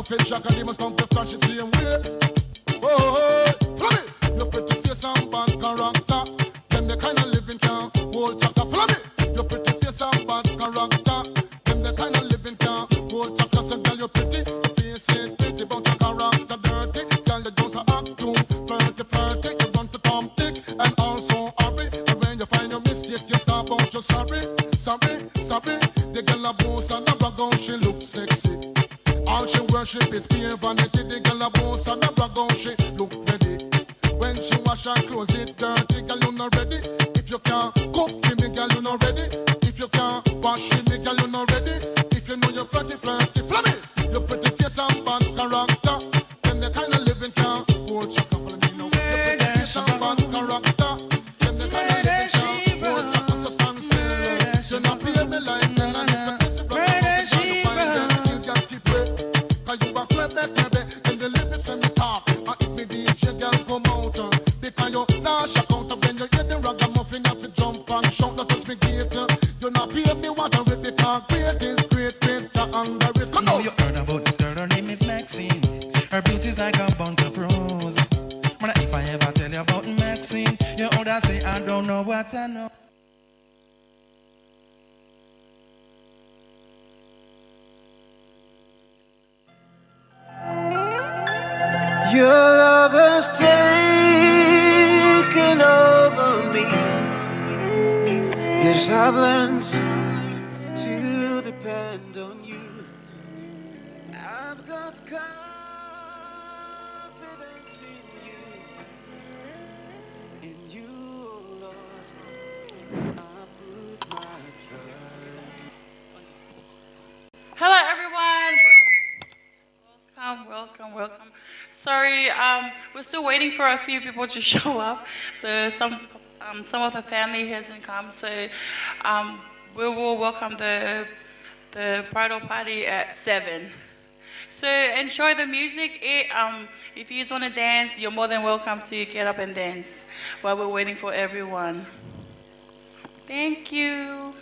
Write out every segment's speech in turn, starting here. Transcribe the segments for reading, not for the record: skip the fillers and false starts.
fit Jack and they must come to flash it same way. Oh, follow me. Your pretty face and bad character. Them the kind of living can hold chaka. Follow me. Your pretty face and bad character. Them the kind of living can hold chaka. So girl, you're pretty. Your face ain't pretty, but your character dirty. Girl, you just act too flirty. You want to come thick and also hurry. And when you find your mistake, you talk about your sorry. The girl a boss and a brag on, she look sexy. All she worship is pure vanity. The girl a boss and a brag on, she look ready. When she wash her clothes, it dirty. Girl, you not ready. If you can't cook for me, girl, you not ready. If you can't wash for me, girl, you not ready. If you know you're flirty, follow me. Your pretty face and bad character. Them the kind of living can't hold you. Follow me now. Your pretty face and bad character. Them the kind of living can't hold you. So stand still. You not pay me like then I need to test it. You can't keep it. Cause you a clever. And the lyrics and the talk. And if me DJ girl come out. Because you not shock out. When you hear the ragamuffin, you have to jump and shout. Don't touch me gate. You not pay me what I rip. Because great is great. Under it. Come on. You heard about this girl, her name is Maxine. Her beauty's like a bunch of rose. But if I ever tell you about Maxine, you would say I don't know what I know. Your love has taken over me. Yes, I've learned to depend on you. I've got confidence in you, Lord. I put my trust. Hello, everyone. Welcome. Sorry, we're still waiting for a few people to show up. So some of the family hasn't come. So we will welcome the bridal party at 7. So enjoy the music. If you just want to dance, you're more than welcome to get up and dance while we're waiting for everyone. Thank you.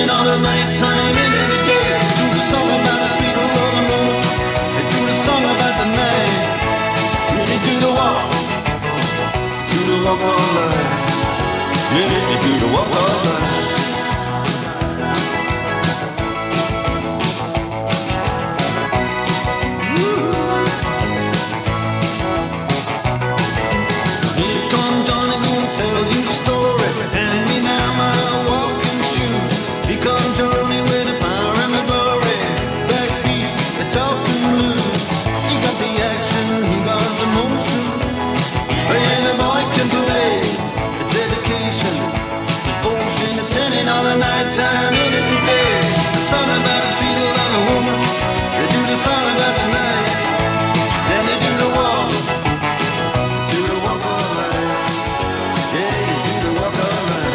turning on the nighttime into the day. Do the song about the sweet love and moon. They do the song about the night. Really do the walk all night. Really do the walk all night. Nighttime into the day. The song about a sweet love and woman. They do the song about the night. Then they do the walk all night. Yeah, you do the walk all night.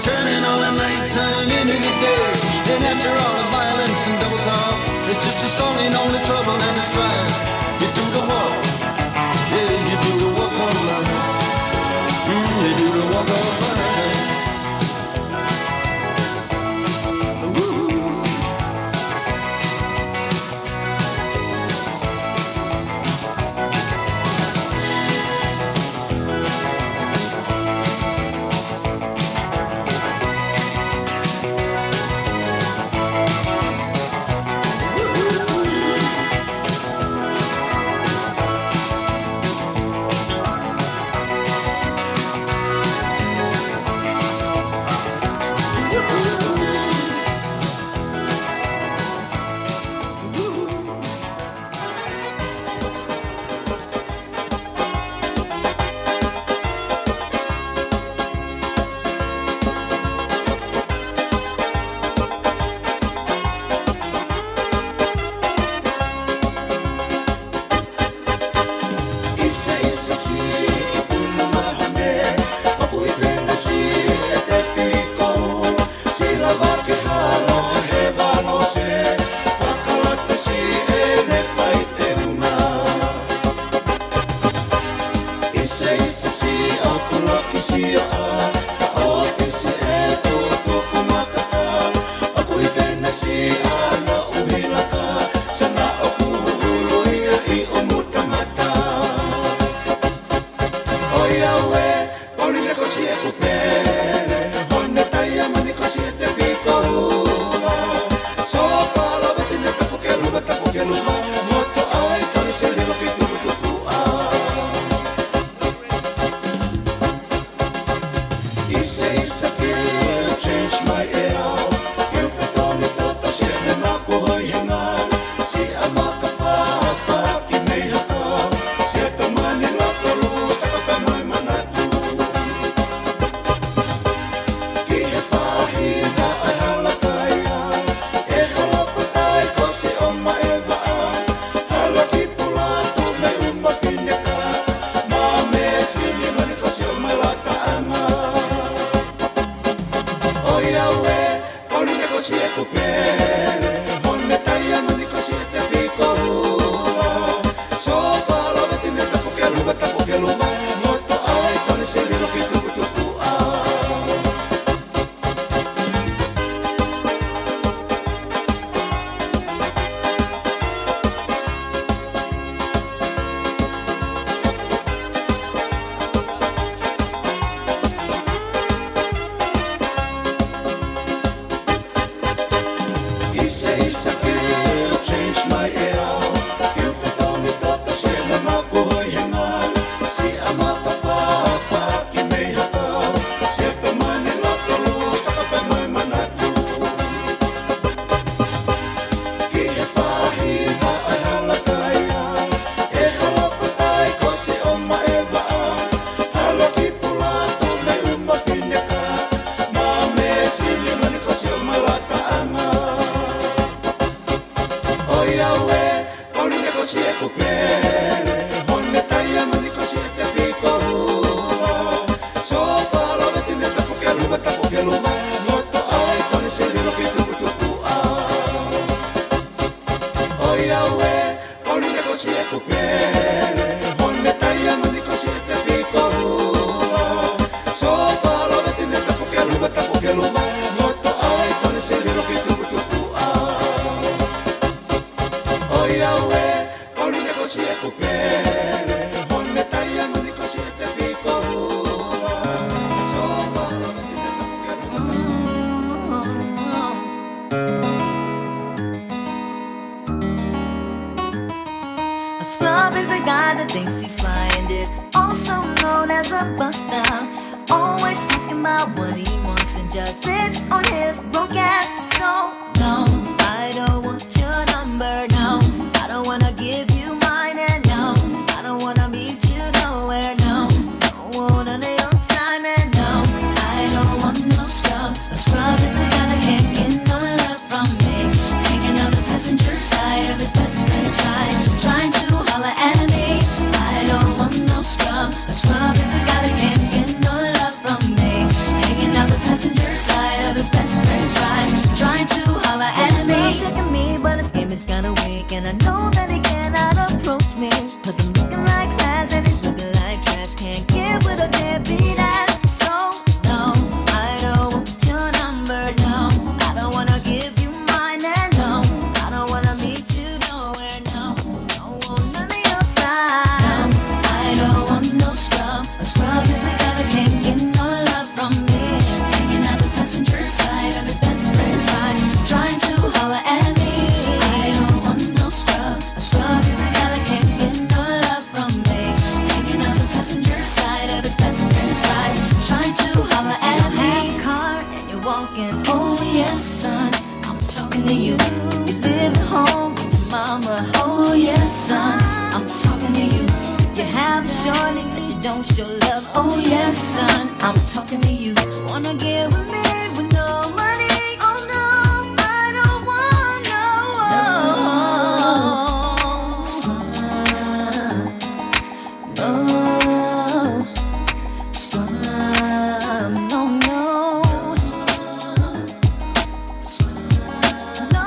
Turning all the nighttime into the day. And after all the violence and double talk, it's just a song in all the trouble and the strife. You do the walk, yeah, you do the walk of life. You do the walk of life. Change my air, give it on the top, kupere Honne taia ngoni kosi te piko ua So falo veti ne tapu ke luva Moto ai tone se lilo ki tuku tuku a Oia ue, kauli ne kosi e kupere Honne taia ngoni kosi te piko ua So falo veti ne tapu ke luva A scrub is a guy that thinks he's fly and is also known as a buster. Always talking about what he wants and just sits on his broke ass. So, no, I don't want your number, no. I don't wanna give you mine and no. I don't wanna meet you nowhere, no. Don't want none of your time and no. I don't want no scrub. A scrub is a guy that can't get no love from me. Hanging on the passenger side of his best friend's ride, trying to holler at me. I don't want no scrub. A scrub is a guy that can't get no love from me. Hanging out the passenger side of his best friend's ride, trying to holler at me. He's taking me, but his game is kinda weak, and I know that he cannot approach me. 'Cause I'm looking like class and he's looking like trash. Can't get with a deadbeat ass. So no, I don't want your number, no. I don't wanna give you mine and no. I don't wanna meet you nowhere, no. Don't want none of your time. No, I don't want no scrub. A scrub is a guy that can't get no love from me. Hanging out the passenger side of his best friend's ride, trying to holler at me. I don't want no scrub. A scrub is a guy that can't get no love from me. Hanging out the passenger side of his best friend's ride, trying to holler at me. You have a car and you're walking. Oh yes, son, I'm talking to you. You live at home with your mama. Oh yes, son, I'm talking to you. You have a shorty that you don't show love. Oh yes, son, I'm talking to you. Wanna get with me with no money? Oh no, I don't want no scrub. No scrub. No, no. No,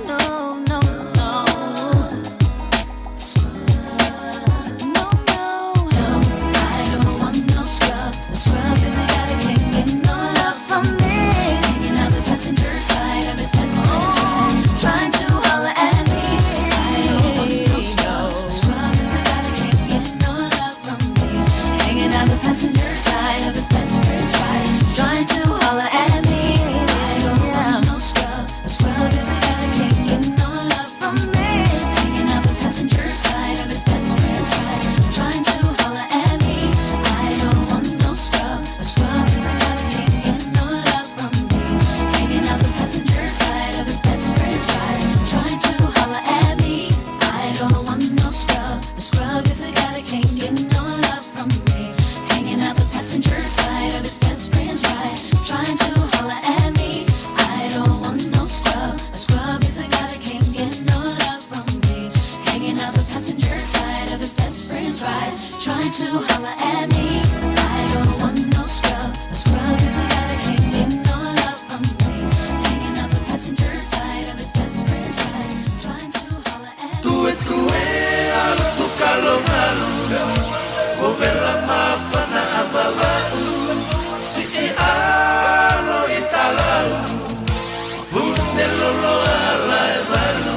no, no, no. No, no, no. I don't want no scrub. A scrub is a guy that can't get no love from me. Hanging out the passenger side of his best friend's ride, trying to holler at me. I don't want no scrub. A scrub is a guy that can't get no love from me. Hanging out the passenger side of his best friend's ride, trying to holler at me. I don't want no scrub. A scrub is a guy that can't get no love from me. Hanging out the passenger side of his best friend's ride, trying to holler at me. I don't want no scrub. A scrub is a guy that can't get no love from me. Hanging out the passenger side of his best friend's ride, trying to holler at me. I don't want no scrub. A scrub is a guy that can't get no love from me. Hanging out the passenger side of his best friend's ride, trying to holler at me. I don't want no scrub. A scrub is a guy that can't get no love from me. Hanging out the passenger side of his best friend's ride, trying to holler at me. I don't want no scrub. A scrub is a guy that can't get no love from me. Hanging out the passenger side of his best friend's ride, trying to holler at me. Tue altu kalongalu Kovela mafana ababau Si alo italau Hunde lolo ala ebalu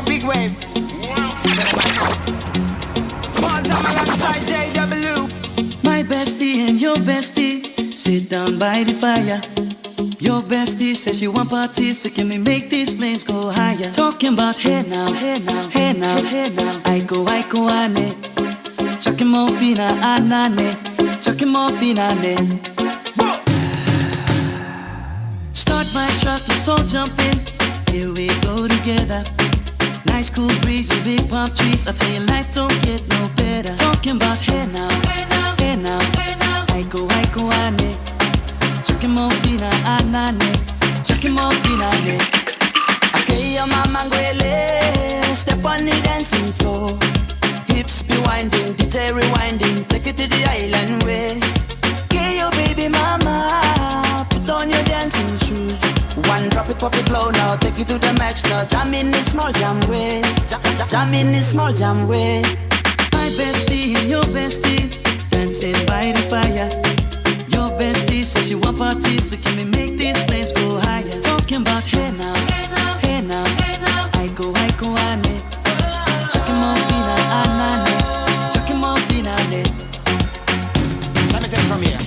Big wave. Small time alongside JW. My bestie and your bestie sit down by the fire. Your bestie says she want parties, so can we make these flames go higher? Talking about hey now, hey now, hey now, hey now. I go, ane. Chucking more fina, anane. Chucking more fina, ane. Start my truck, let's all jump in. Here we go together. Nice cool breeze and big palm trees. I tell you, life don't get no better. Talking about hey now, hey now, hey now, hey now. I go, ane. Chucking more fina, anane. Chucking more fina, ane. Okay, your mama ngwele. Step on the dancing floor. Hips be winding, detail rewinding. Take it to the island way. Okay, your baby mama. Put on your dancing shoes. One drop it, pop it low now. Take it to the max now. Jam in the small jam way. Jam in the small jam way. My bestie and your bestie dancing by the fire. Your bestie says she want parties, so can we make these flames go higher? Talking about hey now, hey now, hey now, hey now. I go, ane. Chucking more fina, anane. Chucking more fina, ane. Let me take it from here.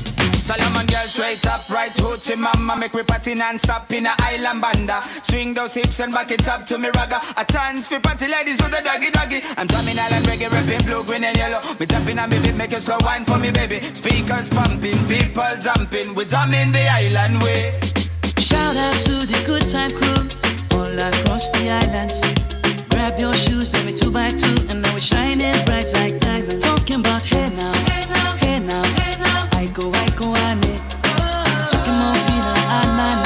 Solomon girl straight up, right hoochie mama. Make me party non-stop in a island banda. Swing those hips and back it up to me ragga. A chance for party ladies do the doggy doggy. I'm drumming island reggae, rapping blue, green and yellow. Me tapping on me beat, make a slow wine for me baby. Speakers pumping, people jumping. We drumming the island way. Shout out to the good time crew all across the islands. Grab your shoes, let me 2x2, and now we're shining bright like diamonds. Talking about hey now, hey now, hey now, hey now. I go, ane. Chucking more fina, anane.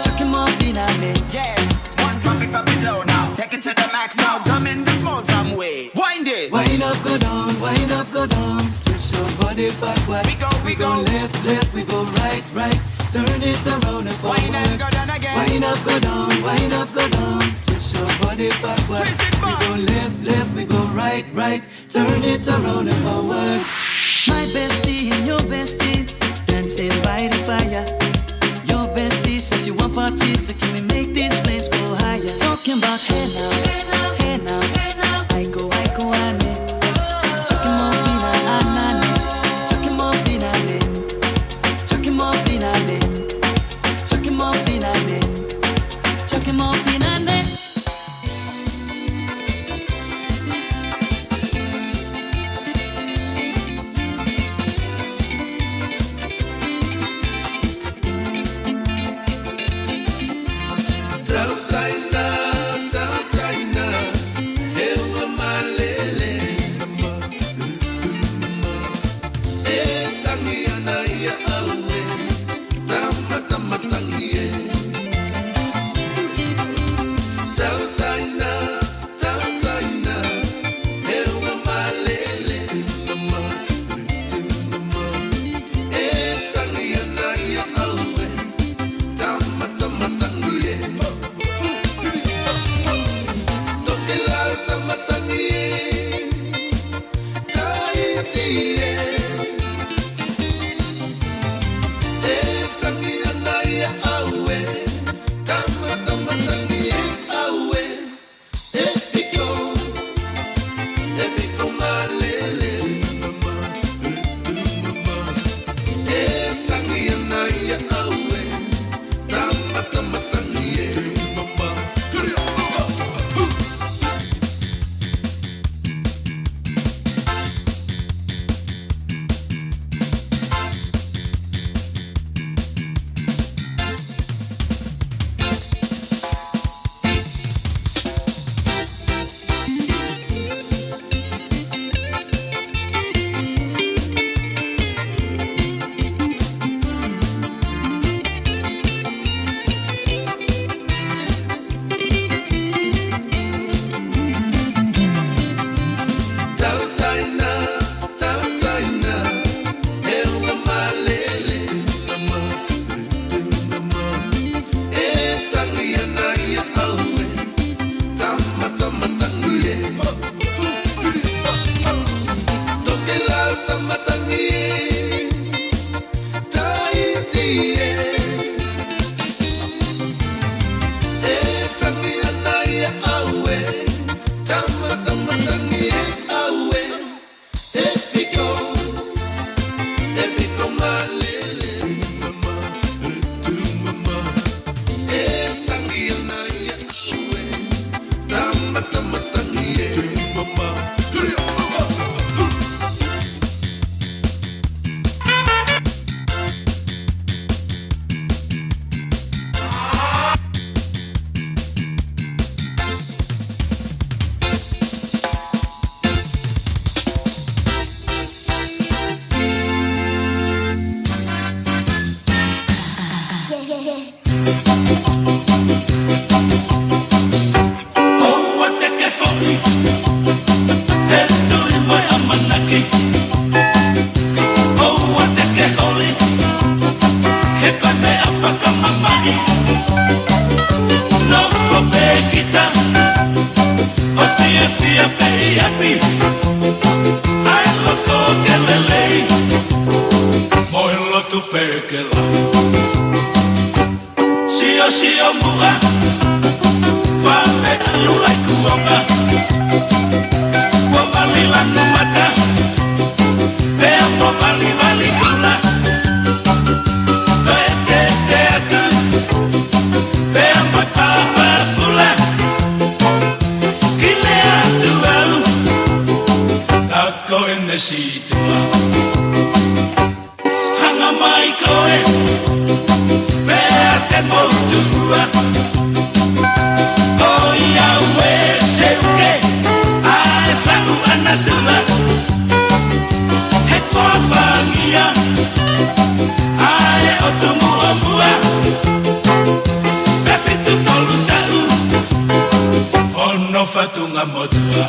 Chucking more fina, ane. Yes, one drop it, pop it low now. Take it to the max now. Jump in the small jam way. Wind it. Wind up, go down, wind up, go down. Twist your body backward. We go. Left, left, we go right, right. Turn it around and forward. Wind up, go down again. Wind up, go down, wind up, go down. Twist your body backward. Twist it back. We go left, left, we go right, right. Turn it around and forward. My bestie and your bestie dancing by the fire. Your bestie says she want parties, so can we make these flames go higher? Talking about hey now, hey now, hey now, hey now. I go, ane. Chucking more fina, anane. Chucking more fina, ane. Chucking more fina, ane. Chucking more fina, ane. Chucking more fina, ane. situa hanga mai koe mea te moutua o ia ue seuke ae whanu anatua he toa whangia ae o tu mua mua me fitu tolu tau ono fatunga motua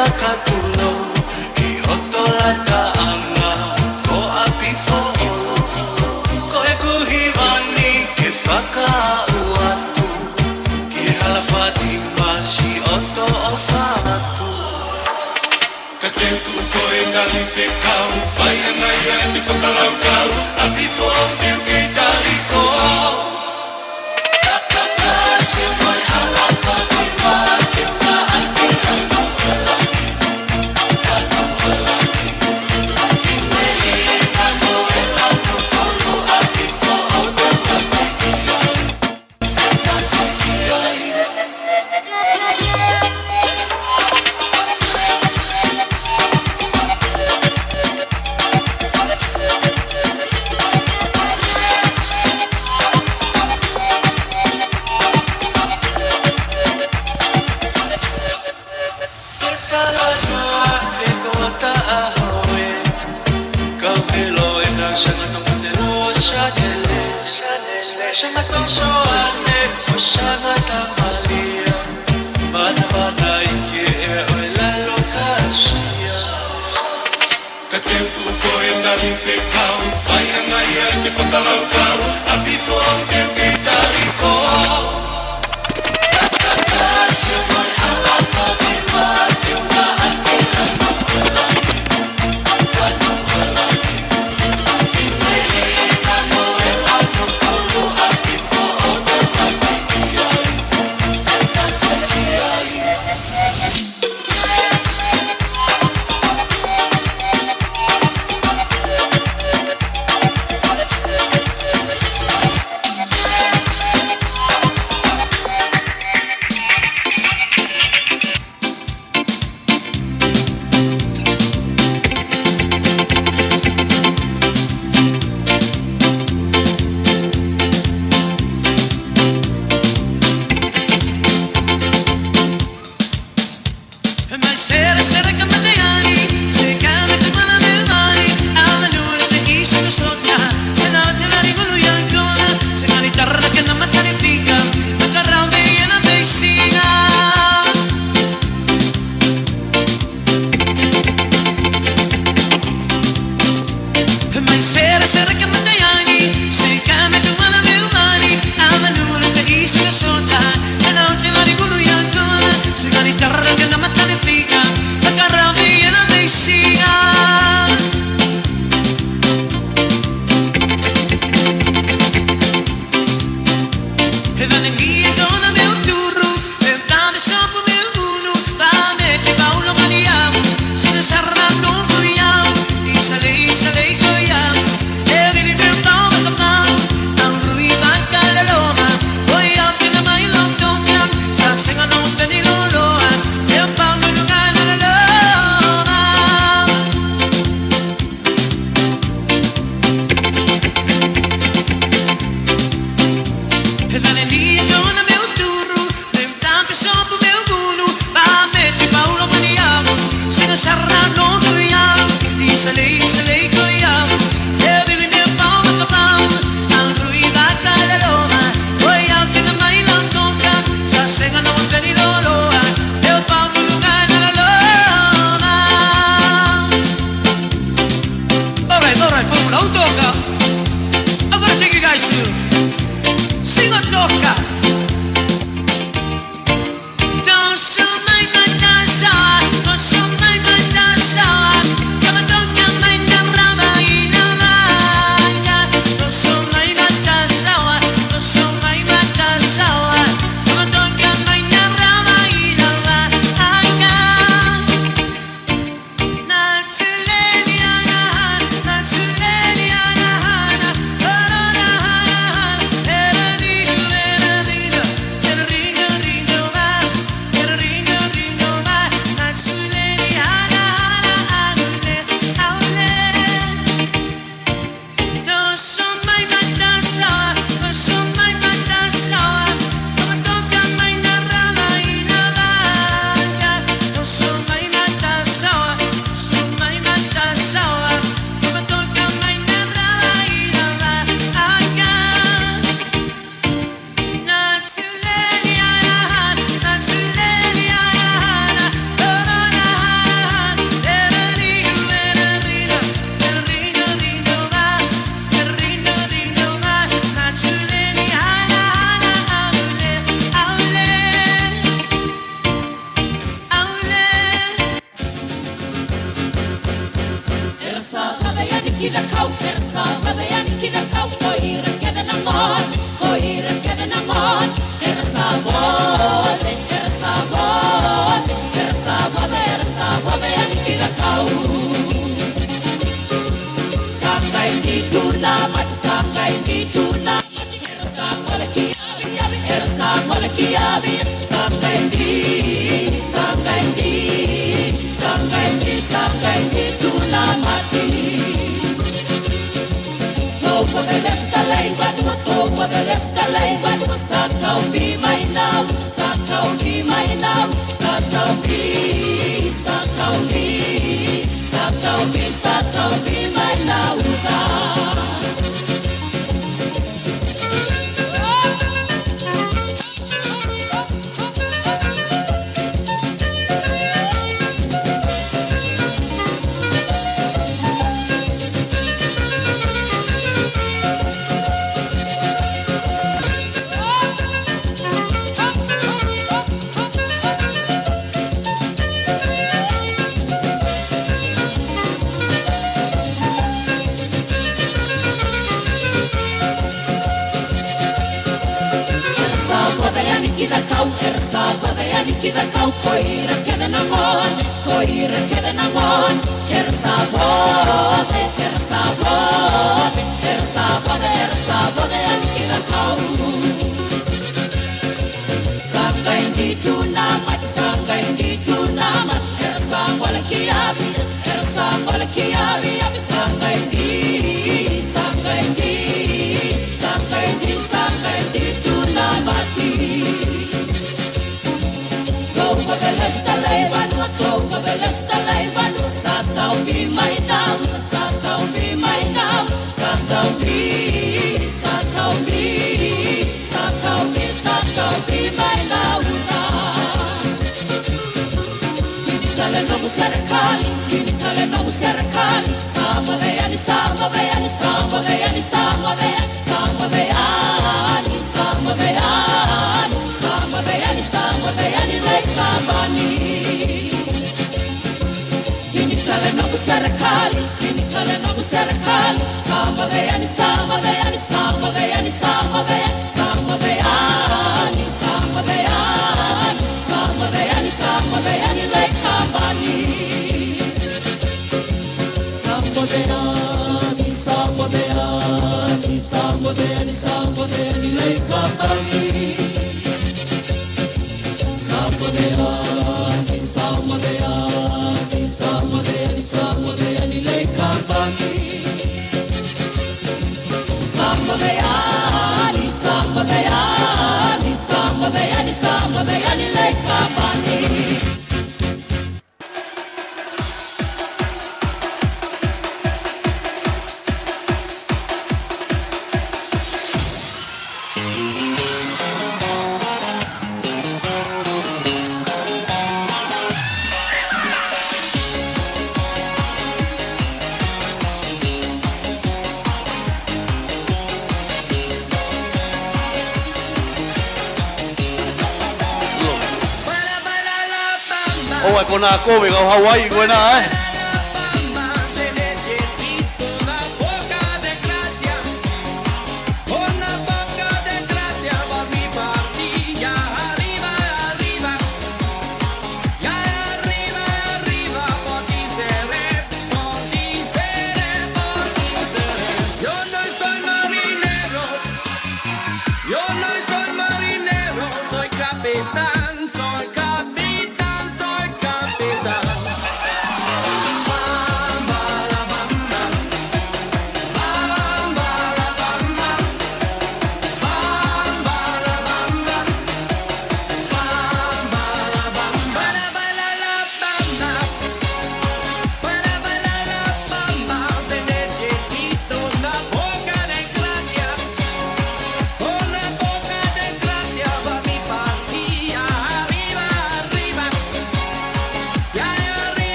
pakatulong Ihotolataanga ko apifo Ko ekuhivani ke whakauatu Ki halawhati masi oto o whātu Ka te kuko e tali whekau Whai anai ai te whakalaukau Apifo o te uke tali ko Se mai halawhati mā ke wā ati anu And then I need you. wala kiabi sanga indi tuna mati topo de lesta leiban sakau be my now sakau be my now Kida kau koira keda nangon sabode ani kida kau sanga indi tuna mat ersa wala kiabi abi sanga indi tuna mati Topo de lesta leiban, sakau be my now, sakau be my now, sakau be my now. Kini kale nobu serikali, sama deyani, lekabani. Kini kale nobu serikali, sama deyani, lekabani. Sambodeani, lekabani. Sambodeani, lekabani. Sambodeani, lekabani. Ôi con nào cô về vào Hawaii quên này.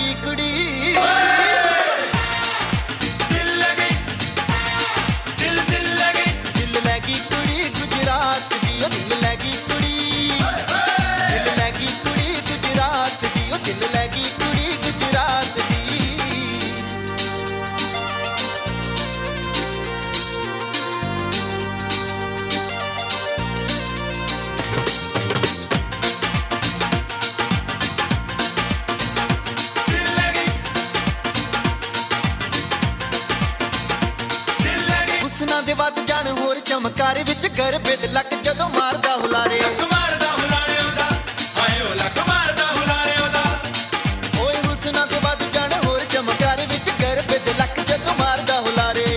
गई कुड़ी दिल लगी दिल दिल लगी दिल लगी कुड़ी गुजरात दी ओ दिल लगी कुड़ी दिल लगी कुड़ी गुजरात दी ओ दिल लगी कुड़ी गुजरात दी ਹੁਸਨਾ ਦੇ ਵੱਧ ਜਾਣ ਹੋਰ ਚਮਕਾਰ ਵਿੱਚ ਗਰਬੇ ਦੇ ਲੱਕ ਜਦੋਂ ਮਾਰਦਾ ਹੁਲਾਰੇ ਮਾਰਦਾ ਹੁਲਾਰੇ ਉਹਦਾ ਹਾਏ ਉਹ ਲੱਕ ਮਾਰਦਾ ਹੁਲਾਰੇ ਉਹਦਾ ਓਏ ਹੁਸਨਾ ਦੇ ਵੱਧ ਜਾਣ ਹੋਰ ਚਮਕਾਰ ਵਿੱਚ ਗਰਬੇ ਦੇ ਲੱਕ ਜਦੋਂ ਮਾਰਦਾ ਹੁਲਾਰੇ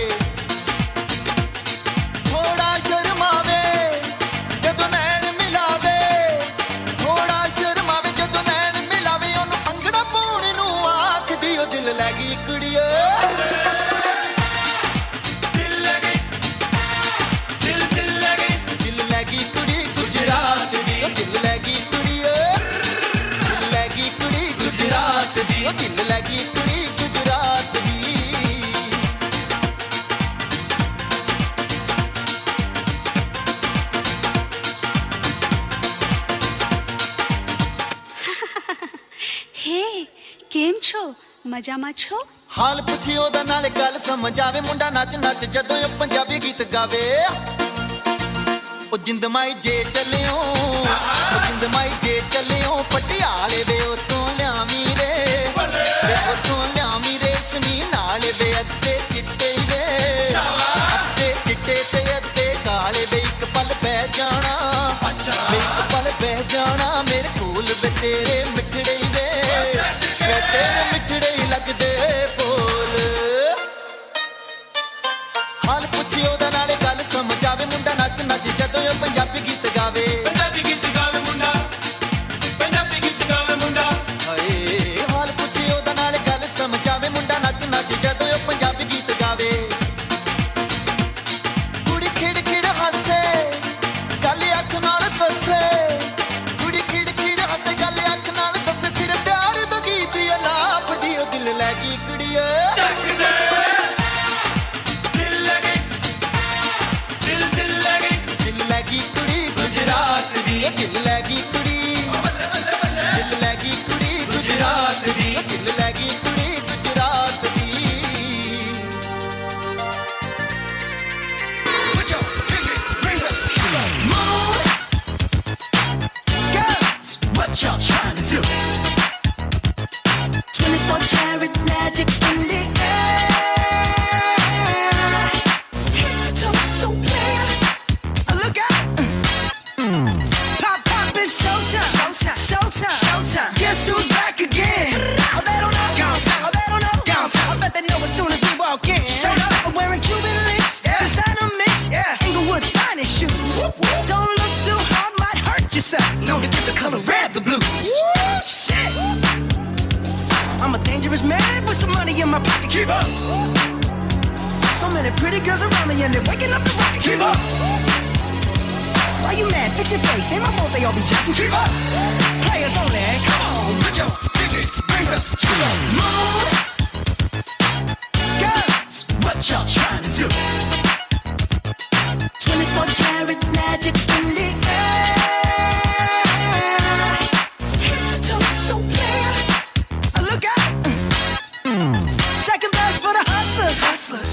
ਥੋੜਾ ਸ਼ਰਮਾਵੇ ਜਦੋਂ ਨੈਣ ਮਿਲਾਵੇ ਥੋੜਾ ਸ਼ਰਮਾਵੇ ਜਦੋਂ ਨੈਣ ਮਿਲਾਵੇ ਉਹਨੂੰ ਅੰਗੜਾ ਪਾਉਣ ਨੂੰ ਆਖਦੀ ਉਹ ਦਿਲ ਲੈ ਗਈ ਕੁੜੀਏ કેમ છો મજામાં છો ਹਾਲ ਪੁੱਛੀ ਉਹਦਾ ਨਾਲੇ ਗੱਲ ਸਮਝ ਆਵੇ ਮੁੰਡਾ ਨੱਚ ਨੱਚ ਜਦੋਂ ਇਹ ਪੰਜਾਬੀ ਗੀਤ ਗਾਵੇ ਉਹ ਜਿੰਦ ਮਾਈ ਜੇ ਚੱਲਿਓ ਉਹ ਜਿੰਦ ਮਾਈ ਜੇ ਚੱਲਿਓ ਪਟਿਆਲੇ ਵੇ ਉਤੋਂ ਲਿਆਵੀਂ ਵੇ ਉਤੋਂ ਲਿਆਵੀਂ ਰੇਸ਼ਮੀ ਨਾਲ ਵੇ ਅੱਤੇ ਚਿੱਟੇ ਵੇ ਅੱਤੇ ਚਿੱਟੇ ਤੇ ਅੱਤੇ ਕਾਲੇ ਵੇ ਇੱਕ ਪਲ ਬਹਿ ਜਾਣਾ ਵੇ ਇੱਕ ਪਲ ਬਹਿ ਜਾਣਾ ਮੇਰੇ ਕੋਲ ਵੇ ਤੇਰੇ ਮਿੱਠੜੇ ਵੇ ਤੇਰੇ ਮਿੱਠੜੇ ਹੀ ਲੱਗਦੇ ਬੋਲ ਹਾਲ ਪੁੱਛੀ ਉਹਦਾ ਨਾਲੇ ਗੱਲ ਸਮਝ ਆਵੇ ਮੁੰਡਾ ਨੱਚ ਨੱਚ ਜਦੋਂ ਇਹ ਪੰਜਾਬੀ ਗੀਤ ਗਾਵੇ ਮੁੰਡਾ ਪੰਜਾਬੀ ਗੀਤ ਗਾਵੇ ਮੁੰਡਾ ਹਾਏ ਹਾਲ ਪੁੱਛੀ ਉਹਦਾ ਨਾਲੇ ਗੱਲ ਸਮਝ ਆਵੇ ਮੁੰਡਾ ਨੱਚ ਨੱਚ ਜਦੋਂ ਇਹ ਪੰਜਾਬੀ ਗੀਤ ਗਾਵੇ ਕੁੜੀ ਖਿੜ ਖਿੜ ਹੱਸੇ ਗੱਲ ਅੱਖ ਨਾਲ ਦੱਸੇ ਕੁੜੀ ਖਿੜ ਖਿੜ ਹੱਸੇ ਗੱਲ ਅੱਖ ਨਾਲ ਦੱਸੇ ਫਿਰ ਪਿਆਰ ਦਾ ਗੀਤ ਅਲਾਪ ਦੀ ਉਹ ਦਿਲ ਲੈ ਗਈ ਕੁੜੀਏ ਦਿਲ ਲਗੀ ਦਿਲ ਦਿਲ ਲਗੀ ਦਿਲ ਲਗੀ ਕੁੜੀ ਗੁਜਰਾਤ ਦੀ ਦਿਲ ਲਗੀ ਕੁੜੀ ਦਿਲ ਲਗੀ ਕੁੜੀ ਗੁਜਰਾਤ ਦੀ ਦਿਲ ਲਗੀ ਕੁੜੀ ਗੁਜਰਾਤ ਦੀ Put your pinky rings up to the moon. Girls, what y'all trying to do? 24 karat magic in the air. Head to toe, so clear. Look out! Pop, pop, it's showtime. Showtime. Showtime. Showtime. Guess who's back again? Oh, they don't know. Downtown. Oh, they don't know. Downtown. I bet they know as soon as we walk in. Showed up. I'm wearing Cuban links. Yeah. Designer mix. Yeah. Inglewood's finest shoes. Whoop, whoop. Don't look too hard, might hurt yourself. Known to give the color red the blues. Woo, shit. I'm a dangerous man with some money in my pocket. Keep up. So many pretty girls around me and they're waking up the rocket. Keep up. Why you mad? Fix your face. Ain't my fault they all be jacking. Keep up. Players only. Come on, put your pinky rings up to the moon. Girls, what y'all trying to do? 24 karat magic in the air. Head to toe, so clear. Look out. Second best for the hustlers.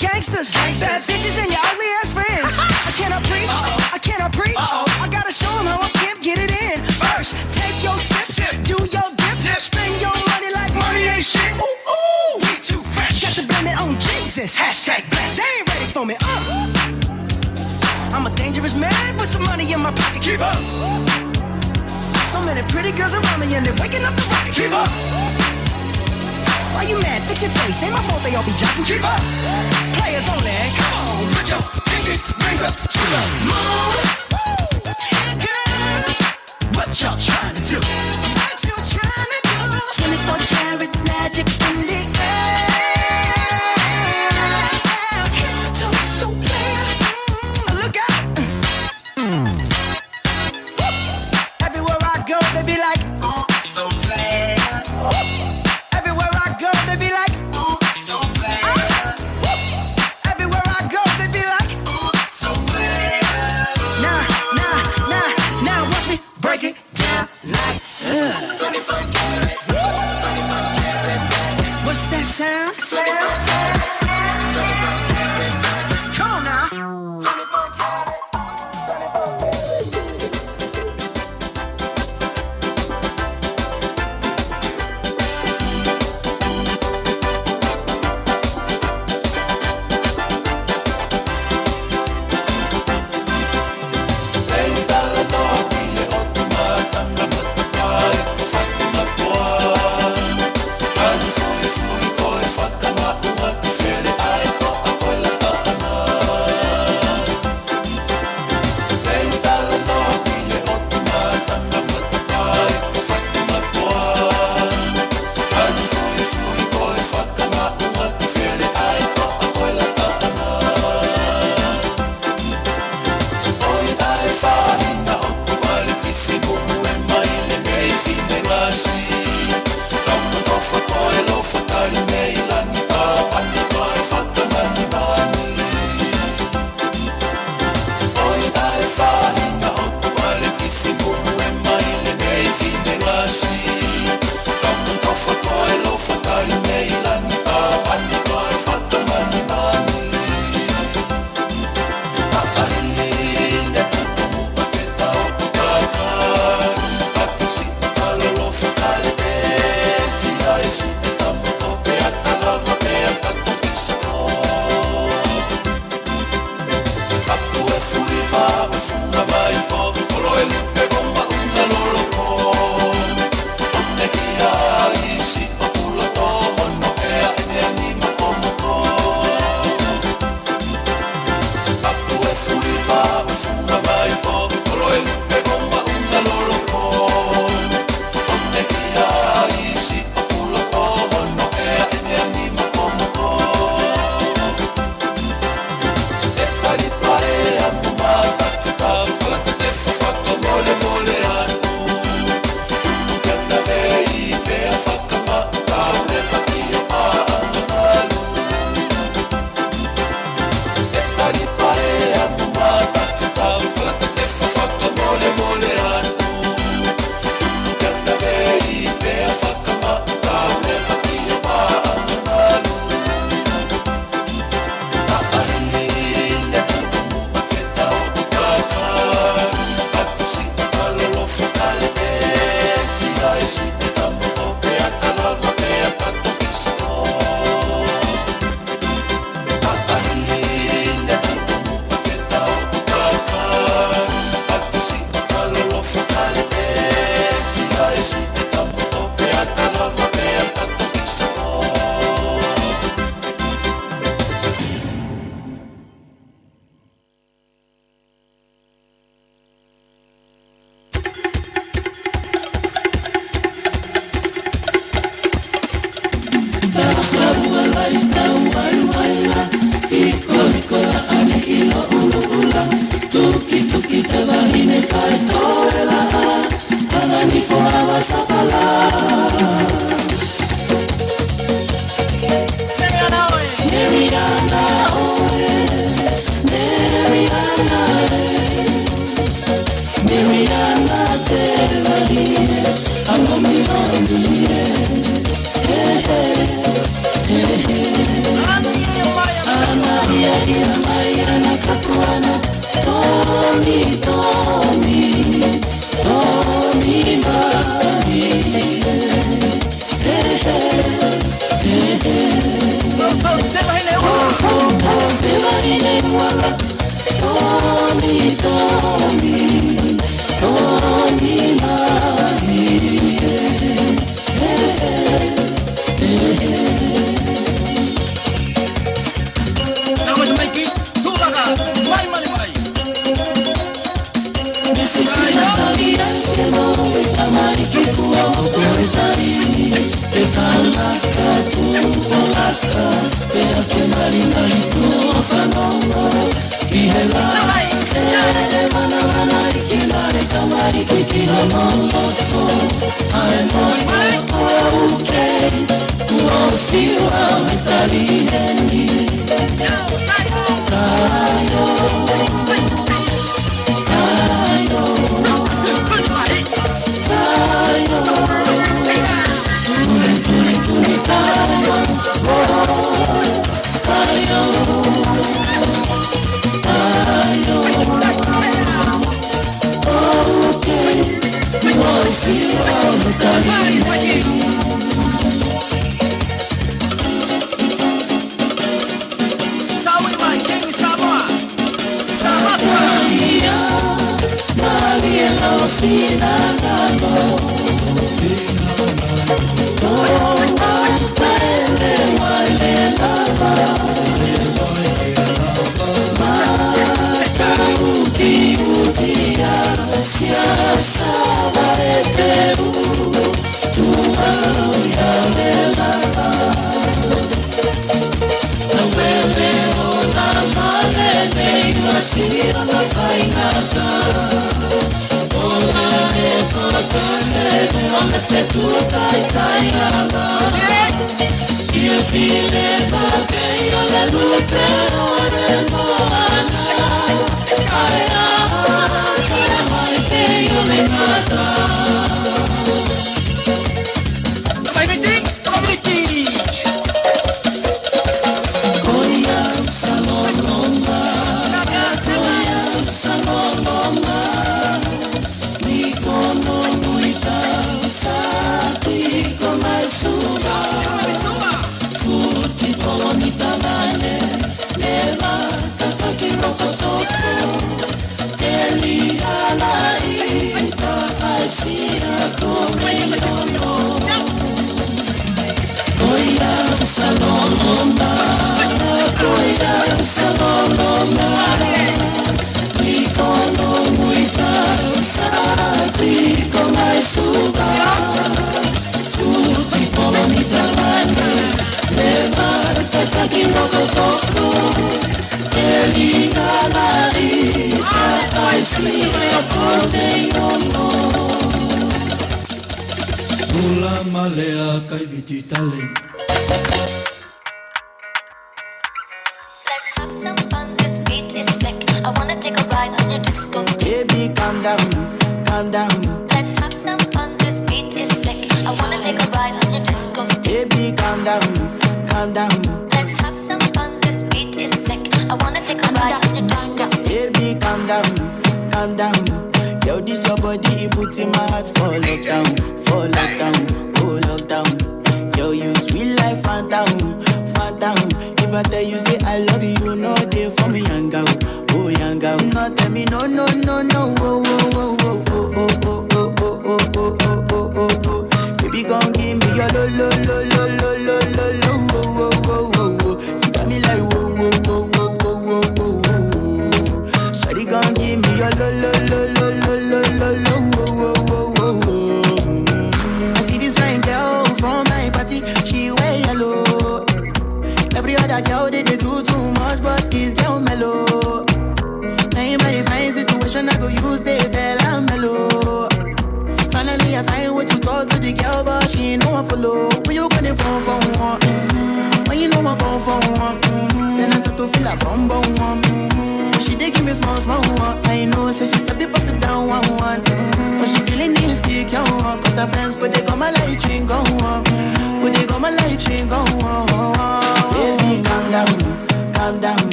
Gangsters. Bad bitches and your ugly ass friends. I cannot preach. I cannot preach. I gotta show them how I pimp get it in. First, take your sip. Do your dip. Spend your money like money ain't shit. Ooh, ooh. We too fresh. Got to blame it on Jesus. Hashtag blessed. They ain't ready for me. I'm a dangerous man with some money in my pocket. Keep up. So many pretty girls around me and they're waking up the rocket. Keep up. Why you mad? Fix your face. Ain't my fault they all be jocking. Keep up. Players only. Come on, put your pinky rings up to the moon. Girls, what y'all trying to do? What you trying to do? 24 karat magic in the air. Head to toe, so clear. Look out. Everywhere I go, they be like, oh, so bad. Everywhere I What's that sound? Come on now.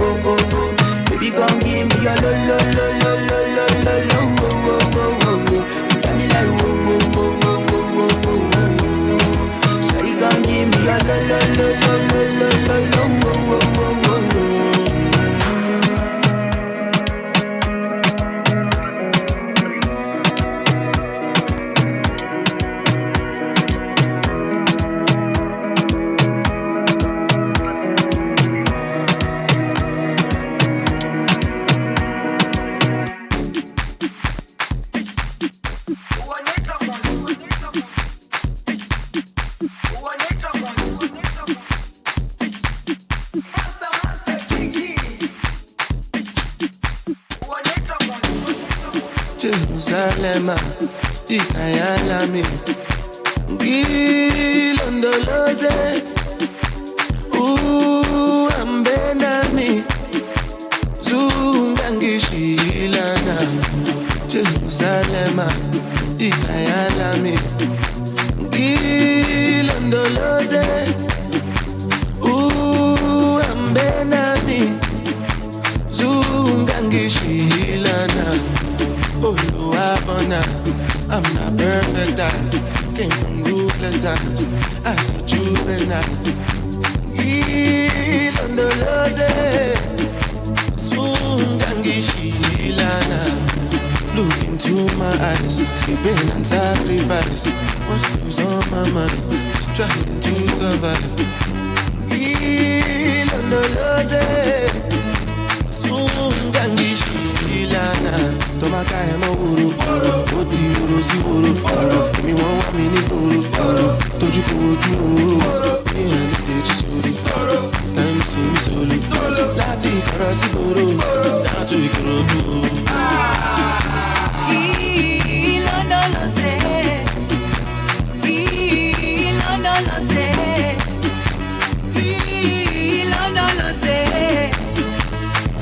Shawty gon' give me your lo lo lo lo lo, oh oh oh oh. She got me like whoa whoa Jerusalem, Ikayalami, Gilondoloze, Ambenami, Zungangishilana, Jerusalem, Ikayalami, Gilondoloze, Ambenami, Zungangishilana. Oluwabona, I'm not perfect, I came from ruthless times as a juvenile. Ilondoloze, Zungangishilana. Look into my eyes, see pain and sacrifice. What's goes on my mind, just trying to survive. Ilondoloze, Zungangishilana. Tomaka emo uru, oti uru si uru. Mi won wa mi ni uru, toju ko oju uru. Mi ani teju sori, time si mi soli. Lati ikara si uru, lati ikara bu. Ilondoloze, Ilondoloze, Ilondoloze,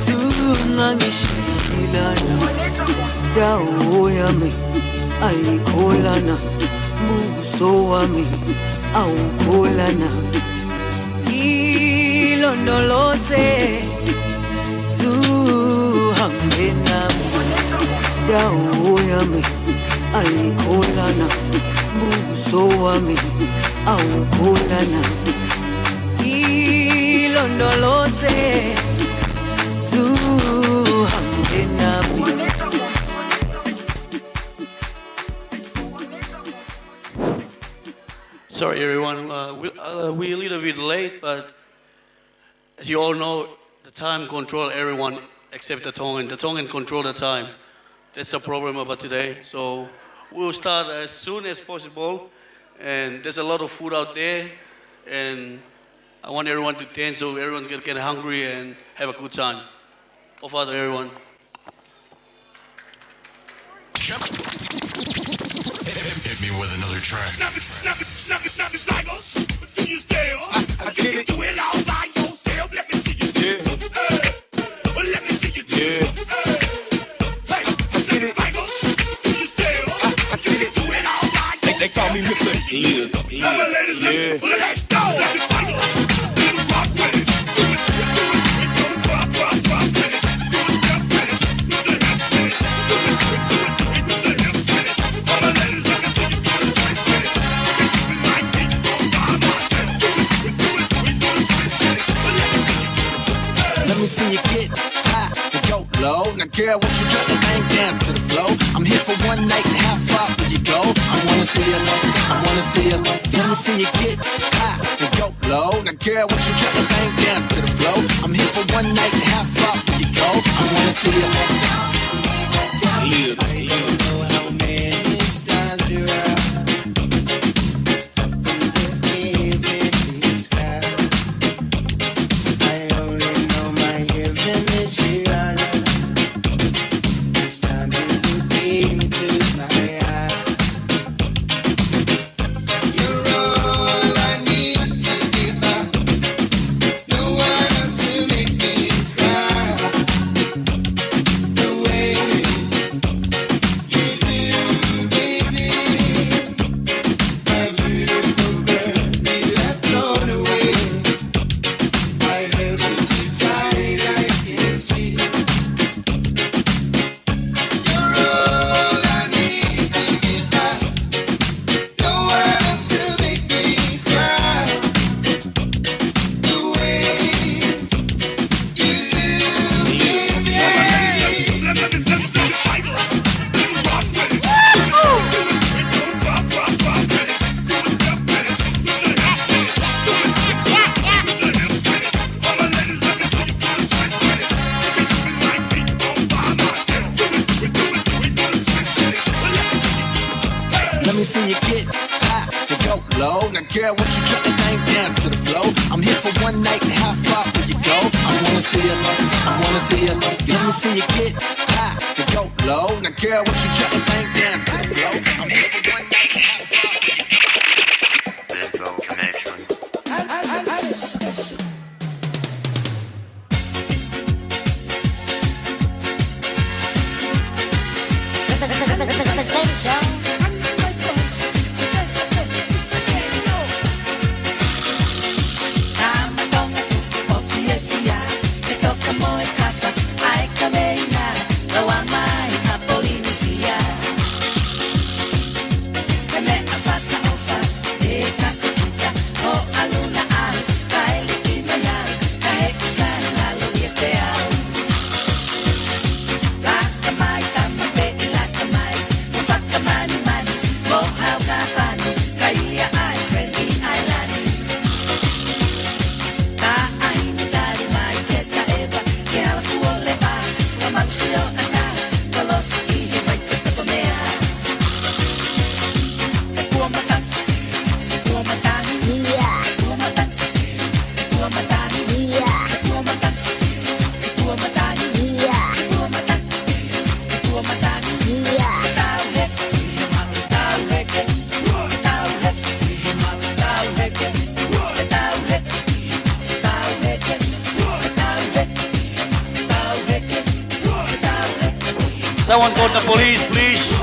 Zungangishilana. Dawo yami ayikholana, buso wami awukholana. Ilondoloze, zuhambe nami. Dawo yami ayikholana, buso wami awukholana. Ilondoloze, zuhambe nami. Sorry, everyone. We're a little bit late, but as you all know, the time control everyone except the Tongan. The Tongan control the time. That's the problem about today. So we'll start as soon as possible. And there's a lot of food out there. And I want everyone to dance so everyone's going to get hungry and have a good time. Over to everyone. Hit me with another track. Snap it, snagos. Do you still? Can you do it all by yourself? Let me see you do it. Let me see you do it. Hey, snap it, snagos. Do you still? Can you do it all by yourself? They call me Mr. Now my ladies, let's go. Snap it, snagos. Do the rock with it. Do it, drop with it. Do a step with it. Do the hip with it. Do the hip with it. All my ladies, let me see you do the twist with it. Like me, all by myself. Do it, let me see you get high to go low. Now girl, won't you drop the thing down to the floor? I'm here for one night and how far will you go? I wanna see you, I wanna see you. Let me see you get high to go low. Now girl, won't you drop the thing down to the floor? I'm here for one night and how far will you go? I wanna see you. I don't know how many stars there are. See you get high to go low. Now girl, won't you drop the thing down to the floor? I'm here for one night and how far will you go? I wanna wanna see you, I wanna see you. Let me see you get high to go low. Now, girl, what you trying to think down to the flow? I'm here for one night. Someone call the police, please.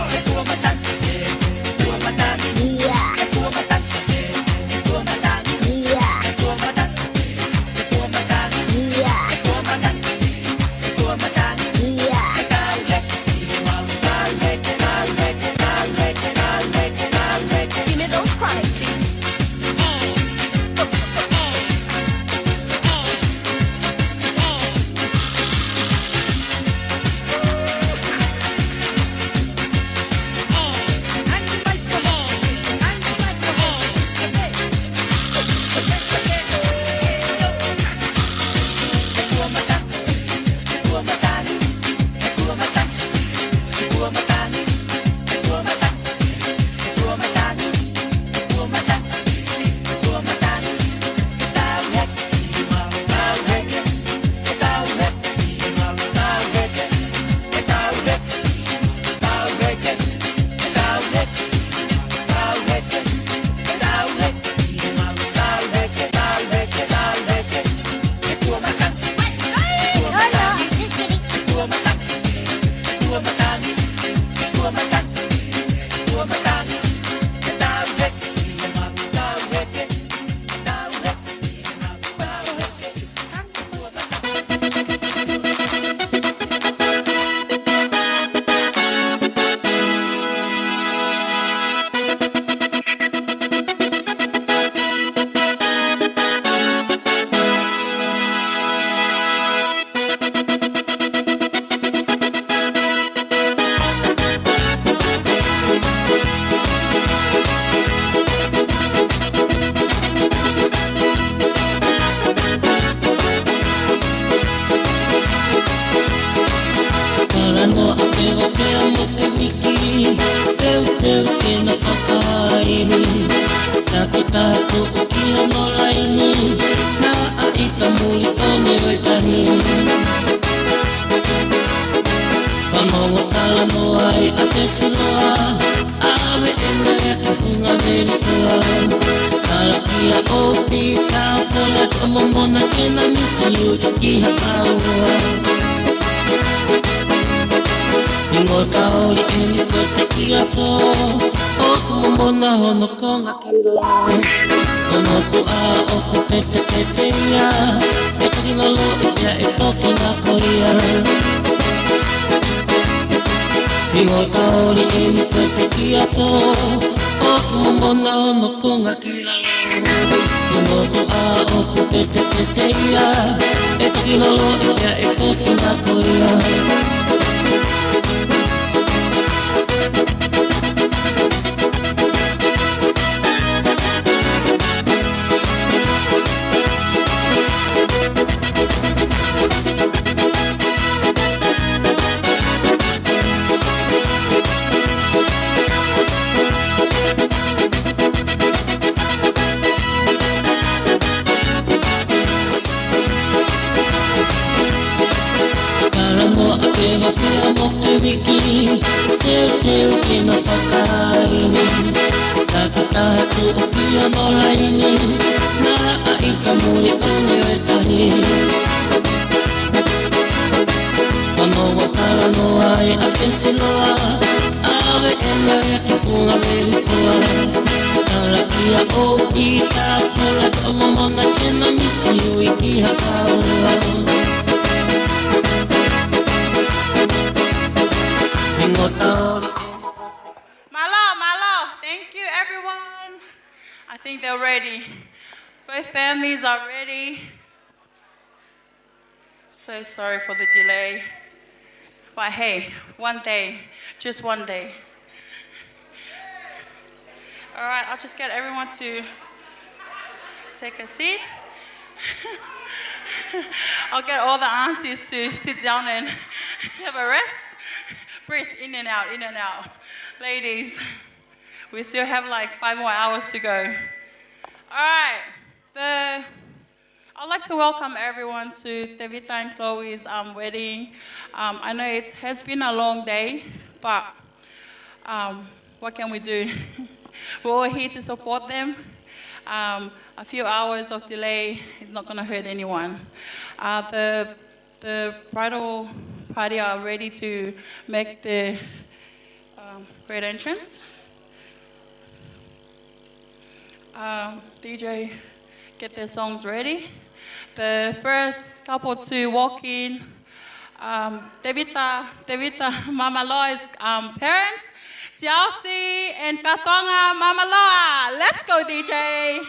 Give me those chronic tunes. Teva pia mote wiki Teu ke na whakaini Tātaha tu o pia no laini Nā a i ka muri ane o e tahi Manoa paranoa e a kesiloa Awe e mai a ki punga peripua Tara ia o i tā pola ka mamona kena misi o i ki hakaura Malo, thank you everyone. I think they're ready. Both families are ready. So sorry for the delay. But hey, one day, just one day. All right, I'll just get everyone to take a seat. I'll get all the aunties to sit down and have a rest. Breathe in and out, in and out. Ladies, we still have like 5 more hours to go. All right, I'd like to welcome everyone to Tevita and Chloe's wedding. I know it has been a long day, but what can we do? We're all here to support them. A few hours of delay is not going to hurt anyone. The bridal party are ready to make the great entrance. DJ, get their songs ready. The first couple to walk in, Tevita Mama Loa's parents, Siausi and Katonga Mama Loa. Let's go, DJ.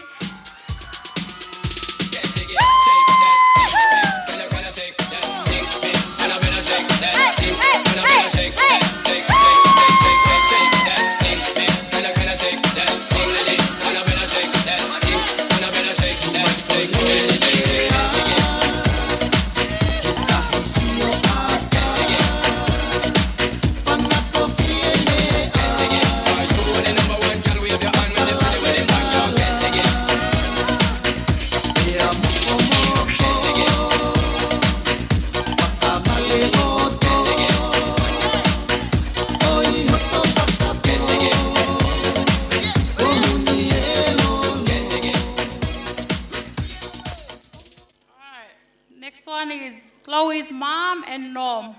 Chloe's mom and Norm.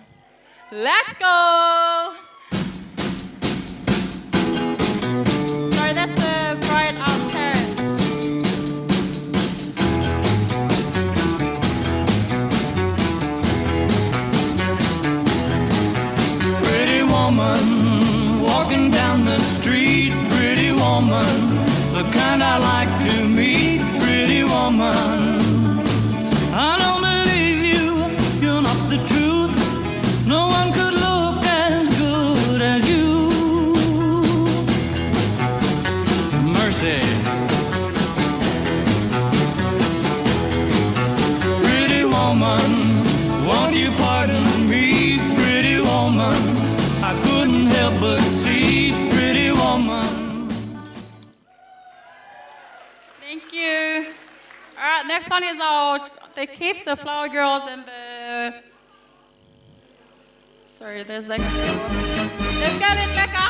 Let's go! Sorry, that's the bride parents. Pretty woman, walking down the street. Pretty woman, the kind I like to meet. Pretty woman, I don't believe you, you're not the truth. No one could look as good as you. Mercy. Pretty woman, won't you pardon me? Pretty woman, I couldn't help but see. Pretty woman. Thank you. All right, next one is the kids, the flower girls, and the... Sorry, there's like a... Let's get it, Becca.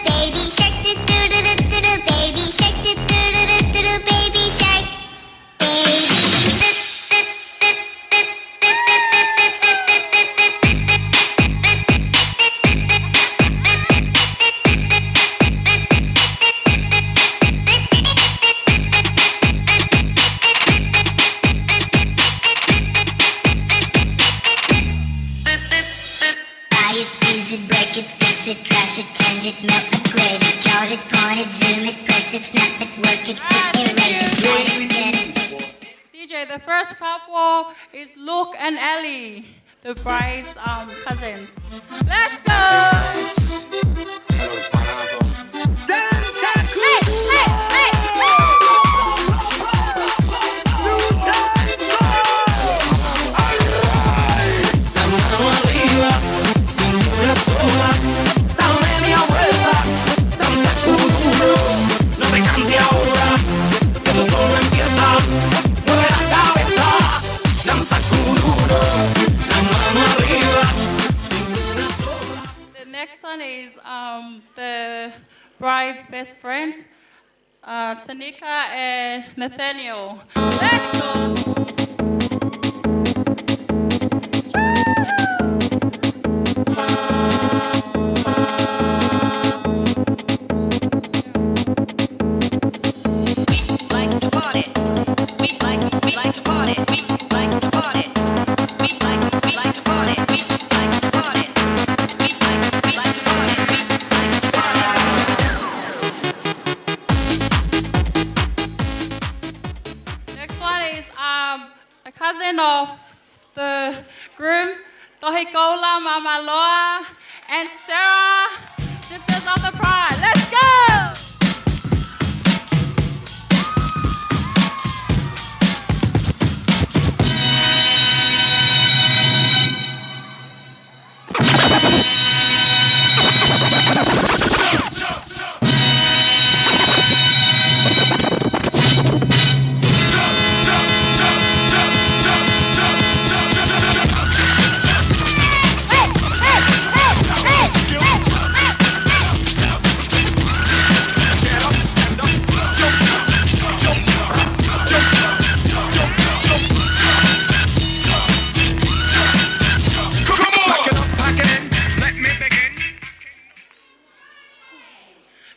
Baby shark, do do do do do do, baby shark, do do do do do do, baby shark. Buy it, use it, break it, fix it, trash it, change it, melt, upgrade it, charge it, point it, zoom it, press it, snap it, work it, quick, erase it, write it, get it. DJ, the first couple is Luke and Ellie, the bride's cousins. Let's go! No te canses. the bride's best friends, Tanika and Nathaniel. Let's go. Next one is a cousin of the groom, Tohikola, Mama Loa, and Sarah, sisters of the bride. Let's go!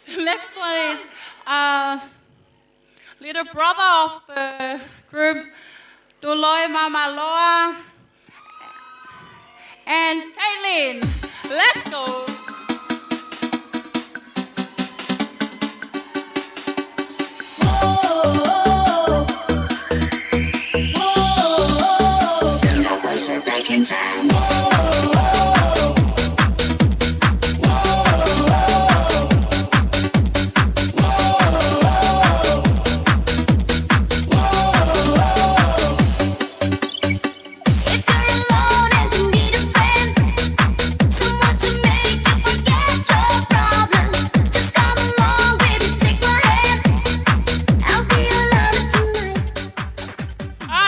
The next one is little brother of the group, Duloi Mama Loa, and Kaylin. Let's go. Back in time.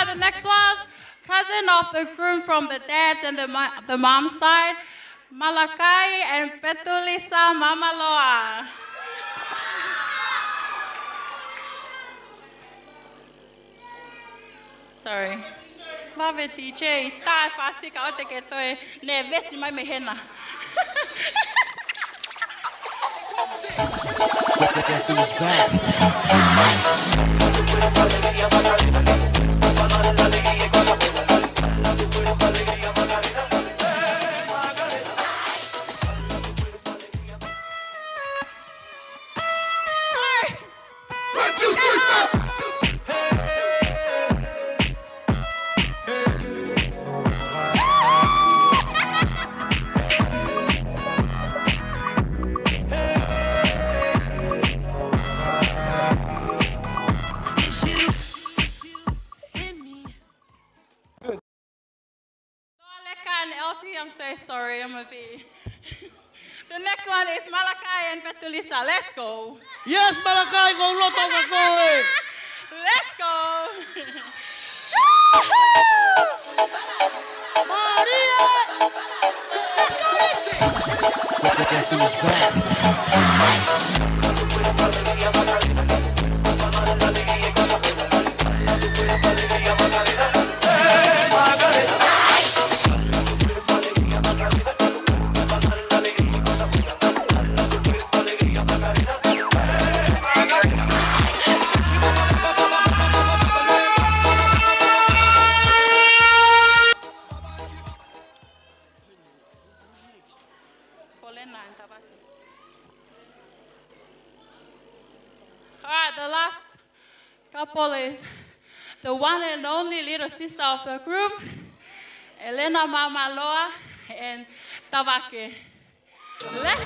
The next one, cousin of the groom from the dad's and the mom's side, Malakai and Petulisa Mama Loa. Sorry. Mave DJ, tai fasi ka o te ke toe, ne vesti mai me hena. Guess who's back? Too And Elsie, I'm so sorry, I'm a bit. The next one is Malakai and Petulisa. Let's go. Yes, Malakai, go roto kakoe. Let's go. Guess who's back? Alright, the last couple is the one and only little sister of the group, Elena Mama Loa and Tabake. Let's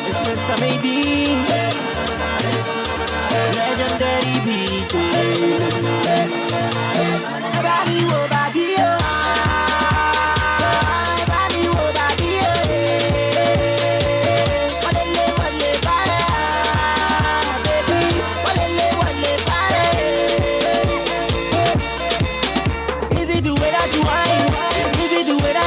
It's Mr. Mady, legendary beat. Body, oh, body, oh. Body, oh, body, oh. Walele, wale, bale, baby. Walele, wale, bale. Is it the way that you whine? Is it the way that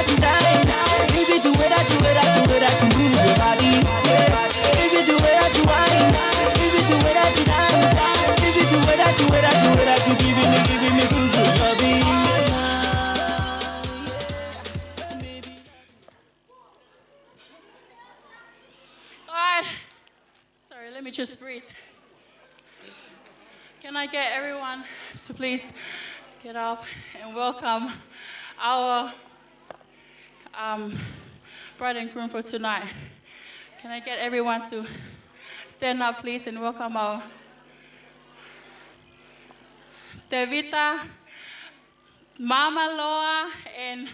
Let me just breathe. Can I get everyone to please get up and welcome our bride and groom for tonight? Can I get everyone to stand up, please, and welcome our Devita, Mama Loa, and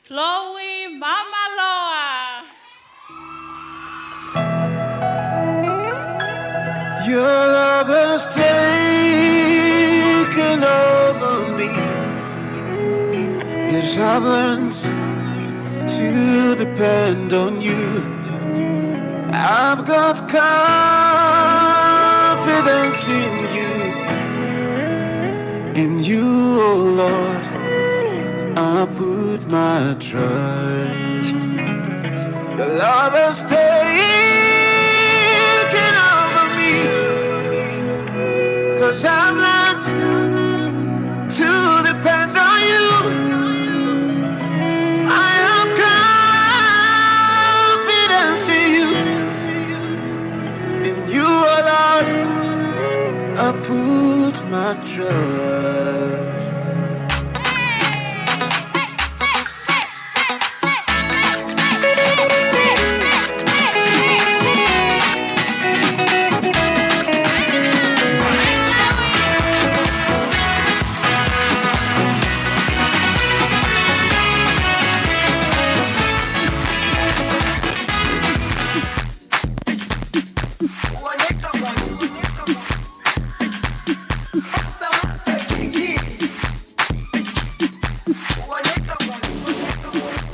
Chloe, Mama Loa. Your love has taken over me. Yes, I've learned to depend on you. I've got confidence in you, oh Lord. I put my trust. Your love has taken over me. 'Cause I've learned to depend on you. I have confidence in you, oh Lord. I put my trust.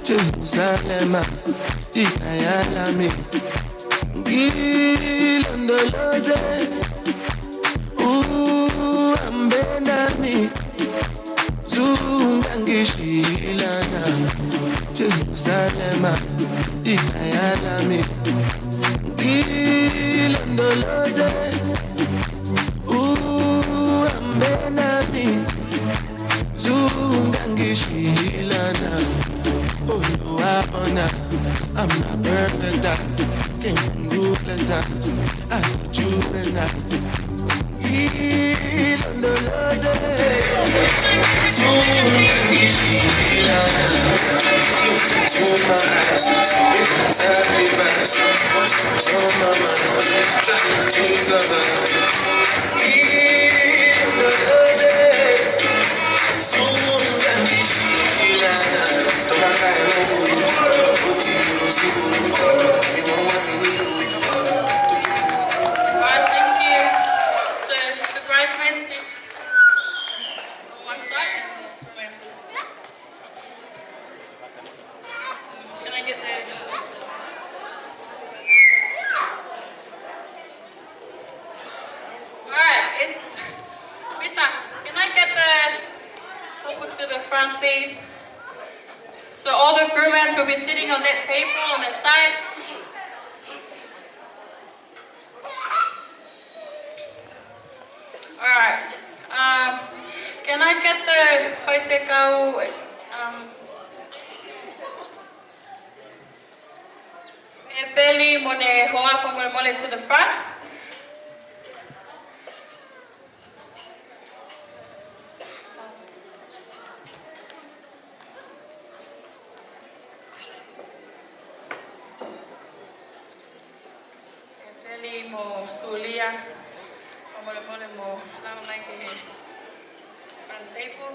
Jerusalem, ikayalami, ngilondoloze, uhambenami, zungangishilana. Jerusalem, ikayalami, ngilondoloze, uhambenami, zungangishilana. Oh no, I'm not perfect. I came from ruthless times. I saw juvenile. So all the groomsmen will be sitting on that table on the side. All right. Can I get the Faifekau Ebeli Mone Hoa from Mole to the front? Mo Sulia, mo lang like front table.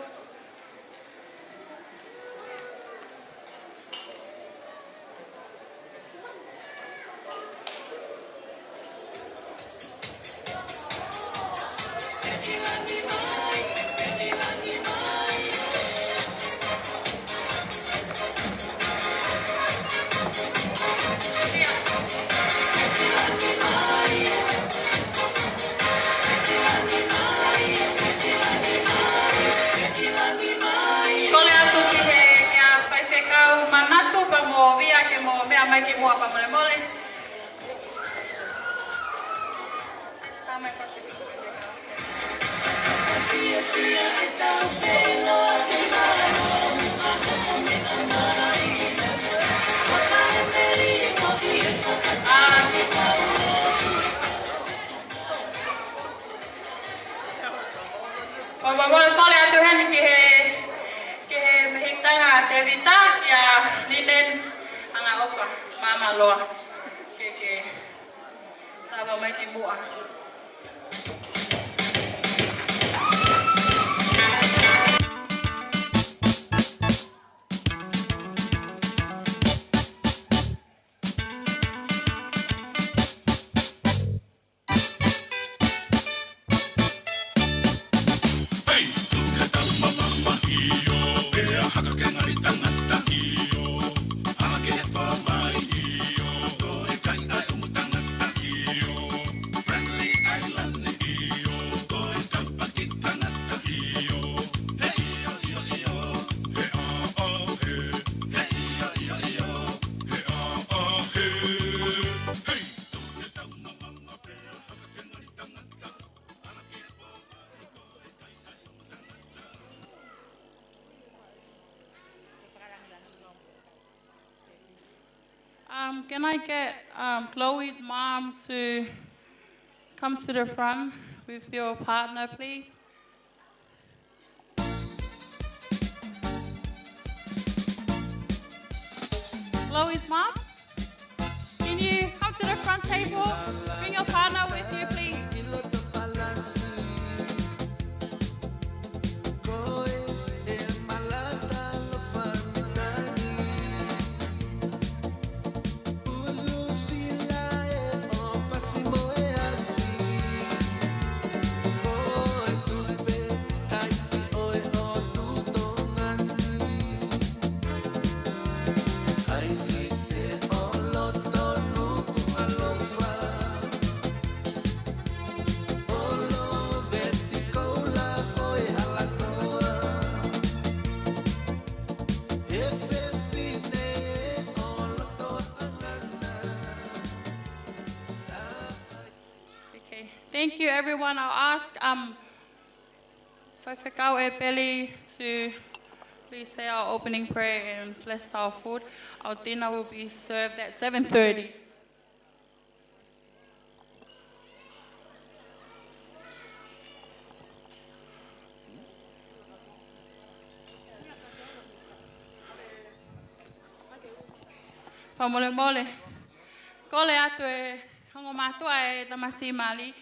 Wawala kole atu heni ke he mehitanga te vita ya linen anga ofa mama loa ke tava mai ki mua. Can I get Chloe's mom to come to the front with your partner, please? Chloe's mom, can you come to the front table? Bring your partner with you, please. Thank you, everyone. I'll ask Whaikakau e Peli to please say our opening prayer and bless our food. Our dinner will be served at 7:30. Pamole mole. Kole atu e hango matua e tamasi mali.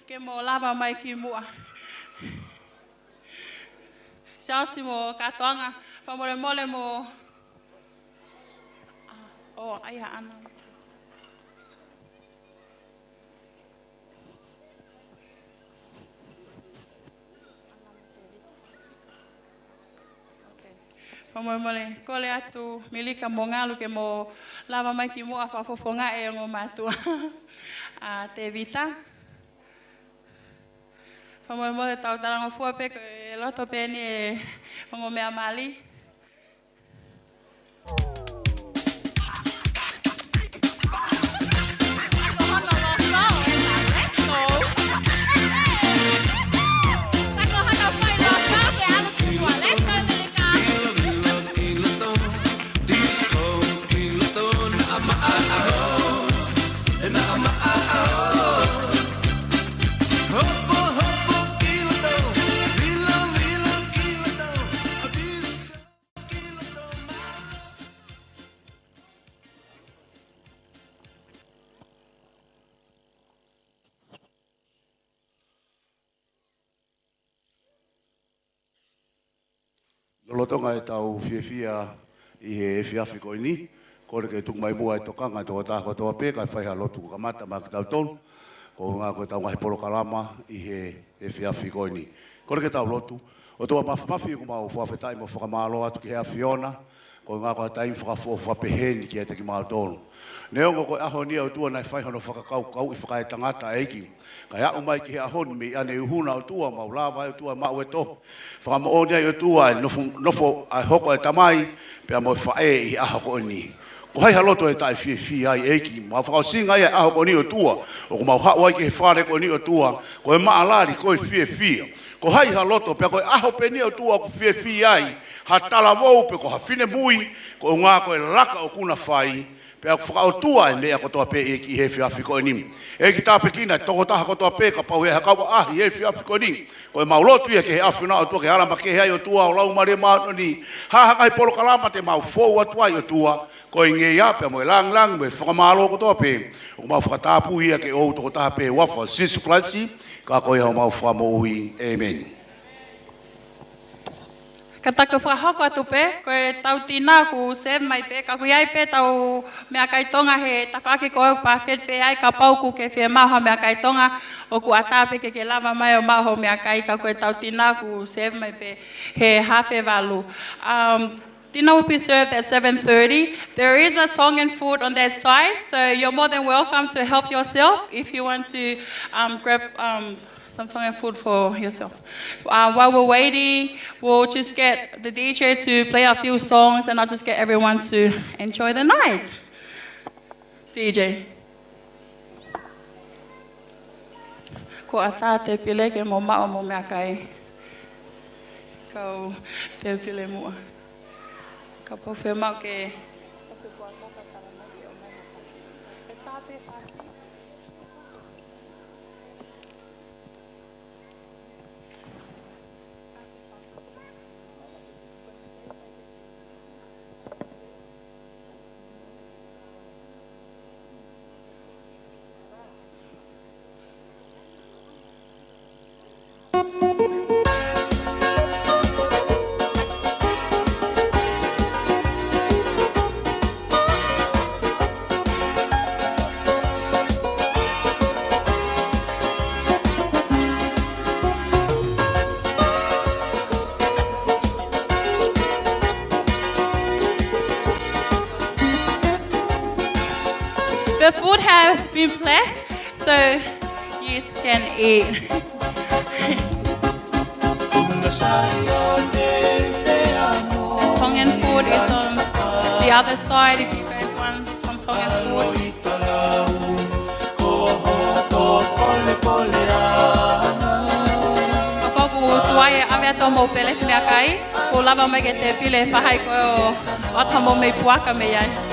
Ke mo lava mai ki mua. Siasi mo katoanga. Pamole mole mo. Oh, aya ana. Pamole mole. Kole atu milika mo ngalu ke mo lava mai ki mua fafofonga e ngo matua. Te vita. Pamole mole tau tarango fua pe ke loto peni e ngo mea mali. Lotonga e tau fiafia I he fiafi ko ini. Kore ke tuk mai mua e tokanga tō tāko tō pēka e whaiha lotu ka mata ma ki tau tonu. Ko ngā koe tau ngahi polo kalama I he fiafi ko ini. Kore ke tau lotu. O tō mafi ko mau whawhetai mo whakamalo atu ki hea Fiona. Ko ngā koe taim whakafo whapeheni ki e te ki mau tonu. Neongo koe aho nia o tua nai whaihono whakakau I whakae tangata eiki. Kai au mai ki he ahoni me ane uhuna o tua mau lawa o tua mau e to. Whakama o nia o tua nofo ai hoko e tamai pia mo whae I aho ko ni. Ko hai haloto e tai fi ai eiki. Mau whakao singa ai aho ko ni o tua. O ko mau hao ai ki he whare ko ni o tua. Ko e maa lari ko e fi. Ko hai haloto pia ko e aho pe ni o tua ko fi ai. Ha tala wou pe ko ha fine mui, ko ngā ko e laka o kuna whai, pe ako whakautua e mea kotoa pe e ki he whiawhiko e nim. E ki tāpe kina, toko taha kotoa pe ka pau he hakawa ahi he whiawhiko e nim. Ko e maulotu ia ke he awhina o tua, ke halama ke hei o tua o lau mare maa ni. Ha haka he polo kalama te mau fōu atua i o tua, ko i nge ia pe mo e lang lang, me whakamalo kotoa pe. O mau whakatapu ia ke ou toko taha pe wafa sisu klasi, ka koe hau mau whamoui. Amen. Ka tako whahoko atu pe, ko e tau tina ku se mai pe, ka kui ai pe tau mea kaitonga he tawhaki ko au pawhet pe ai ka pauku ke whia maho mea kaitonga o ku atape ke lava mai o maho mea kai ka ko e tau tina ku se mai pe he hawhe walu. Dinner will be served at 7:30. There is a Tongan food on that side, so you're more than welcome to help yourself if you want to grab some Tongan food for yourself. While we're waiting, we'll just get the DJ to play a few songs and I'll just get everyone to enjoy the night. DJ. Ko ata te pile ke mo mao mo mea kai. Kau te pile mua. Ka po whea mau ke... The food has been blessed, so you can eat. The Tongan food is on the other side if you guys want some Tongan food. Ako ku tuai ave tomo pele mea kai, ko lava mai ke te pile whahai ko o tamo mei puaka me iai.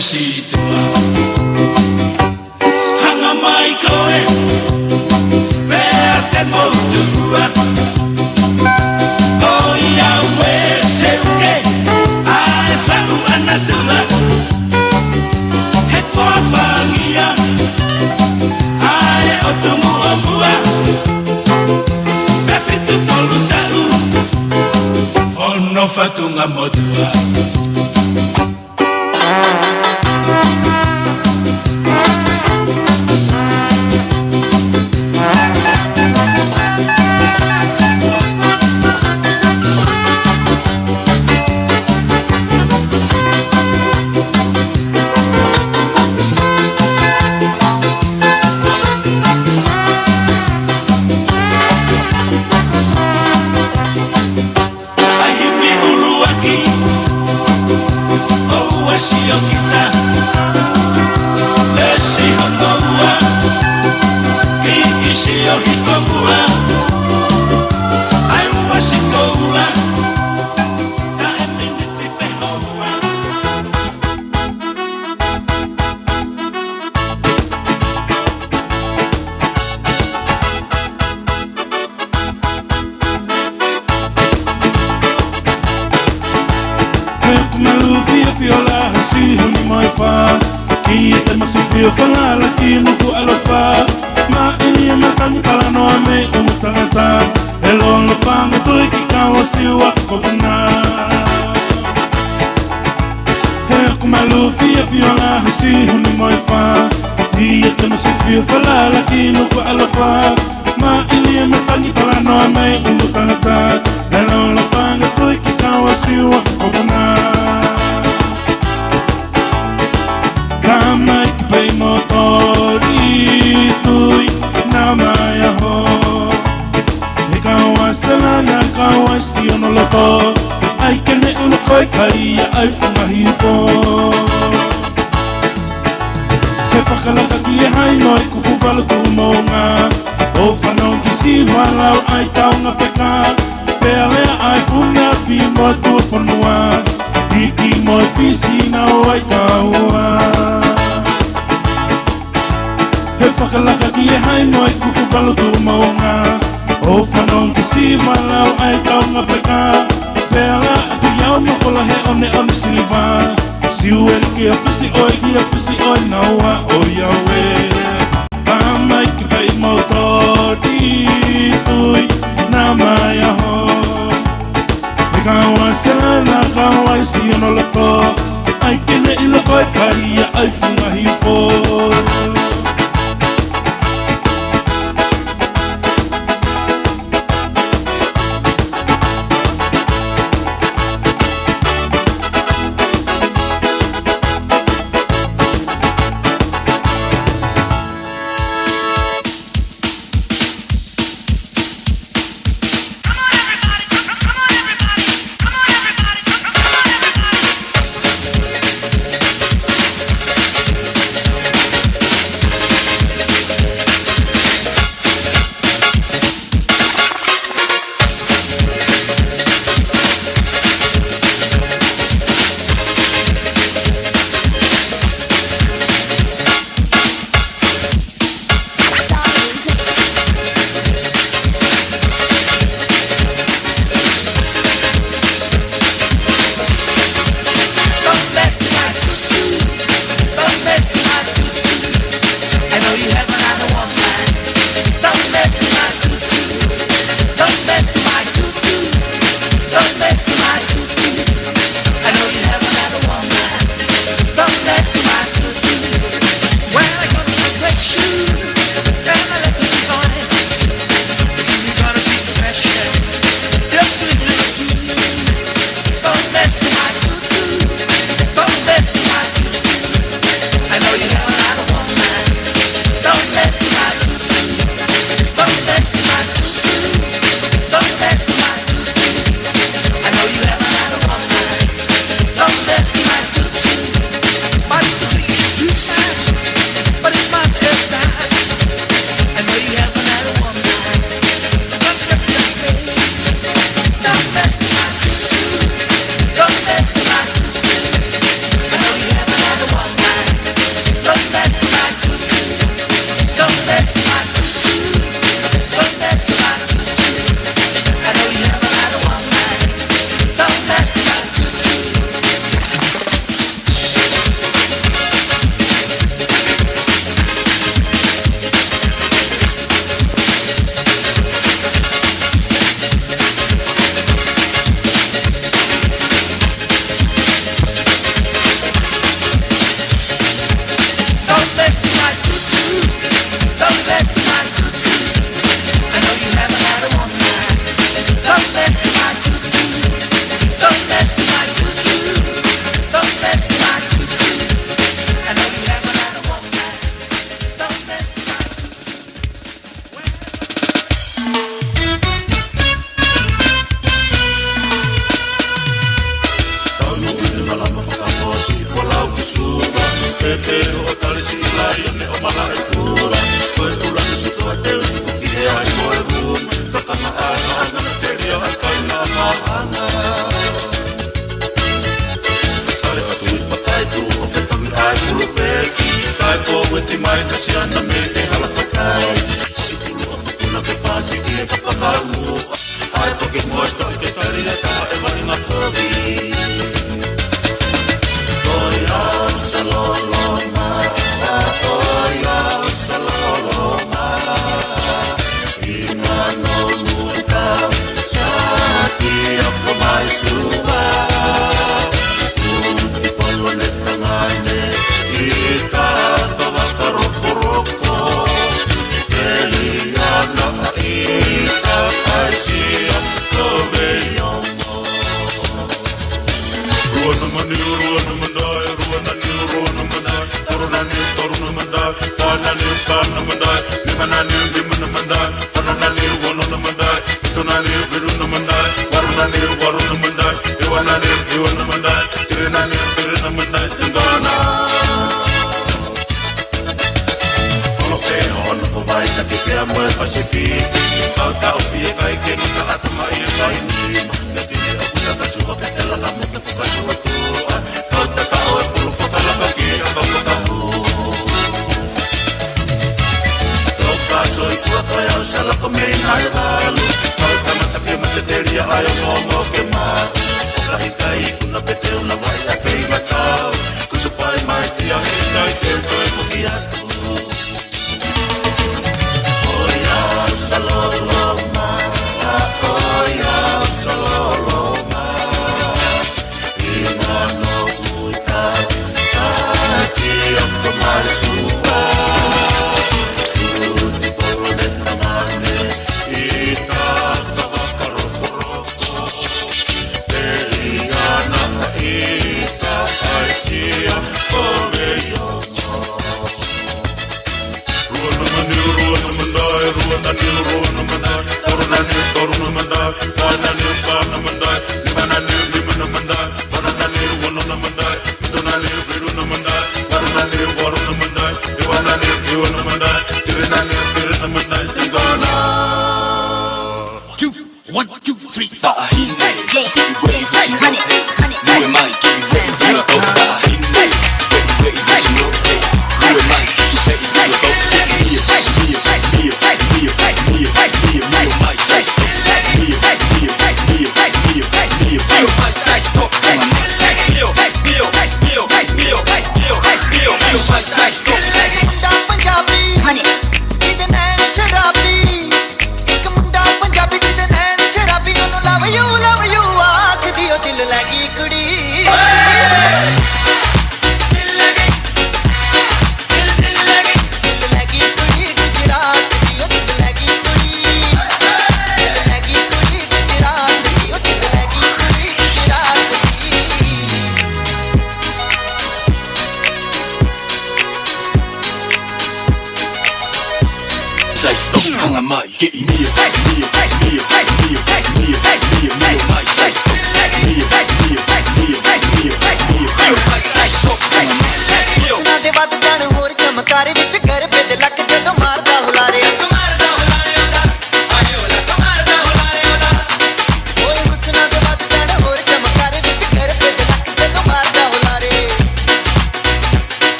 situa hanga mai koe Pea te moutua O ia ue se uke Ae whau anatua He toa whangia Ae o tu mua mua Pea fitu tolu tau Ono whatunga motua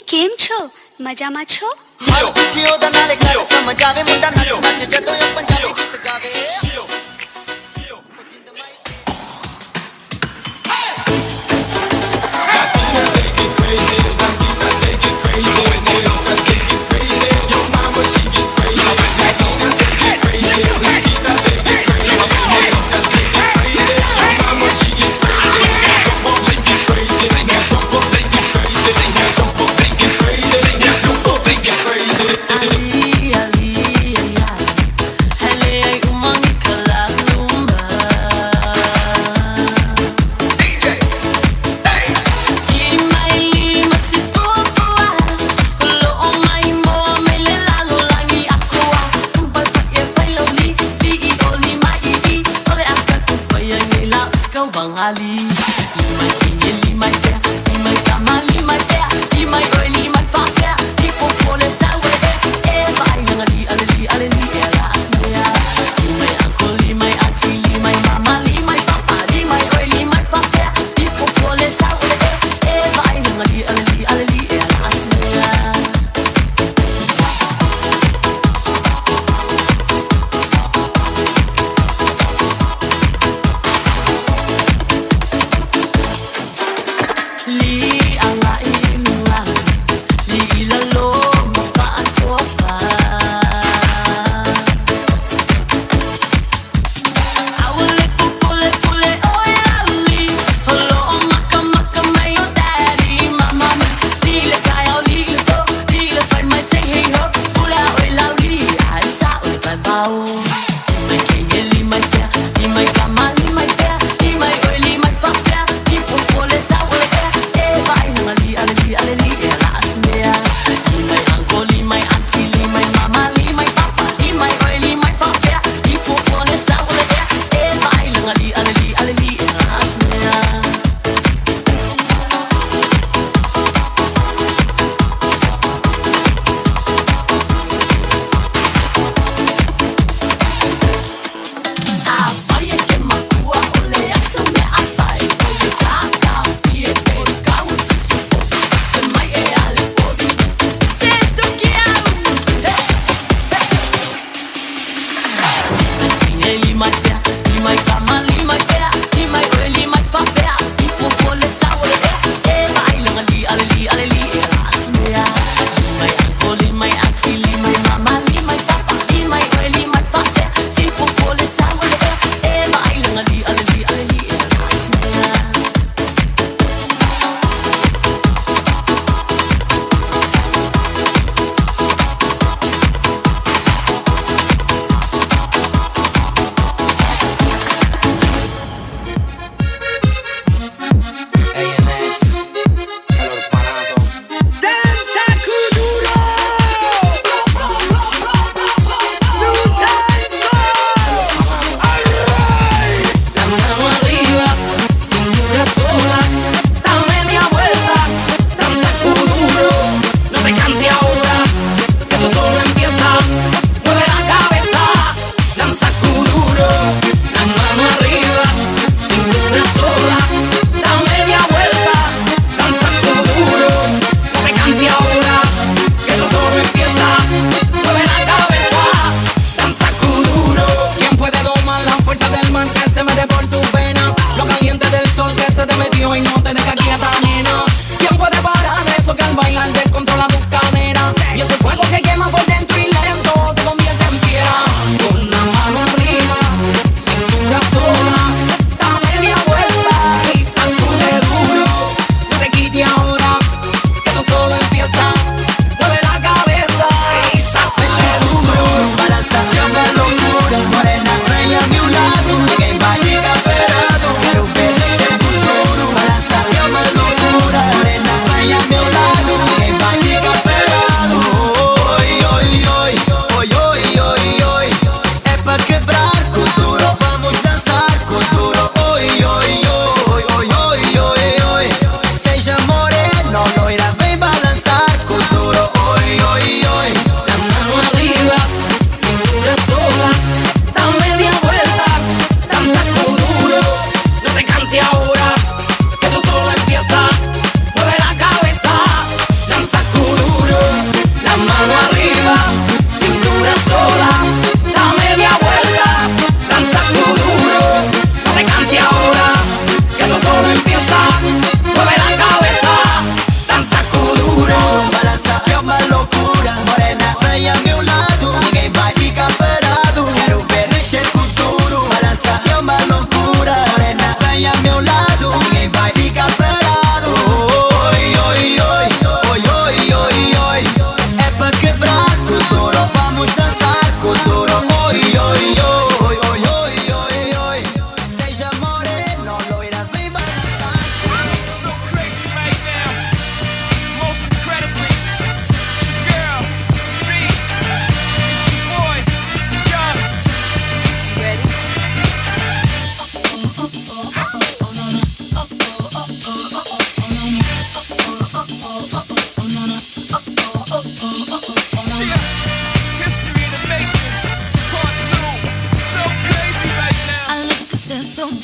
કેમ છો મજામાં છો સમજ આવે મુંડા નાચ નાચ જતો પંજાબી ગીત ગાવે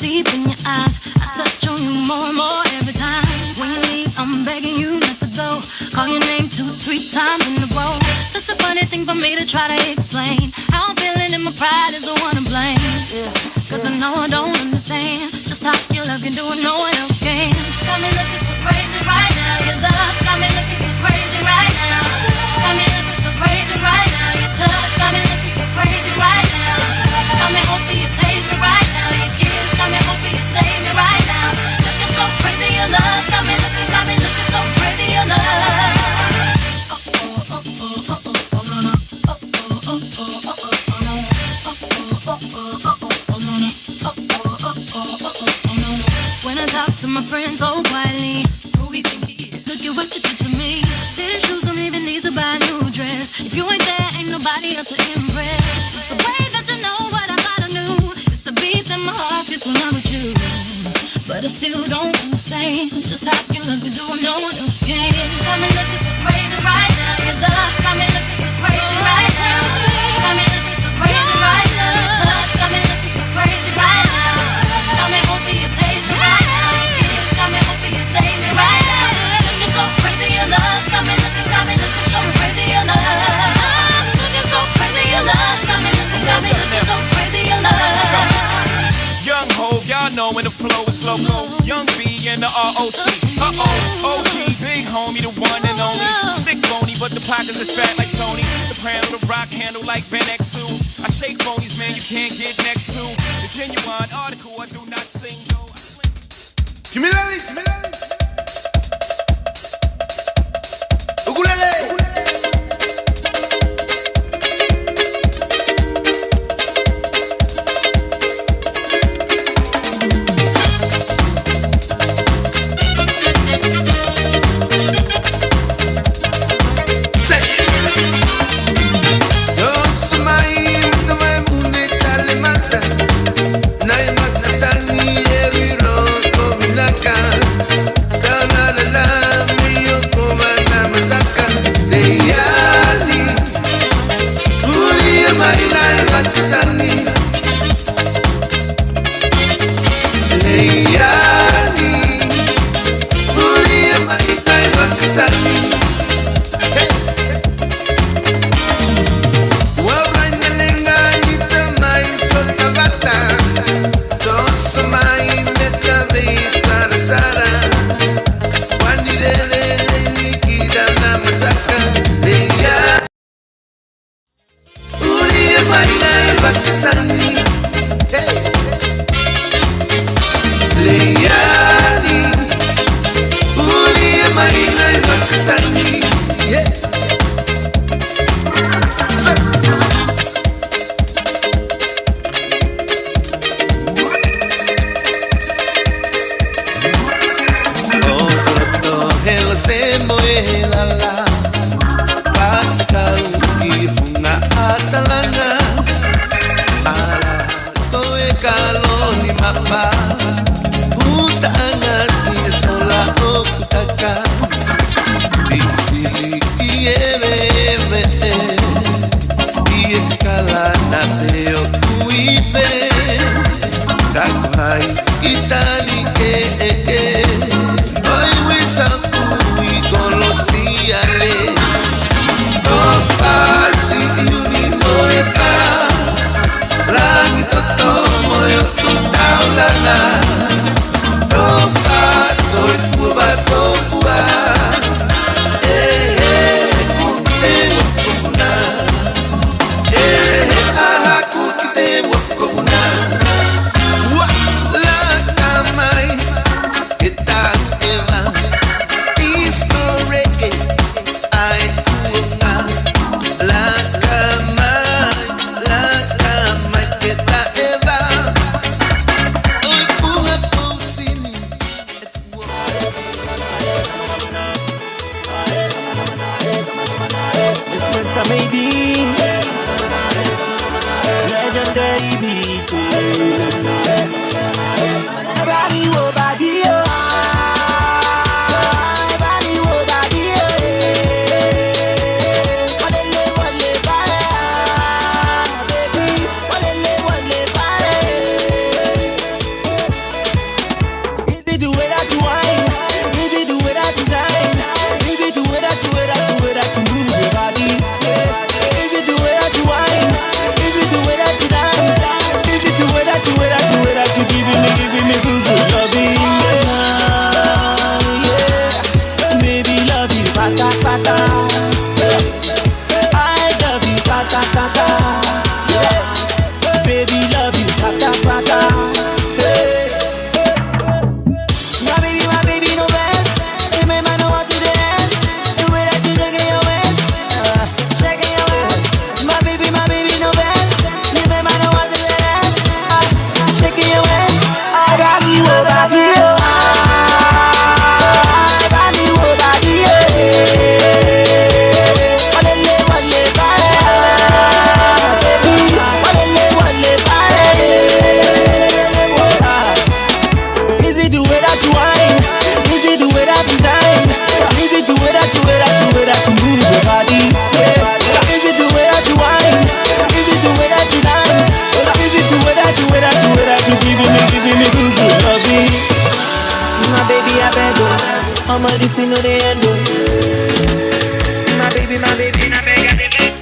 deep in your eyes. I touch on you more and more every time. When you leave, I'm begging you not to go. Call your name 2-3 times in a row. Such a funny thing for me to try to explain. How I'm feeling and my pride is the one to blame. Cause I know I don't understand just how your love can do it, no one else can. Got me looking so crazy right now. Your love's got me looking so crazy right now. Got me looking so crazy right now. Your touch got me looking so crazy right now. Got me hoping you page me right now. Your kiss got me hoping you save me right now. Looking so crazy, your love's got me looking so crazy, your love. When I talk to my friends so quietly, who we think he is? Look at what you did to me. Tennis shoes don't even need to buy a new dress. If you ain't there, ain't nobody else to impress. It's the way that you know what I thought I knew. It's the beat that my heart gets when I'm with you. But I still don't understand just how you look and do what no one else can. Got me looking so crazy right now. Your love's got me looking so crazy right now. Got me looking so crazy right now. Your touch got me looking so crazy right now. Got me hoping you page me right now. Your kiss got me hoping you save me right now. Looking so crazy, your love's got me looking so crazy, your love. Looking so crazy, your love's got me looking so crazy, your love. Young Hov, y'all know when the flow is loco. Young B and the ROC. OG, big homie, the one and only. Stick bony, but the pockets are fat like Tony. Soprano, the rock handle like Ben X2. I shake phonies, man, you can't get next to. The genuine article, I do not sing, though. Give me lolly. Ukulele. inna the dinner beg and the bed.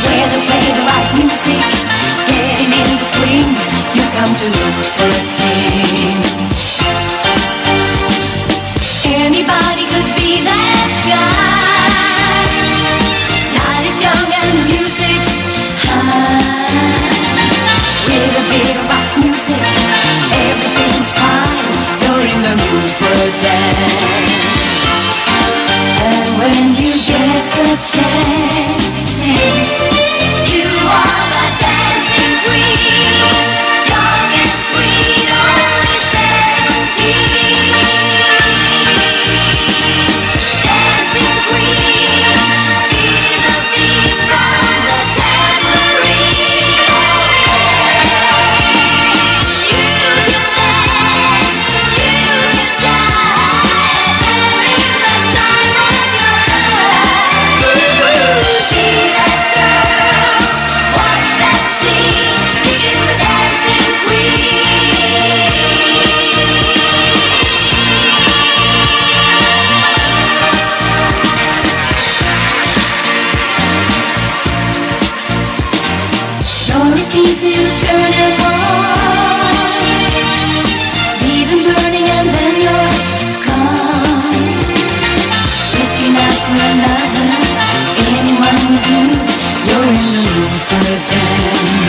Where they play the right music to turn them on. Leave them burning and then you're gone. Looking out for another, anyone will do. You're in the room for a dance.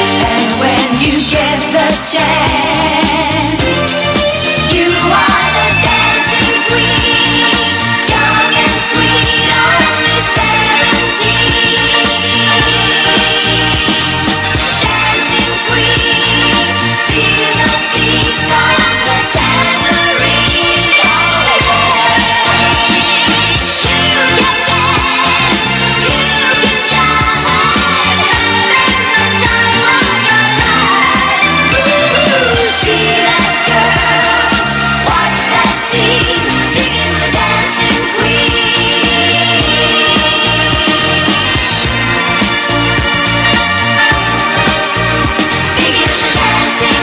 And when you get the chance, you are the dancing queen, young and sweet, only 17. Dancing queen, feel the beat from the tambourine. You can dance, you can jive, having the time of your life. See that girl, watch that scene, digging the dancing queen. Digging the dancing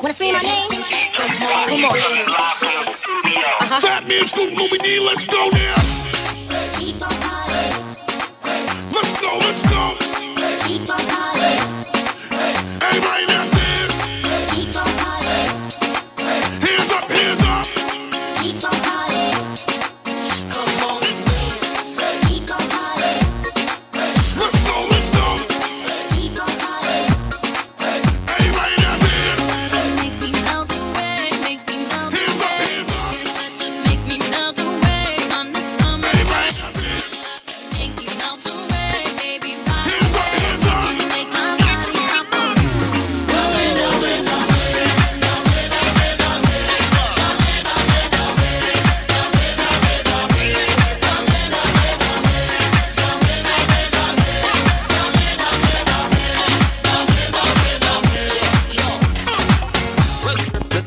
Wanna scream my name? Come on. That means Scoop Louie D, let's go now. Keep on calling, Let's go. keep on calling, Everybody that's this. keep on calling, Hands up. keep on calling. Come on, keep on calling, Let's go. keep on calling. Everybody that's this. Makes me melt away, makes me melt Hands up. away. This just makes me melt away on the summer. Everybody that's this. Makes me melt away, baby. Right Hands up. you make my body hop.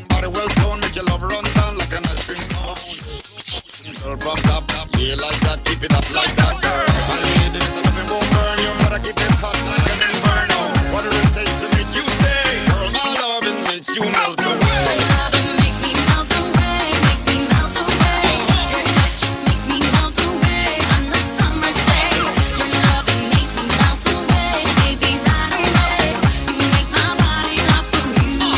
Body well toned, make your love run down like an ice cream cone. Girl from top, yeah, like that, keep it up like that, girl. My ladies, nothing won't burn you, but I keep it hot like an inferno. What it takes to make you stay, girl, my loving makes you melt away. Loving makes me melt away, makes me melt away. Your touch just makes me melt away on the summer's day. Your loving makes me melt away, baby, right away. You make my body hop for you.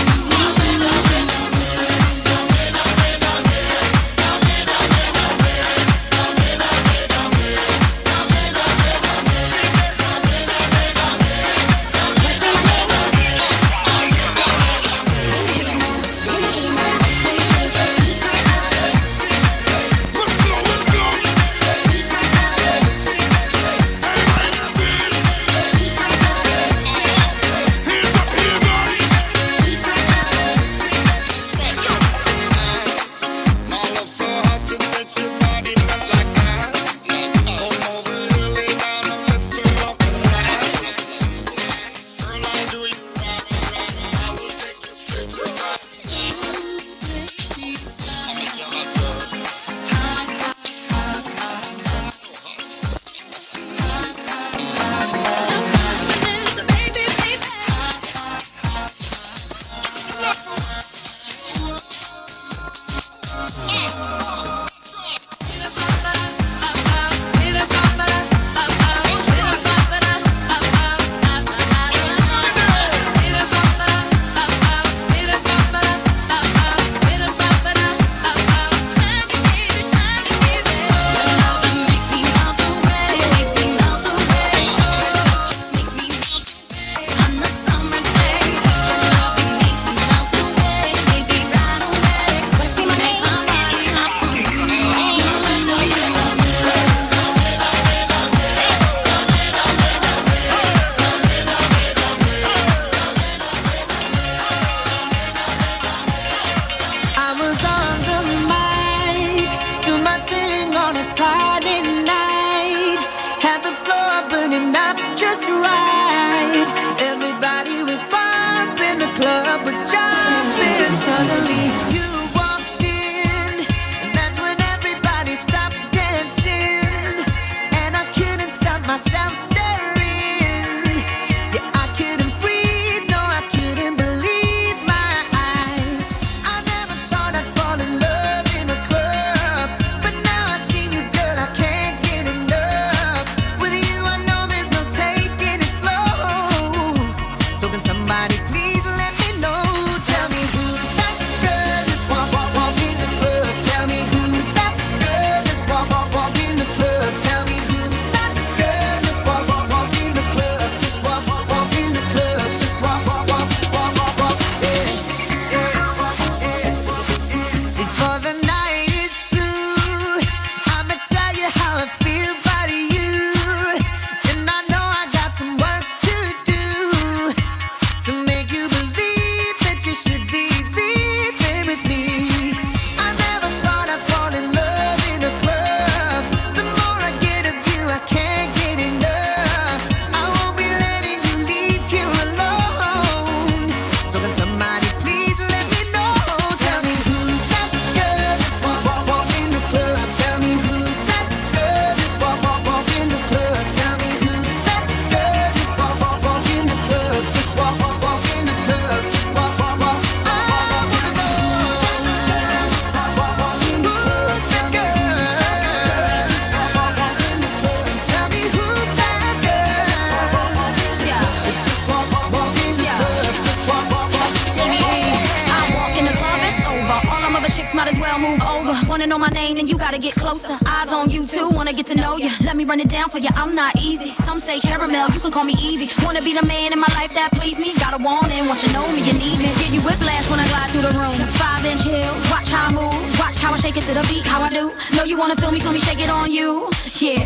well, move over. Wanna know my name, then you gotta get closer. Eyes on you too, wanna get to know you. Let me run it down for you, I'm not easy. Some say caramel, you can call me Evie. Wanna be the man in my life that please me. Got a warning, want you know me, you need me. Give you whiplash when I glide through the room. 5-inch heels, watch how I move. Watch how I shake it to the beat, how I do. Know you wanna feel me, shake it on you. Yeah,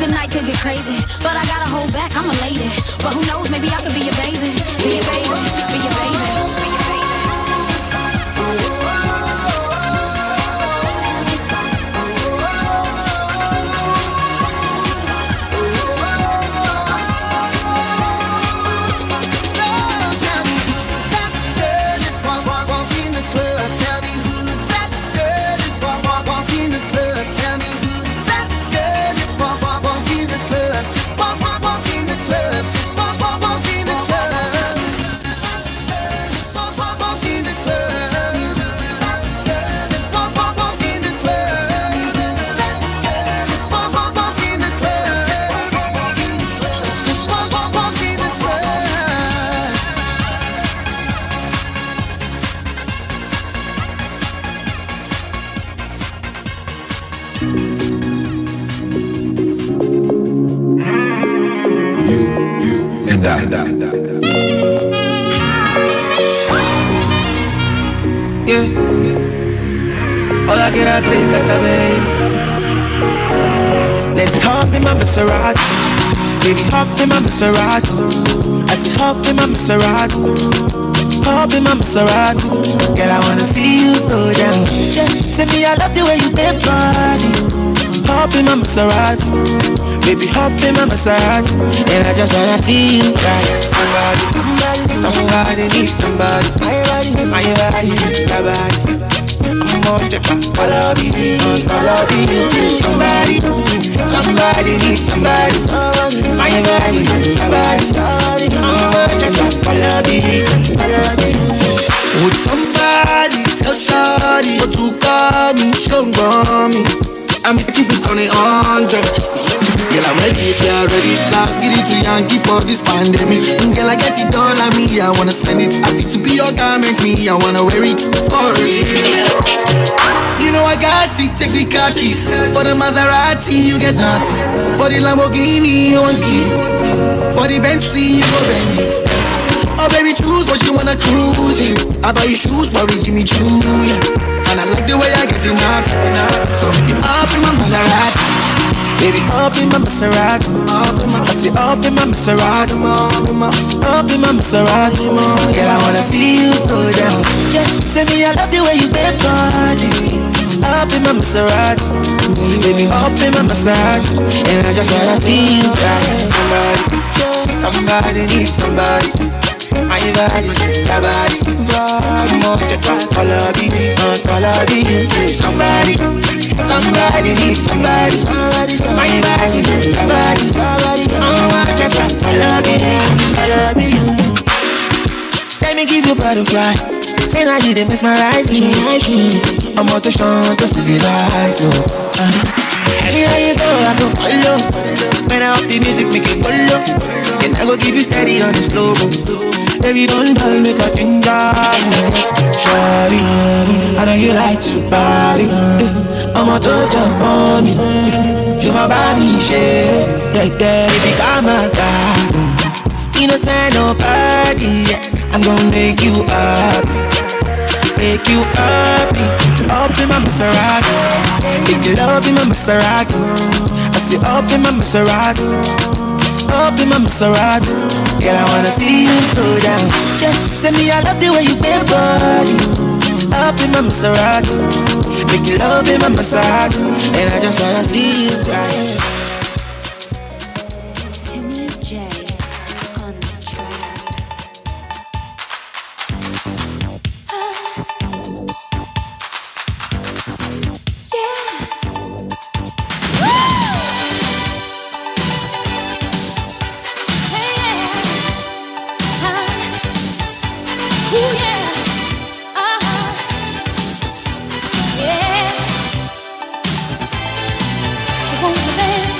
the night could get crazy, but I gotta hold back, I'm a lady. But who knows, maybe I could be your baby. Be your baby, be your baby, be your baby. Yeah. Hola, quiero clicarte, baby. Let's hop in my Maserati. Baby, hop in my Maserati. I said hop in my Maserati. Hop in my Maserati. Girl, I wanna see you go down. Say me, I love the way you bend body. Hop in my Maserati. Baby, hop in my Maserati. And I just wanna see you ride. Somebody needs somebody. My body, your body. I'm more checker. All of you. Somebody needs somebody. My body, your body. I'm more checker. All of you. Would somebody tell Shawty what to call me? Show me. I'm just keep it on 100. Girl, I'm ready if you're ready. Let's get it to Yankee for this pandemic. Girl, I get it all on me, I wanna spend it. I fit to be your garment, me, I wanna wear it for real. You know I got it, take the car keys. For the Maserati, you get nothing. For the Lamborghini, you want it. For the Bentley, you go bend it. Oh baby, choose what you wanna cruise in. I buy you shoes, probably give me shoes. And I like the way I get it out. So up in my Maserati. Baby, up in my Maserati. I say up in my Maserati. Up in my Maserati. Girl, I wanna see you go down. Say me, I love the way you bend body. Up in my Maserati. Baby, up in my Maserati. And I just wanna see you ride. Somebody needs somebody. My body, your body. I'm more checker. All of you. Somebody needs somebody. My body, your body. I'm more checker. All of you. Let me give you butterfly. Say now you didn't mesmerize me. I'm out to show to civilize you. Anywhere you go, I go follow. When I up the music, make it go low. And I go give you steady on the slow. Baby, don't dull, make a ginger. Shawty, I know you like to party. I'm out to jump on me. You my body, shit. Yeah, baby, come on, God. Innocent, no party. I'm gonna make you happy. Make you happy. Up in my Maserati. Make you love in my Maserati. I say up in my Maserati. Up in my Maserati. Girl, I wanna see you go down. Say me, I love the way you bend body. Up in my Maserati. Make you love in my Maserati. And I just wanna see you ride. Timmy J on the track. Won't you dance?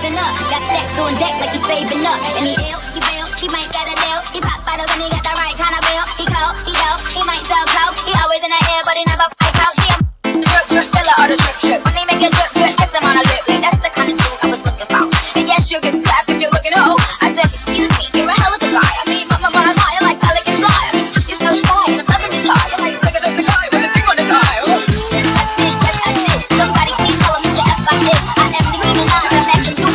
blazing up. Got stacks on deck like he's saving up. And he ill, he real, he might got a deal. He pop bottles and he got the right kind of bill. He cold, he dope, he might sell coke. He always in the air, but he never fight out. See him drip, drip, seller or the strip, strip. When they make a drip, drip, kiss him on a lip. Like that's the kind of dude I was looking for. And yes, you'll get slapped if you're looking hoe. I said, excuse me, you're a hell of a guy. I mean, my you're like pelican fly. I mean, you're so shy, and I'm loving your tie. You're like bigger than the guy with a thing on the guy. Yes, I did. Somebody please tell him who the F I is. I am the demon, I'm back to Duke.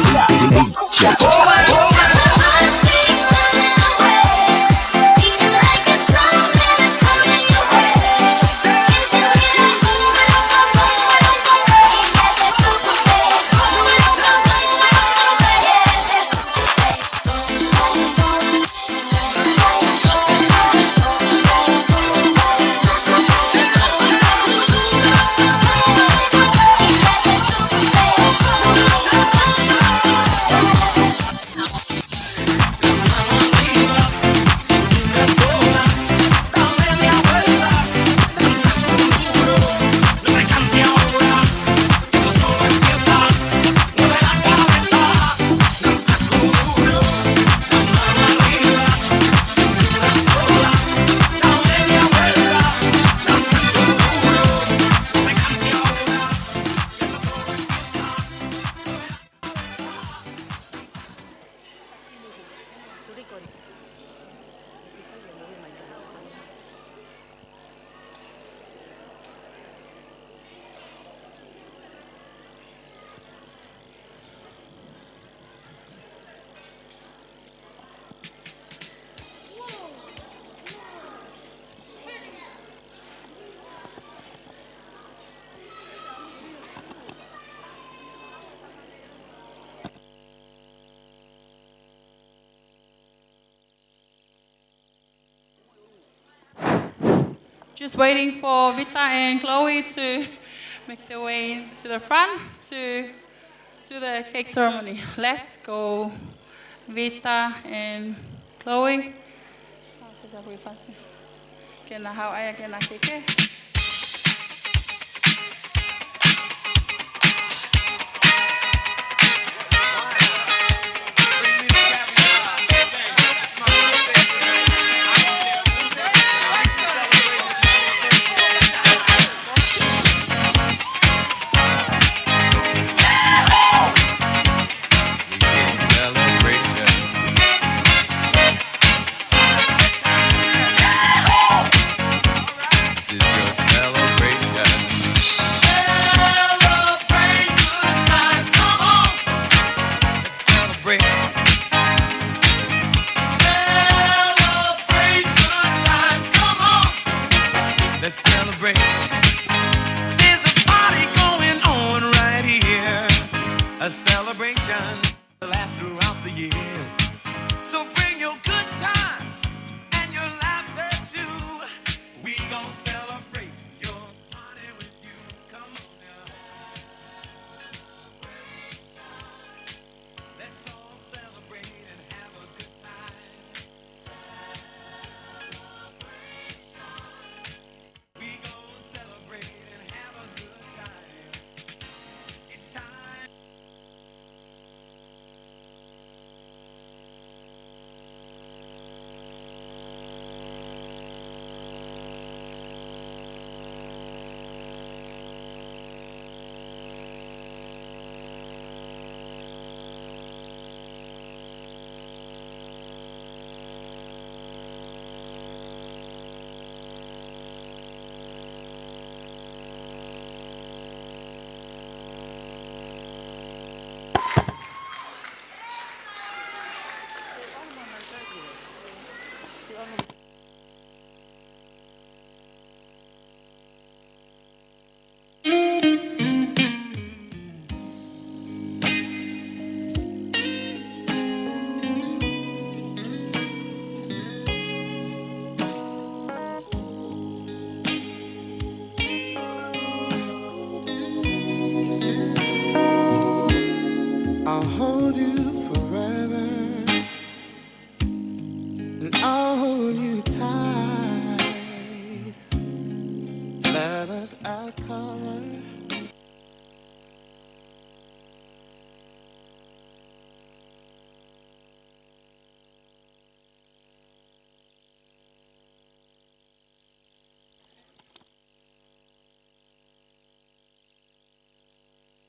Just waiting for Vita and Chloe to make their way to the front to do the cake ceremony. Let's go, Vita and Chloe. Kena hau ayah kena keke.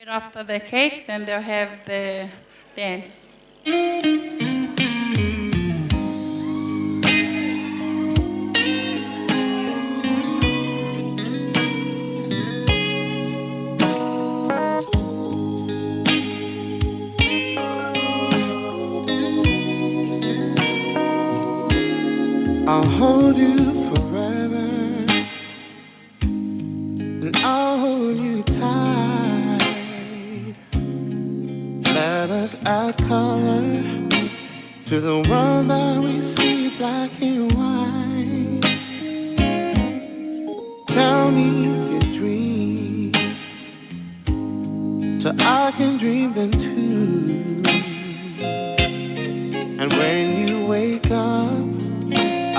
after the cake, then they'll have the dance. I'll hold you forever, and I'll hold you tight. Let us add color to the world that we see black and white. Tell me your dreams, so I can dream them too. And when you wake up,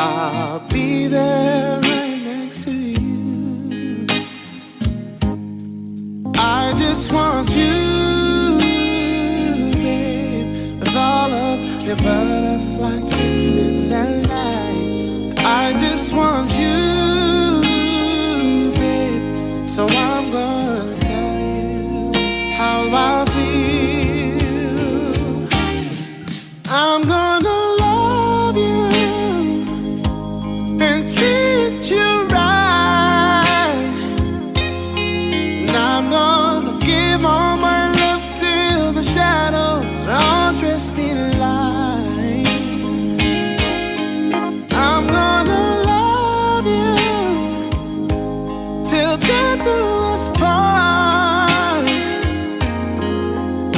I'll be there right next to you. I just want you, babe, with all of your butterfly kisses and light. I just want you, babe, so I'm gonna tell you how I feel. I'm gonna love you and treat you right, and I'm gonna give all my love till the shadows are dressed in light. I'm gonna love you till death do us part.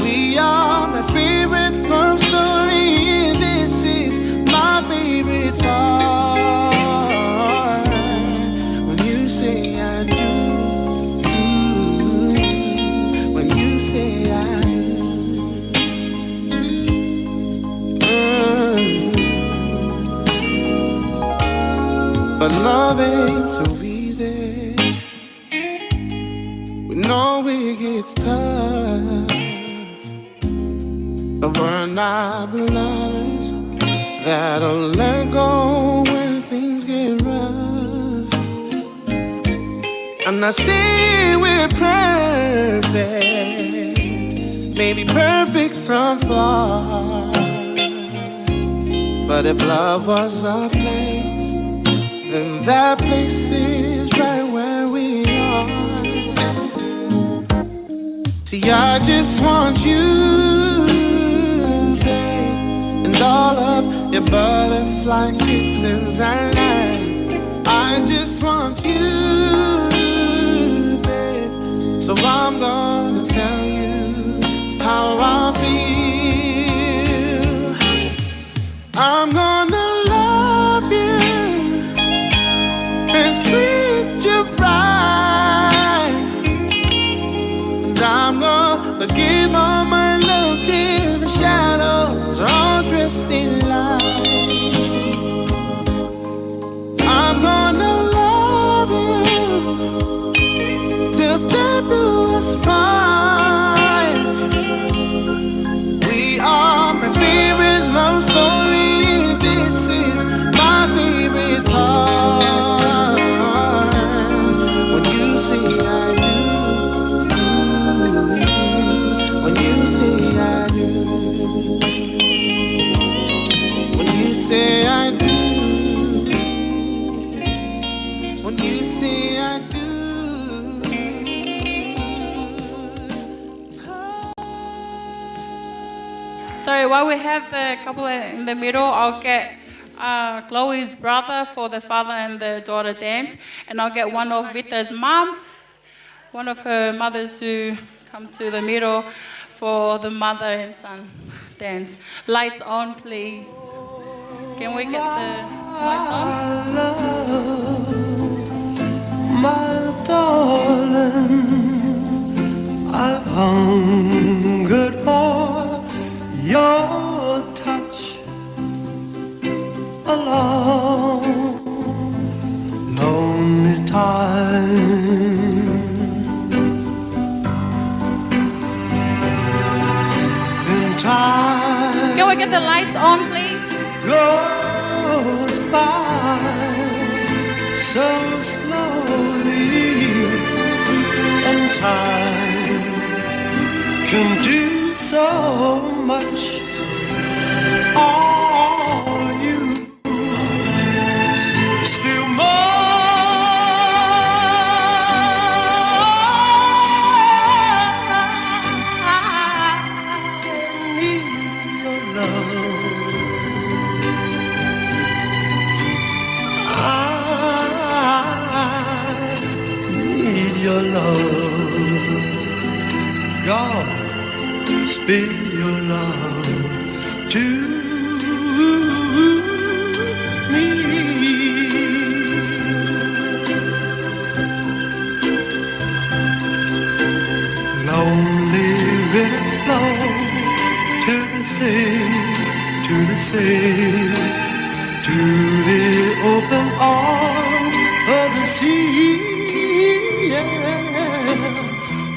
We are my favorite love story, this is my favorite part. But love ain't so easy. We know it gets tough, but we're not the lovers that'll let go when things get rough. I'm not saying we're perfect, maybe perfect from far, but if love was a place, then that place is right where we are. See, I just want you, babe, and all of your butterfly kisses and light. I just want you, babe, so I'm gonna tell you how I feel. I'm gonna love you and treat you right, and I'm gonna give all my love till the shadows are dressed in light. I'm gonna love you till death do us part. We are my favorite love story, this is my favorite part. Say I do. When you say I do. Sorry, while we have the couple in the middle, I'll get Chloe's brother for the father and the daughter dance, and I'll get one of Vita's mom, one of her mothers, to come to the middle for the mother and son dance. Lights on, please. Can we get the lights on? My darling, I've hungered for your touch a long, lonely time. In time. Can we get the lights on, please? Goes by so slowly, and time can do so much. All you still your love, God, spill your love to me. Lonely rivers flow to the sea, to the sea, to the open arms of the sea.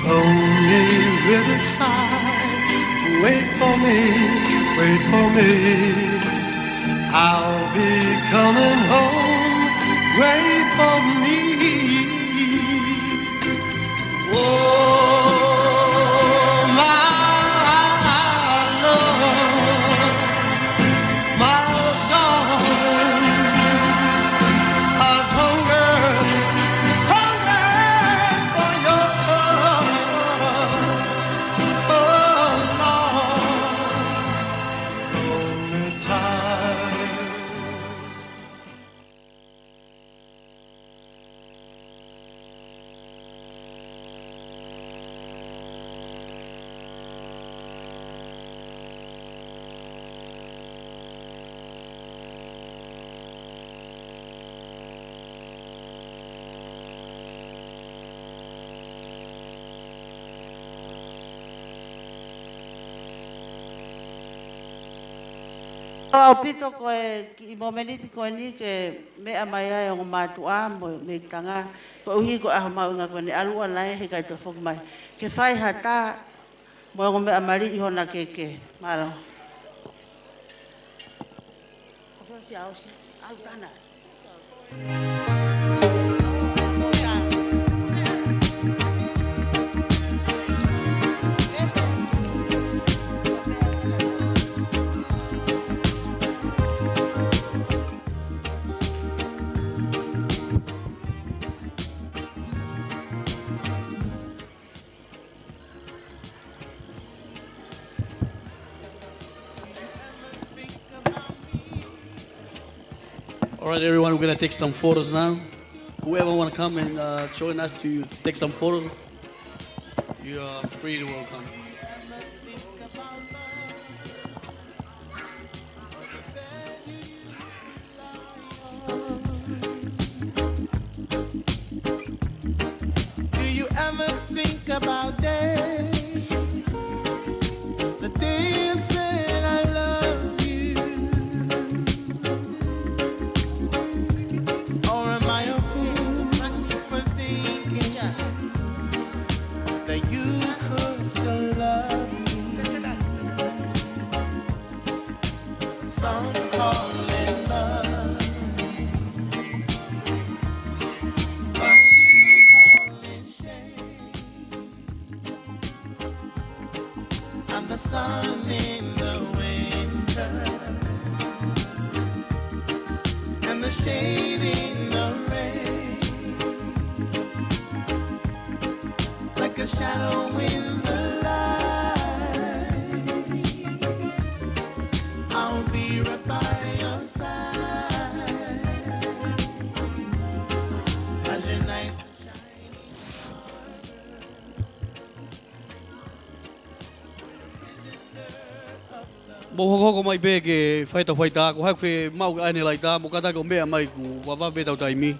Lonely riverside, wait for me, wait for me. I'll be coming home, wait for me. Oh, my love, my darling, I've hungered for your Au pito ko ki momeniti ko ni ke me amaya yung matua mo me tanga ko uhi ko ah mau nga ko ni alu anai he kai to fok mai ke fai hata mo me amali i hona ke maro ko si au si au tana All right, everyone, we're gonna take some photos now. Whoever wanna come and join us to take some photos, you are free to welcome. Do you ever think about that? The day you said I love you. Or am I a fool for thinking that you could still love me? Some call it love, but you call it shame. I'm the sun in the winter and the shade in the rain, like a shadow in the light. I'll be right by your side as your night. Mo hoko mai be ke faita ko hak fe mau ai ni lai ta mo kata ko me mai ku wa va be tau tai mi.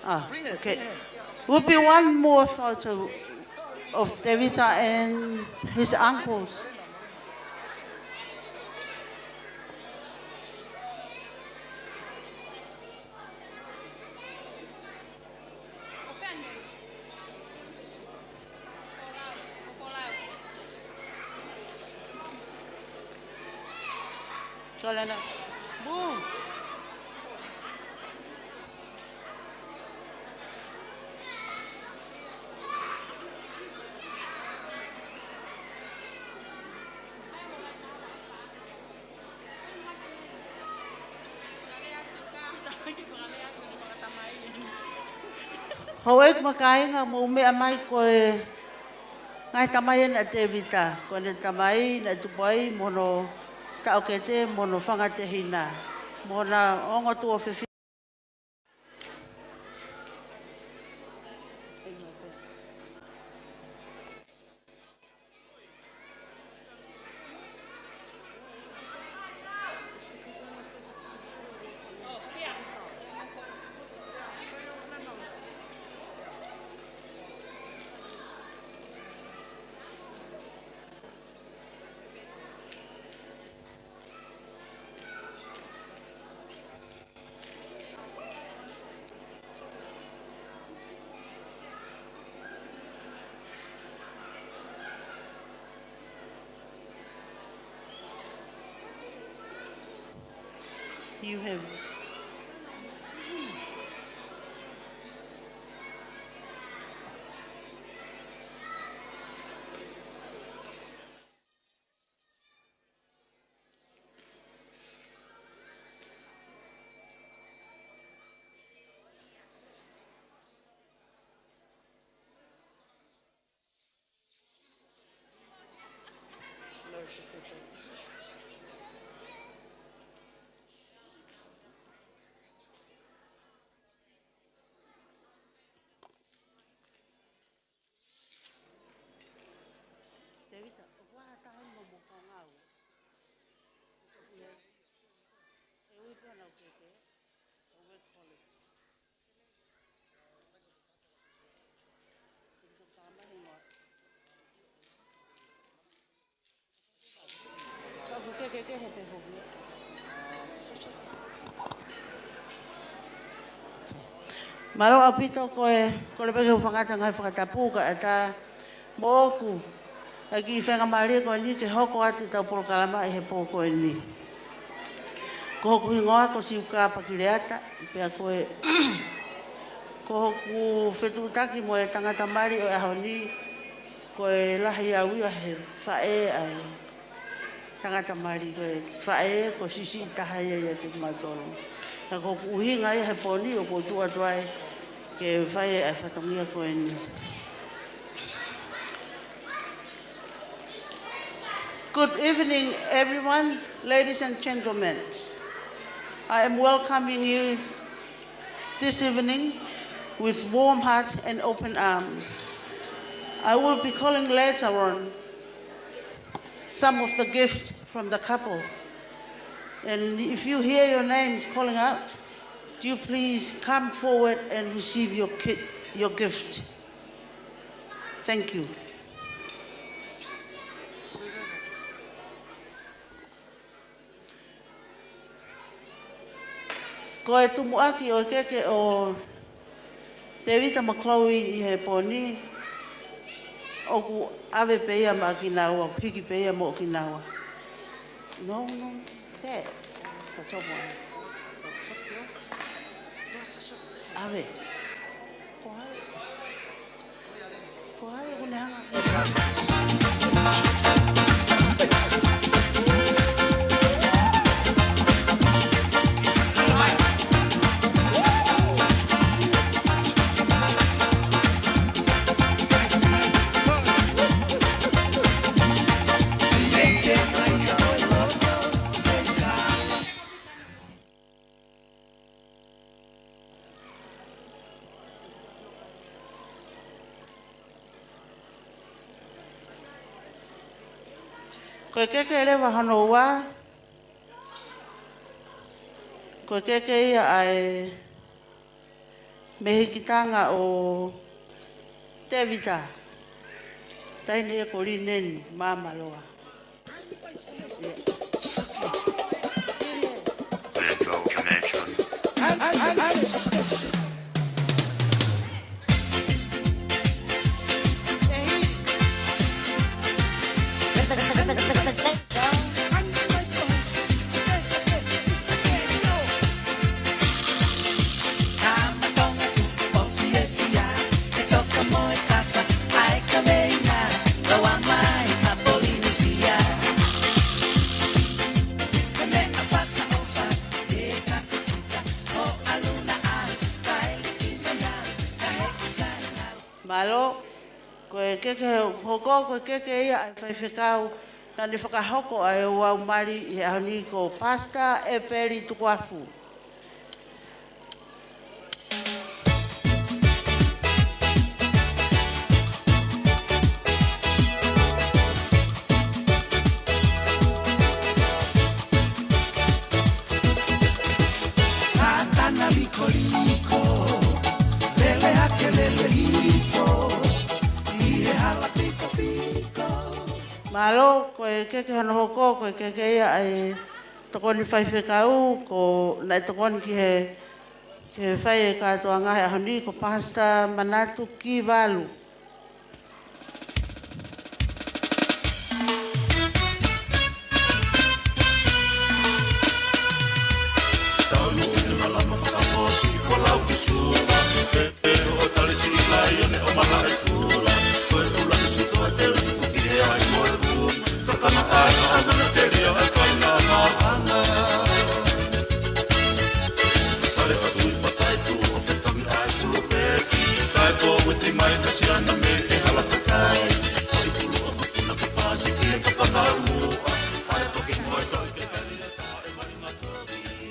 Ah, okay. Will be one more photo of Devita and his uncles. Kalena. Boom. Hoek makai nga mo me amai ko ngai tamai na te vita ko ne tamai na tupai mono ta okete mono fanga te hina mona ongo tu ofefi you have Devita, wala tayo mamukangaw. Ewi pa na ukeke. Ewi kole. Ito tama hingo. Sabu keke hepe hobi. Malo apito koe le peke ufangata ngai whakatapuka ata moku. Aki whenga maria koe ni ke hoko ati tau porokalama e he pōko e ni. Ko hoku hingoa ko si uka pakireata, pia koe ko hoku whetutaki mo e tangata mari o e aho ni koe lahi au ia he whae ai tangata mari koe whae ko sisi tahai ia te matoro. Ka ko hoku uhinga ia he pōni o ko tua tuai ke whae ai whatongia koe ni. Good evening, everyone, ladies and gentlemen. I am welcoming you this evening with warm heart and open arms. I will be calling later on some of the gifts from the couple. And if you hear your names calling out, do you please come forward and receive your gift. Thank you. Ko e tumuaki o keke o Devita Maklaui I he poni o ku ave peia ma kinawa, piki peia mo kinawa. No, te. Ka topo. Ave. Ko ave kunanga. Koe keke ele wahano wa. Koe keke ia ai Me hikitanga o Tevita. Taine e ko rineni mamaloa. Retro Connection. Malo, koe keke hoko, koe keke ia ai whaiwhekau na ni whakahoko ai o wau mari i ahoni ko pasta e peri tukuafu. Satana liko liko, lele hake lele hifo, ie hala piko piko. Malo, koe keke hana hoko, koe keke ia ai tokoni whaiwhekau ko nai tokoni ki he whai e katoa ngahe ahoni ko pasta manatu ki walu.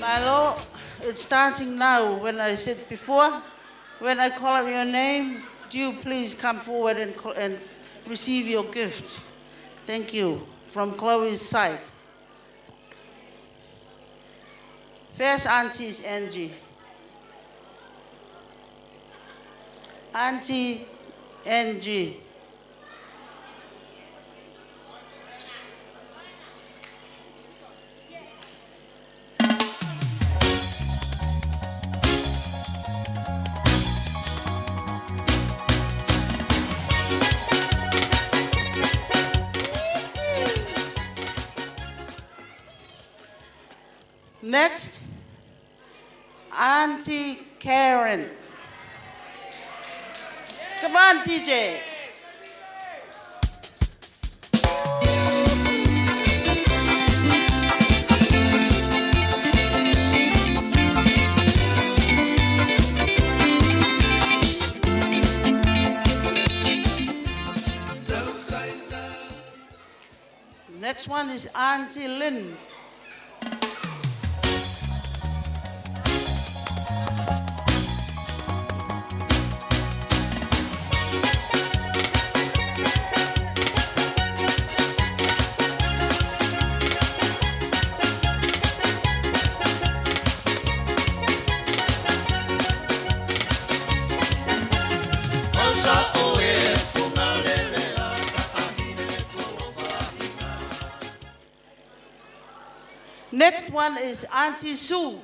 Malo, it's starting now. When I said before, when I call out your name, do you please come forward and receive your gift? Thank you. From Chloe's side. First auntie is Angie. Auntie Angie. Next, Auntie Karen. Come on, DJ. Next one is Auntie Lynn. Next one is Auntie Sue.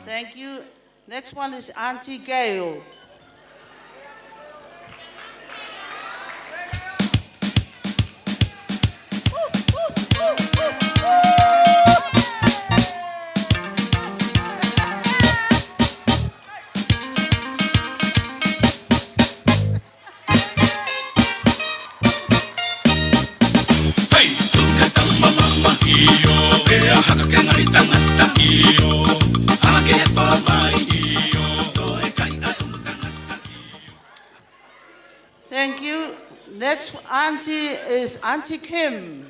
Thank you. Next one is Auntie Gail. next auntie is Auntie Kim.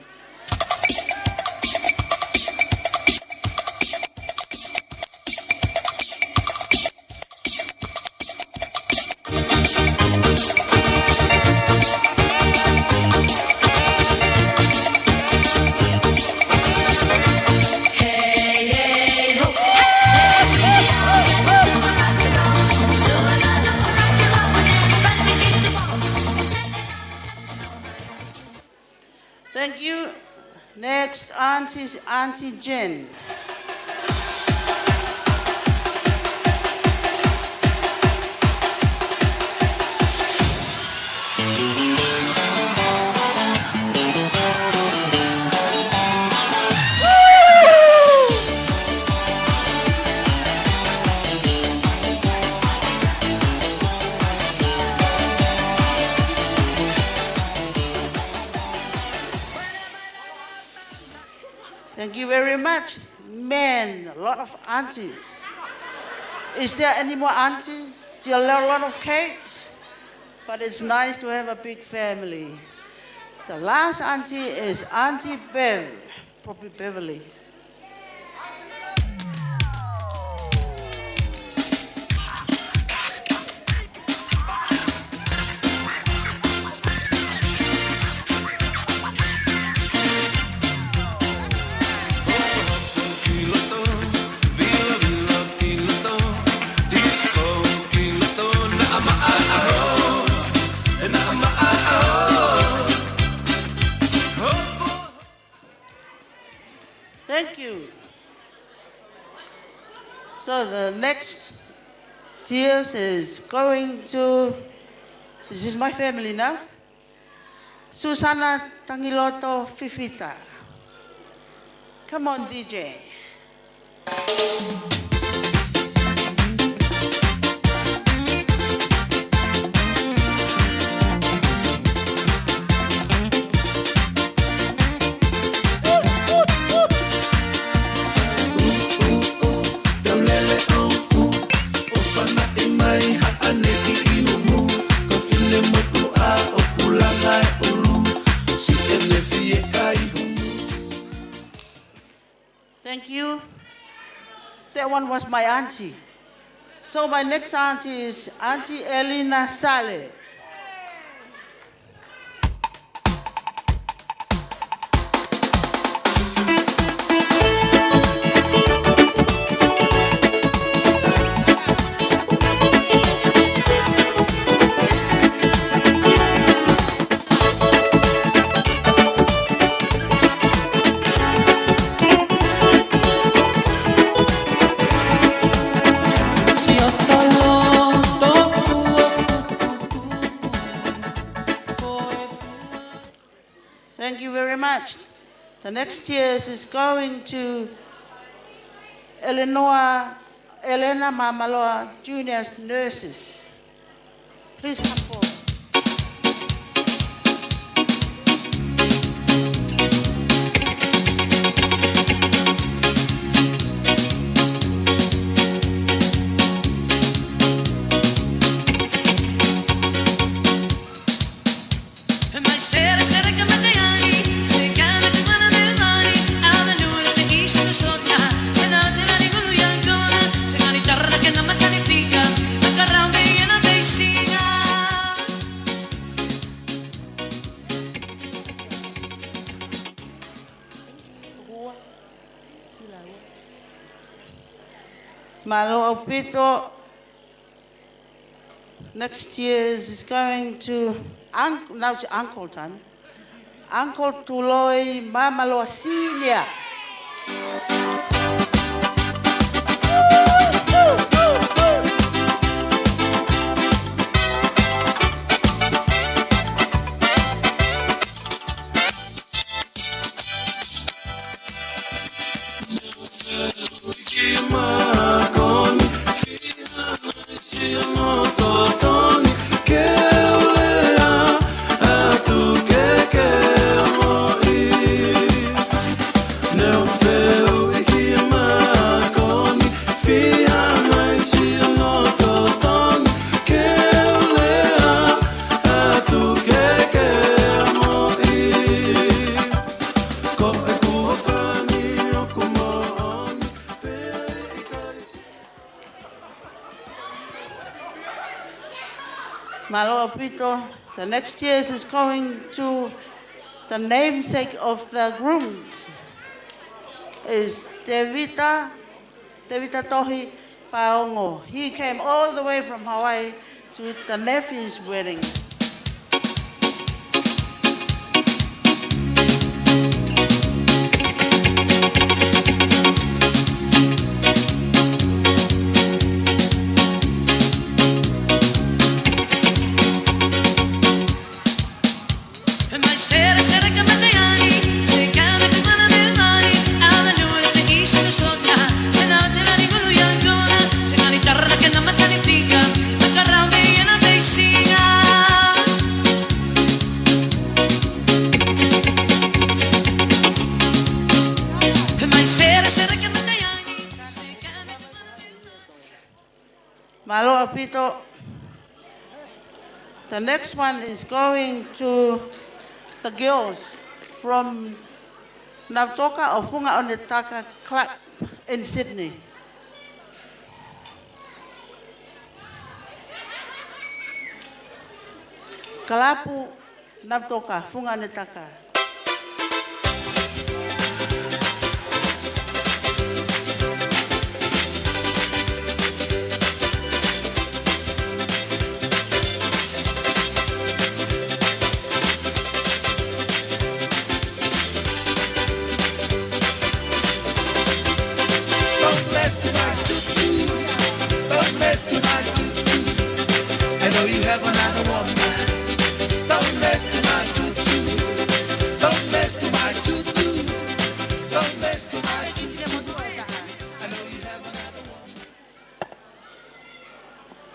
Thank you. Next auntie is Auntie Jen. Thank you very much. Man, a lot of aunties. Is there any more aunties? Still a lot of cakes? But it's nice to have a big family. The last auntie is Auntie Bev, probably Beverly. Thank you. So the next tears is going to, this is my family now, Susana Tangiloto Fifita. Come on, DJ. Thank you. That one was my auntie. So my next auntie is Auntie Elena Sale. Thank you very much. The next years is going to Elena Mamaloa Junior's Nurses. Please come forward. Malo Opito, next year is going to, now it's uncle time, Uncle Tuloi Mamalo Senior. Malo Pito. The next year is going to the namesake of the grooms. Is Devita Tohi Paongo. He came all the way from Hawaii to the nephew's wedding. Malo Apito. The next one is going to the girls from Navtoka or Funga Onetaka Club in Sydney. Kalapu Navtoka, Funga Onetaka.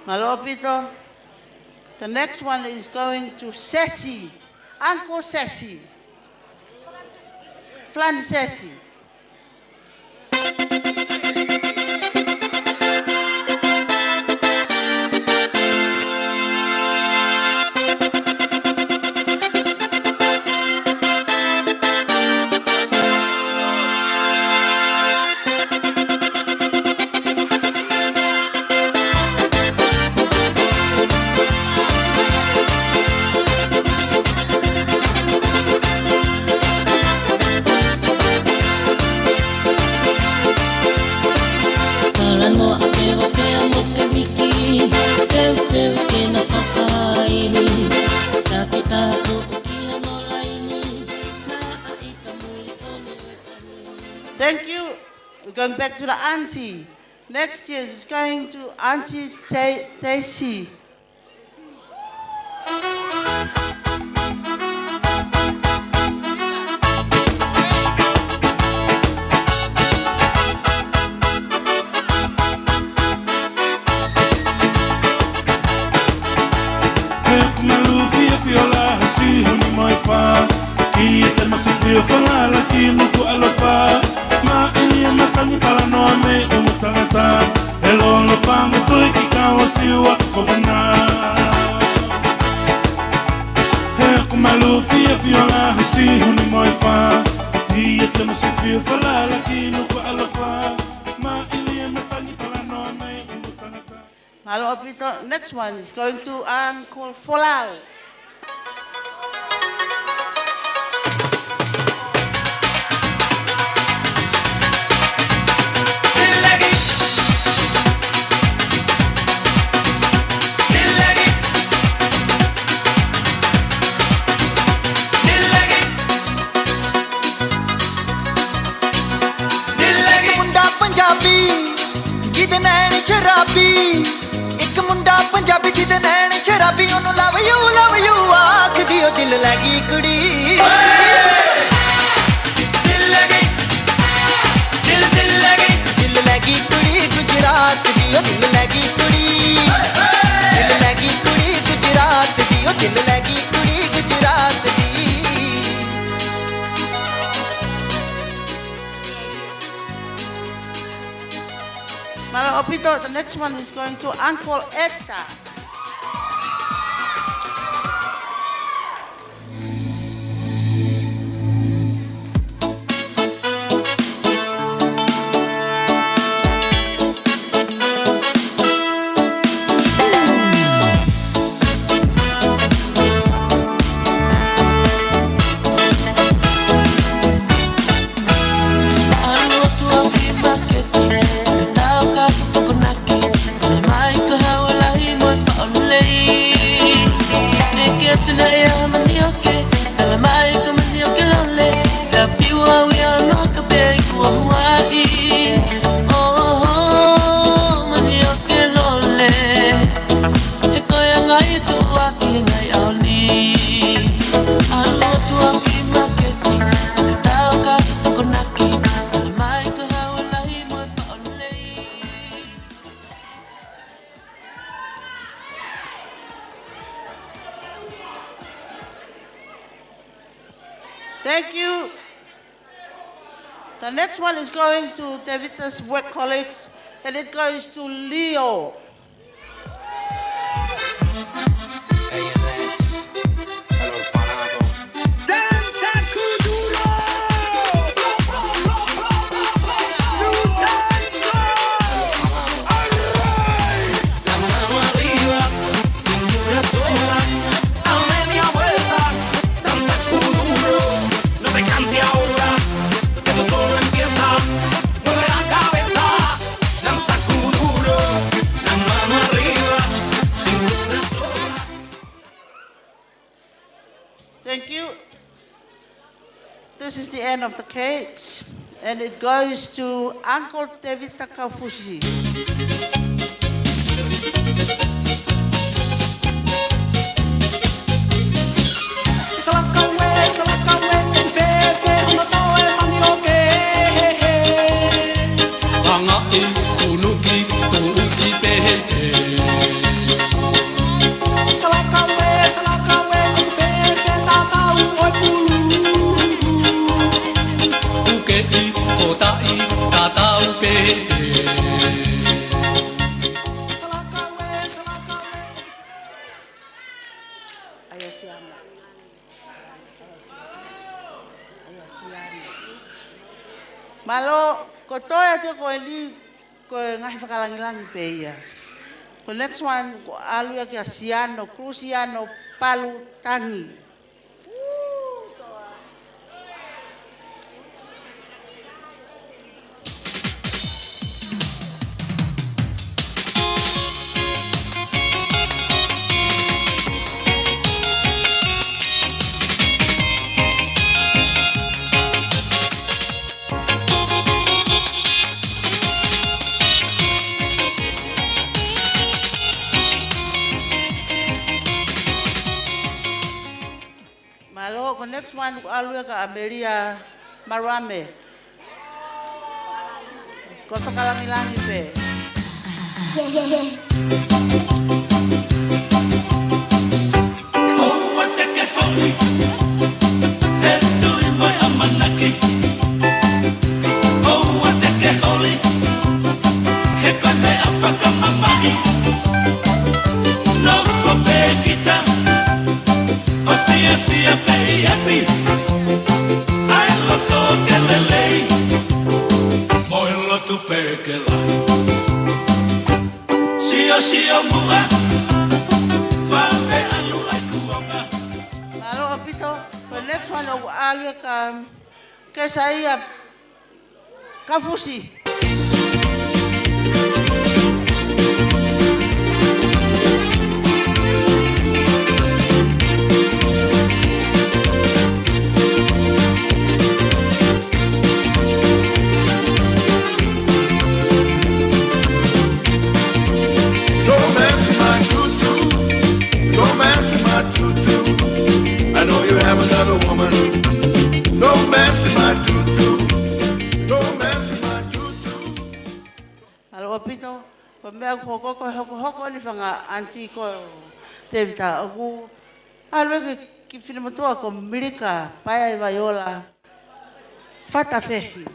Malopito. The next one is going to Ceci, Uncle Ceci, Flan Ceci. Thank you. We're going back to the auntie. Next year is going to Auntie Tacy. Malo Apito. Next one is going to Uncle Folau. शराबी एक मुंडा पंजाबी जिदे नैन शराबी ओनू love you आख दियो दिल लगी कुड़ी दिल लगी दिल लगी कुड़ी गुजरात दियो दिल लगी कुड़ी गुजरात दियो दिल लगी कुड़ी गुजरात दी Malo Apito, the next one is going to Uncle Etta. Thank you. The next one is going to Davitas Work College, and it goes to Leo. Thank you. This is the end of the cake, and it goes to Uncle David Takafushi. Malo, ko toya te ko eli ko ngai whakalangilangi pe ia. The next one, ko alu ki Asiano, Cruciano, Palu, Tangi. The next one, alu ka Ameria Marame. Ko whakalangilangi pe. Malo apito, the next one of alu ka Kesaya Kafusi. I know you have another woman. Don't mess with my tutu. Don't mess with my tutu. Alo apito, ko mea hoko ni whanga anti ko Tevita. Aku alu ki whinimatua ko Mirika, Paia i Vaiola, Fatafehi.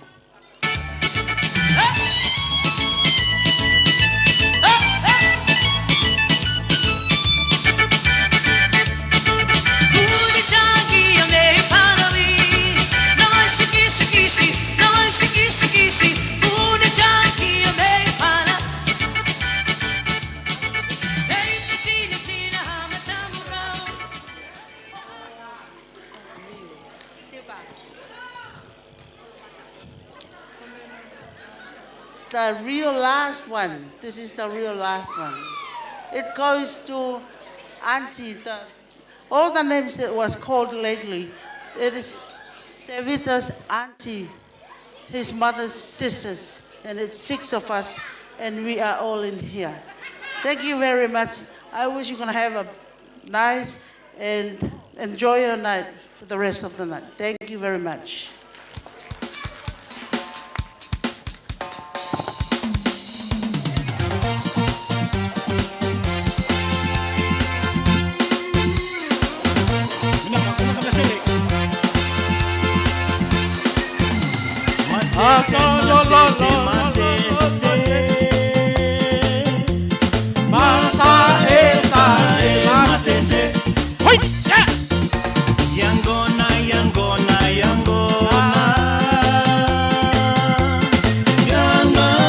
The real last one. This is the real last one. It goes to Auntie. All the names that was called lately. It is Davida's auntie, his mother's sisters, and it's 6 of us, and we are all in here. Thank you very much. I wish you're gonna have a nice and enjoy your night for the rest of the night. Thank you very much. Yangona, Yangona, Yangona.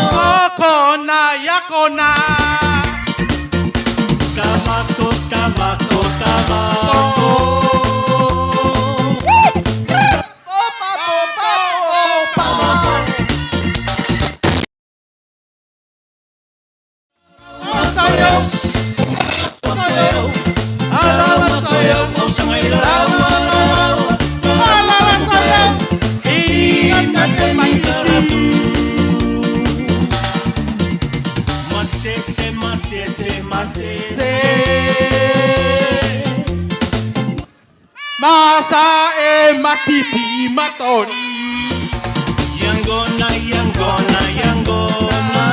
Yakona, Yakona. Tabaco, tabaco, tabaco. Masa matipi matori. Yangona, Yangona, Yangona.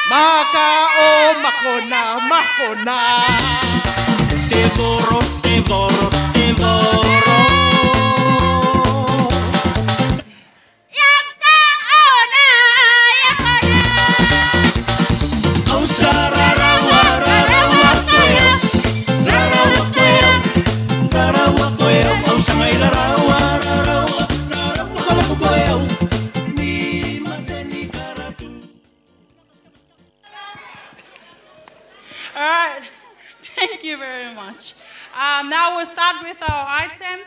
Maka makona, makona. Devoro, devoro, devoro. All right, thank you very much. Now we'll start with our items.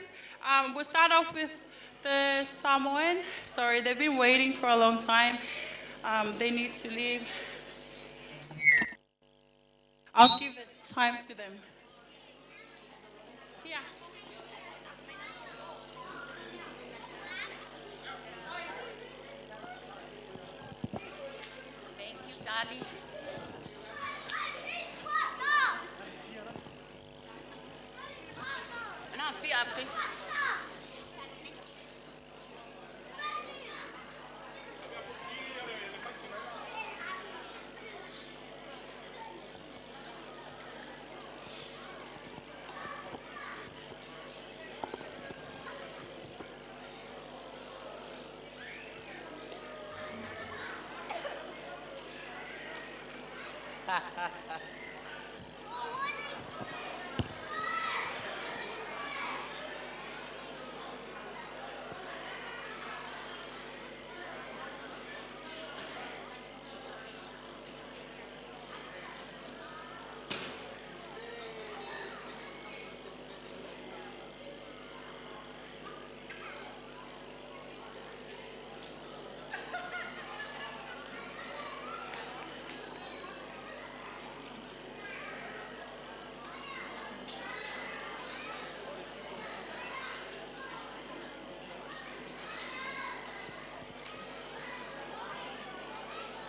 We'll start off with the Samoan. Sorry, they've been waiting for a long time. They need to leave. I'll give the time to them. Here. Thank you, Daddy.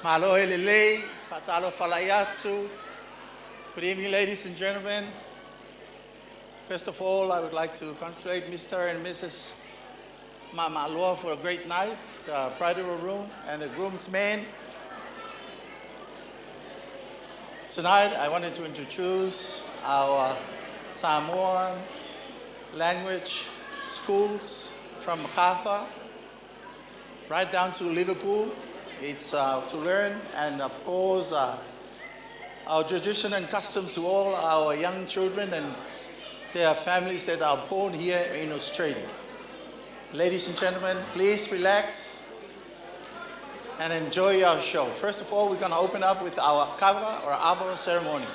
Malo Lele, Fatalo Falayatu. Good evening, ladies and gentlemen. First of all, I would like to congratulate Mr. and Mrs. Mama Aloha for a great night, the bridal room and the groomsmen. Tonight, I wanted to introduce our Samoan language schools from MacArthur right down to Liverpool. It's to learn, and of course, our tradition and customs to all our young children and their families that are born here in Australia. Ladies and gentlemen, please relax and enjoy our show. First of all, we're going to open up with our kava or ava ceremony.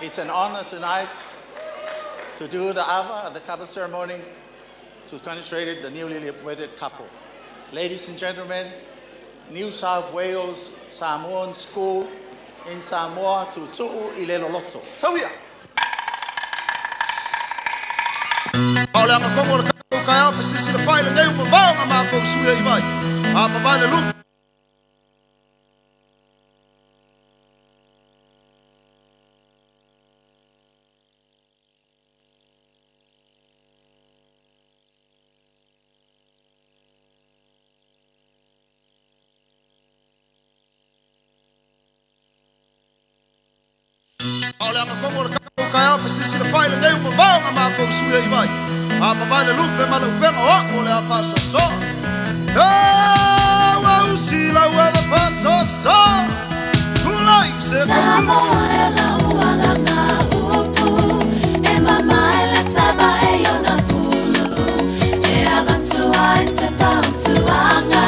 It's an honor tonight to do the ava, the kava ceremony, to congratulate the newly wedded couple. Ladies and gentlemen, New South Wales Samoan School in Samoa to Tu'u Ileloloto. So we are. Ole anga kongo le kaya pa sisi le pai le ngai pa vao nga ko suya I vai. A pa vai le lu. Ole anga kongo le kaya pa sisi le pai le ngai pa vao nga ko suya I vai. Papai le lupe ma le venga o le afasa so. Wa usila wa afasa so. Tulai se Samoa la uala nga upu e mama la taba e yona fulu e abantu ai se pautu anga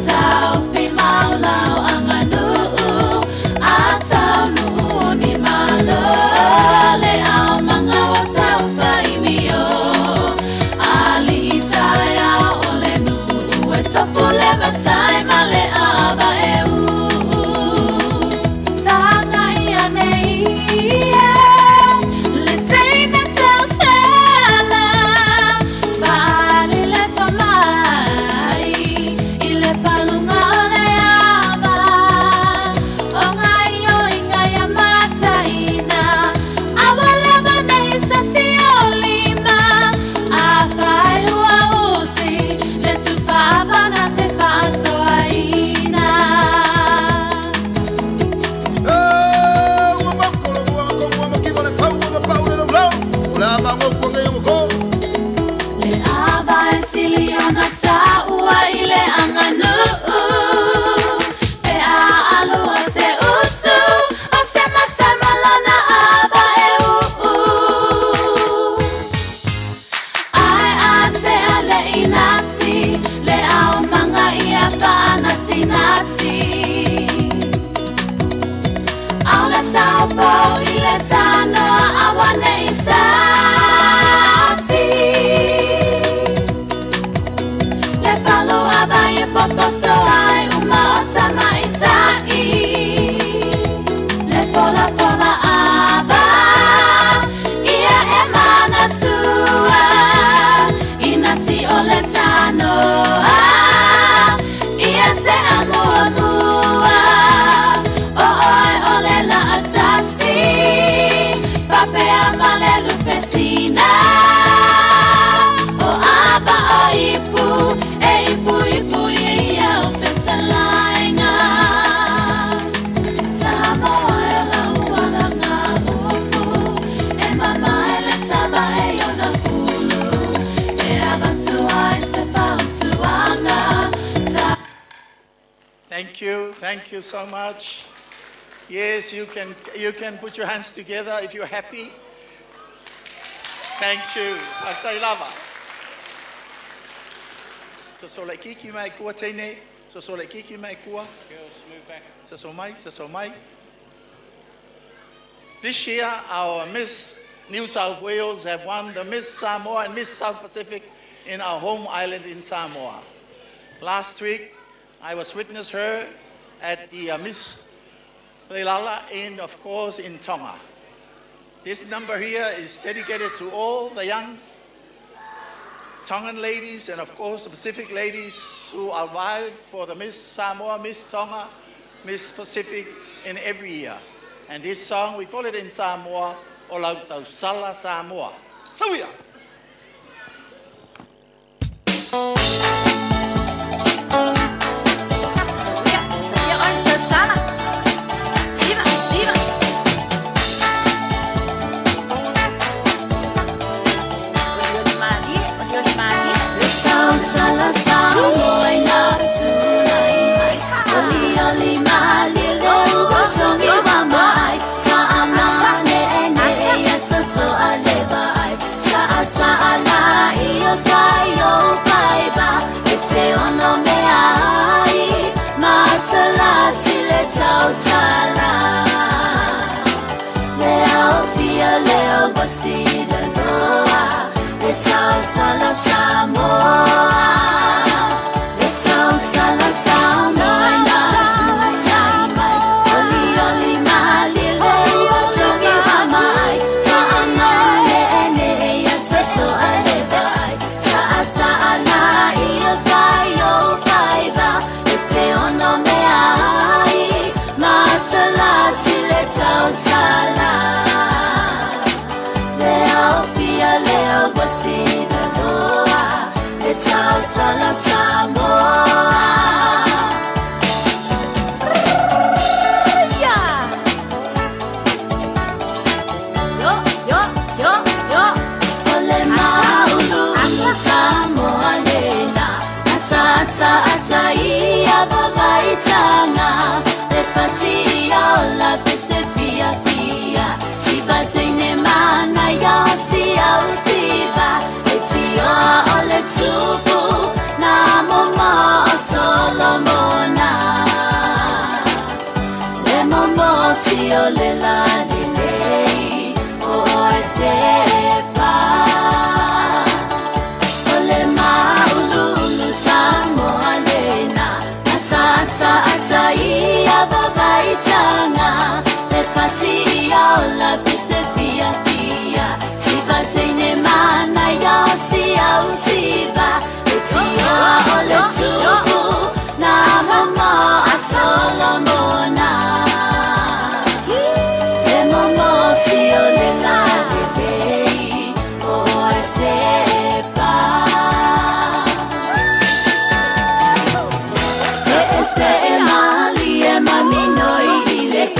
tau fi maulao anga nuu atau nuu ni malo le au manga wa tau fai mio ali itaya ole nuu e topu le matai male aba e Thank you so much. Yes, you can put your hands together if you're happy. Thank you. Atai lava. So le kiki mai kua tene. So le kiki mai kua. Girls, move back. So mai. This year, our Miss New South Wales have won the Miss Samoa and Miss South Pacific in our home island in Samoa. Last week, I was witness her at the Miss Leilala and of course in Tonga. This number here is dedicated to all the young Tongan ladies and of course the Pacific ladies who are vying for the Miss Samoa, Miss Tonga, Miss Pacific in every year. And this song, we call it in Samoa, Olautau Sala Samoa. So we are. Sala Samoa. Yo, yo, yo, yo. Ole maulu.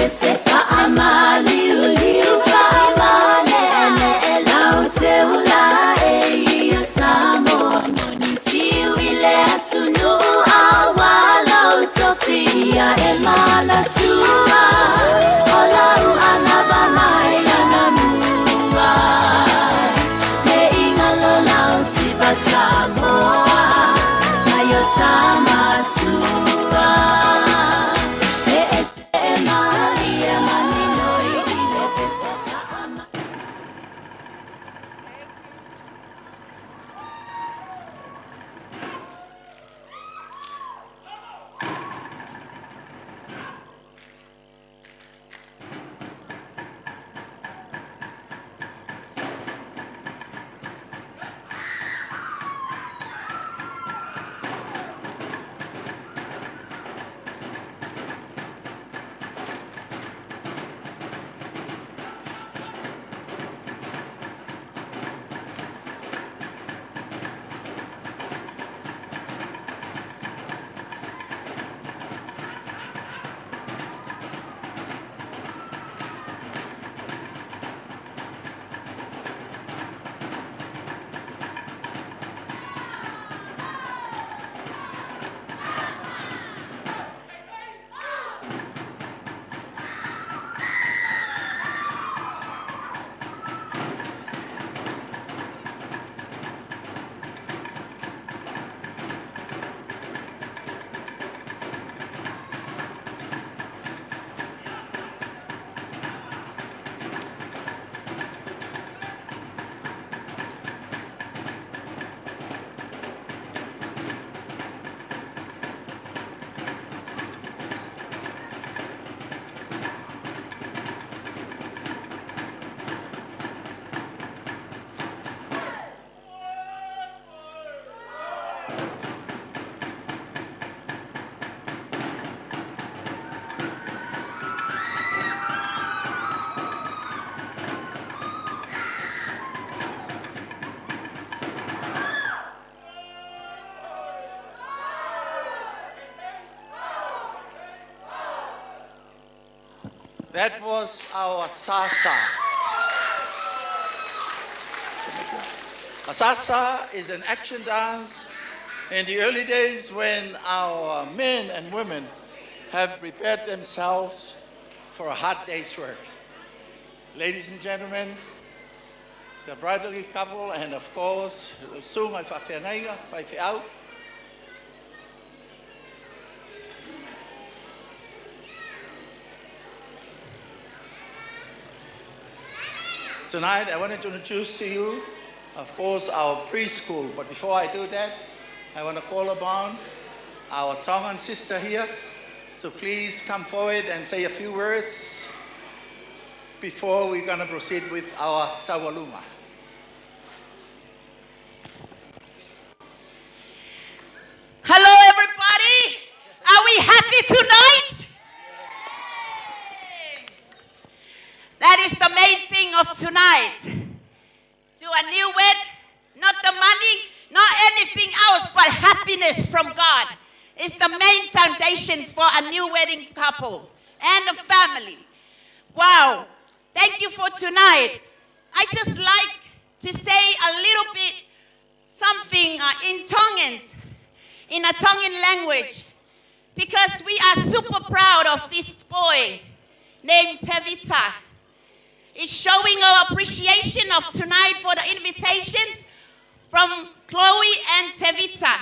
sepa amali uliufa amane lauteula eia Samoa nonitiwile atunu awala utopia emana tua olau anabamai ananua me ingalo lau siba Samoa ayotama tua se Maria manino ilete sepa amali. That was our Sasa. A Sasa is an action dance in the early days when our men and women have prepared themselves for a hard day's work. Ladies and gentlemen, the bridal couple, and of course, soon I out. Tonight, I wanted to introduce to you, of course, our preschool. But before I do that, I want to call upon our Tongan sister here to please come forward and say a few words before we're going to proceed with our Sawaluma. Hello, everybody. Are we happy tonight? That is the main thing of tonight. Do a new wed, not the money, not anything else, but happiness from God. It's the main foundations for a new wedding couple and a family. Wow. Thank you for tonight. I just like to say a little bit something in Tongan, in a Tongan language, because we are super proud of this boy named Tevita. It's showing our appreciation of tonight for the invitations from Chloe and Tevita.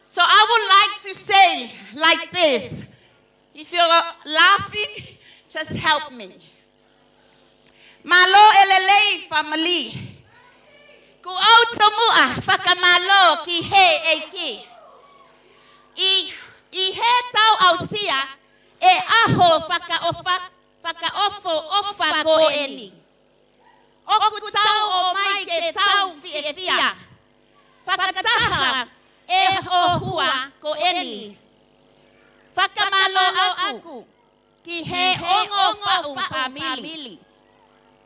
So I would like to say like this. If you're laughing, just help me. Malo elelei family. Ku au tomua whakamalo ki he eiki. I he tau au sia e aho whakaofo ofa ko eli. Oku tau o mai ke tau whiewhia. Whakataha e ho hua ko eli. Whakamalo au aku ki he ongo whau famili.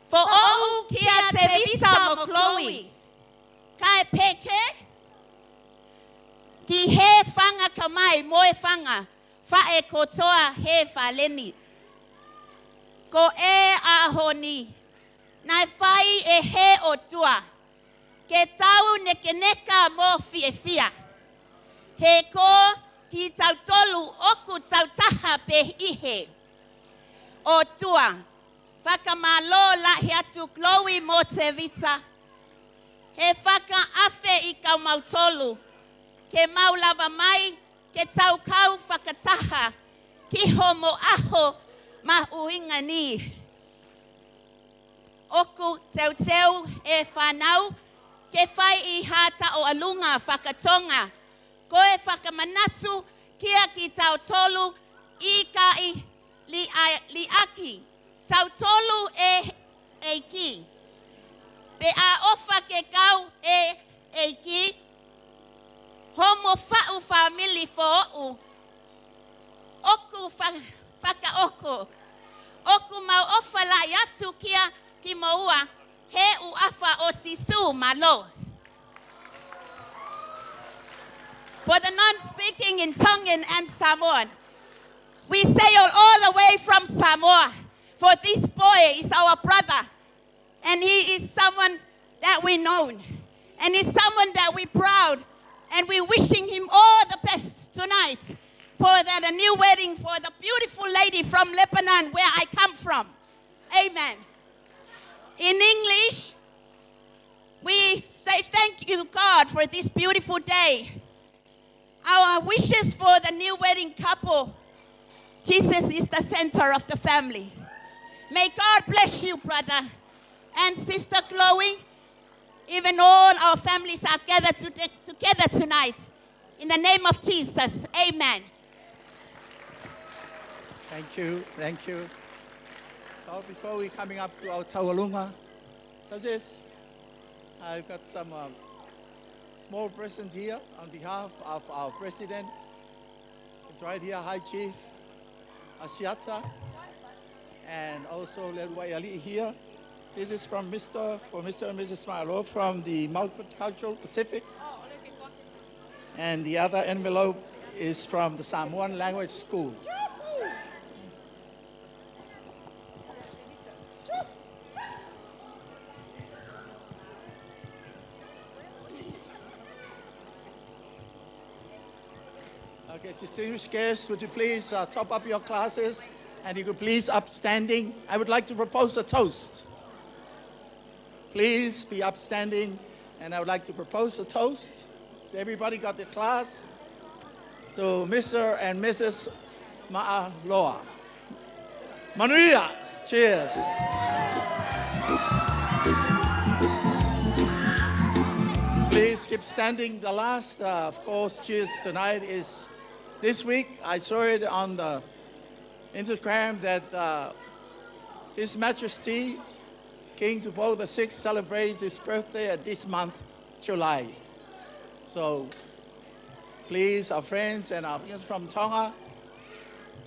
For o kia Tevita mo Chloe. Kai peke ki he whanga kamai moe whanga. Wha e kotoa he whaleni. ko e a honi. Nai whai e he o tua. Ke tau nekeneka mo fia. He ko ki tau tolu oku tau taha pe ihe. O tua. Whakamalo la he atu Chloe mo te vita. He whaka afe I kau mautolu. Ke maulava mai, ke tau kau whakataha. Ki ho mo aho ma uinga ni. Oku teu teu e whanau. Ke whai I hata o alunga whakatonga. Ko e whakamanatu kia ki tau tolu I ka I li aki. Tau tolu e ki. Pe a ofa ke kau e ki. Homo fa'u family fo o'u. Oku whaka oko. Oku mau ofa la yatu kia ki moua. He u afa o sisu malo. For the non-speaking in Tongan and Samoan, we sail all the way from Samoa. For this boy is our brother. And he is someone that we know. And he's someone that we're proud. And we're wishing him all the best tonight. For a new wedding for the beautiful lady from Lebanon where I come from. Amen. In English, we say thank you, God, for this beautiful day. Our wishes for the new wedding couple. Jesus is the center of the family. May God bless you, brother and sister Chloe. Even all our families are gathered together tonight. In the name of Jesus, amen. Thank you, thank you. So before we coming up to our Tawalunga, so this, I've got some small present here on behalf of our president. It's right here, High Chief Asiata, and also Leruayali here. This is from Mr. and Mrs. Smilo from the Multicultural Pacific. And the other envelope is from the Samoan Language School. Okay, distinguished guests, would you please top up your classes? And you could please upstanding. I would like to propose a toast. Please be upstanding, and I would like to propose a toast. So everybody got their class? To Mr. and Mrs. Ma'aloa. Manuia, cheers. Please keep standing. The last, of course, cheers tonight is this week. I saw it on the Instagram that His Majesty King Tupou VI celebrates his birthday at this month, July. So please, our friends and our friends from Tonga,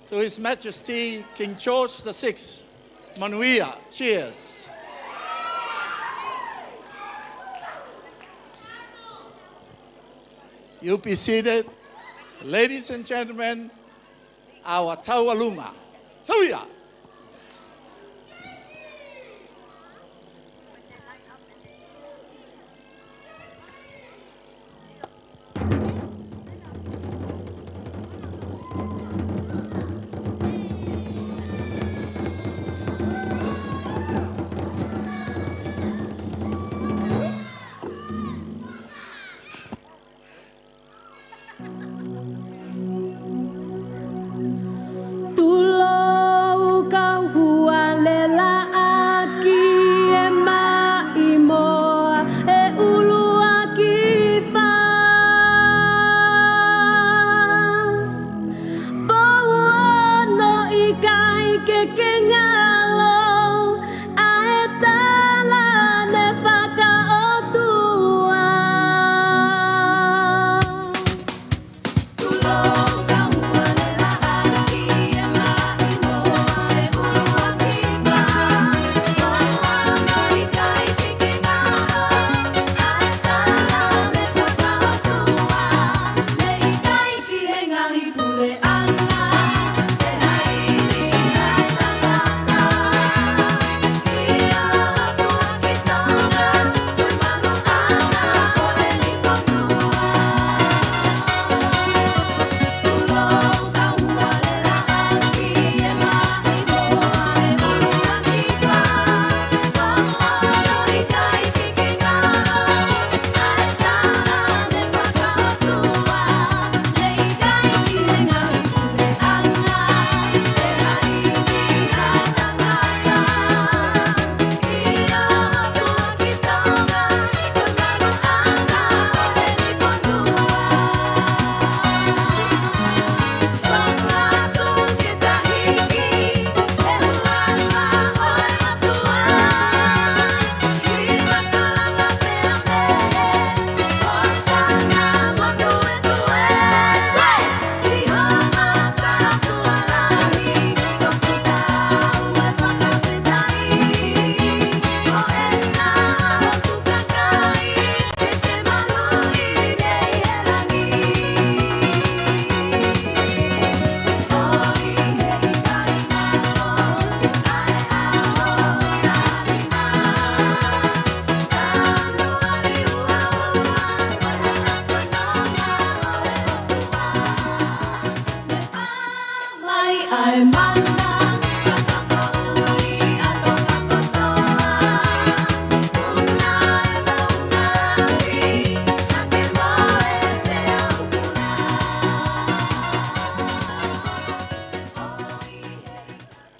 to His Majesty King George VI, Manuia, cheers. You be seated. Ladies and gentlemen, our Tawalunga. Sauya. Tulau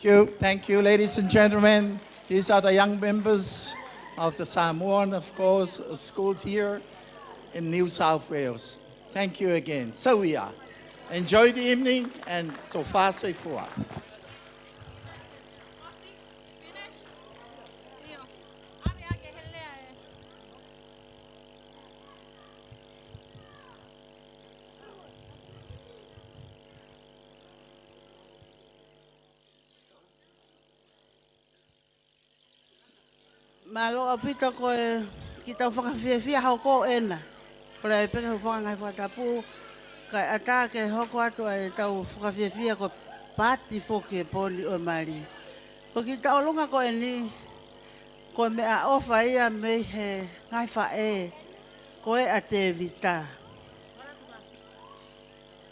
Thank you, ladies and gentlemen. These are the young members of the Samoan, of course, schools here in New South Wales. Thank you again. So we are. Enjoy the evening, and so far, so forth. Malo apito ko kita whakawhiawhia hau ko ena. Kora e peka whanga ngai whatapu. Kai ata ke hoko atu e tau whakawhiawhia ko pati whoke poli o mari. Ko kita olunga ko eni. Ko me a ofa ia me he ngai whae. Ko e a te vita.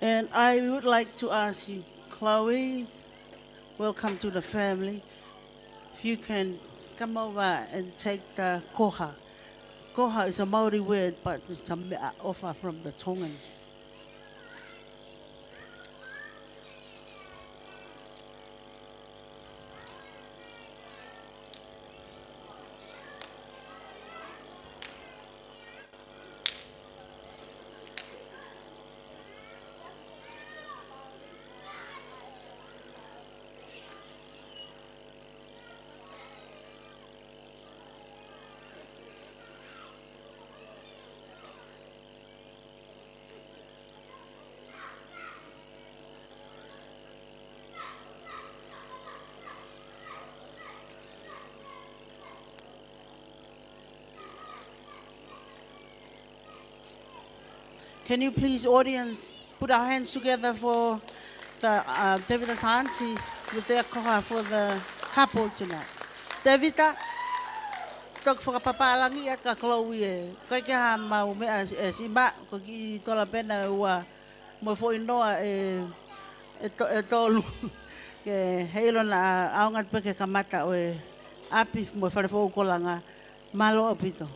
And I would like to ask you, Chloe, welcome to the family. If you can come over and take the koha. Koha is a Maori word, but it's a offer from the Tongan. Can you please, audience, put our hands together for the Devita's auntie with their koha for the couple tonight. Devita, tok whakapapalangi at ka Chloe e. Kai ke ha mau mea e sima, ko ki tola pena ua mo fo inoa e tolu. Ke heilo na aungat pe ke kamata o e api mo wharefo ukolanga malo apito.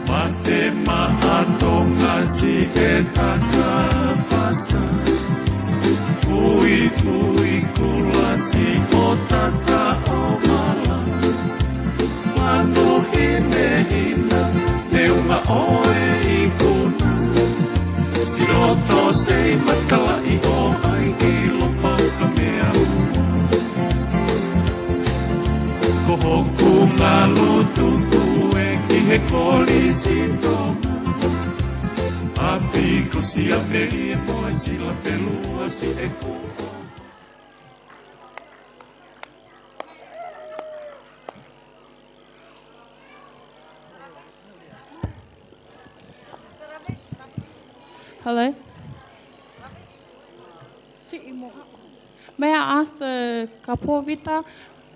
Mate maatonga si etaka pasa Fui kulasi o tata o mala. Mano hina, te uma oe I kuna. Si roto se makala I o ai ki lopa ka mea ua. Ko hoku ngalo tuku e ki he kori si tonga. Api ko si a meri e moe si la pelua si e kuko. Hello? May I ask the couple, Vita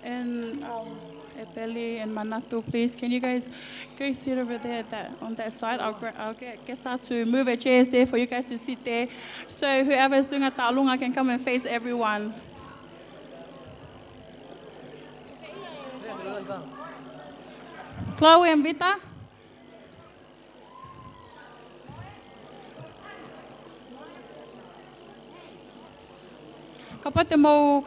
and Epeli and Manatu, please? Can you guys go sit over there on that side? I'll get start to move a chairs there for you guys to sit there. So whoever's doing a ta'alunga can come and face everyone. Chloe and Vita? Kapate mo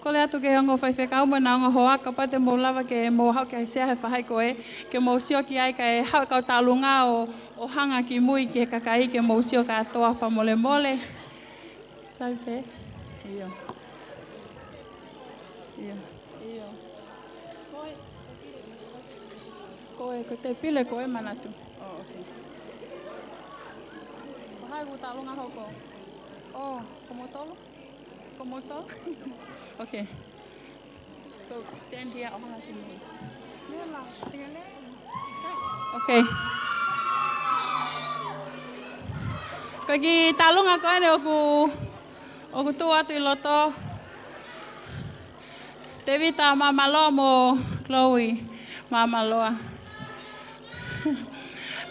ko le atu ke hongo fai whekau mo na ngā hoa, kapate mo lava ke mo hau ke sea he whahai koe, ke mo sio ki ai kai hau kau tālunga o hanga ki mui ke kakai ke mo sio ka atoa wha mole mole. Saupe. Iyo. Iyo. Iyo. Koe, ko te pile koe manatu. Oh, okay. Wahai ku tālunga hoko. Oh, komo tolo? Komoto? Okay. So stand here. Okay. Kaki talung ako ane oku tua tu loto. Tevita mamalo mo Chloe mamaloa.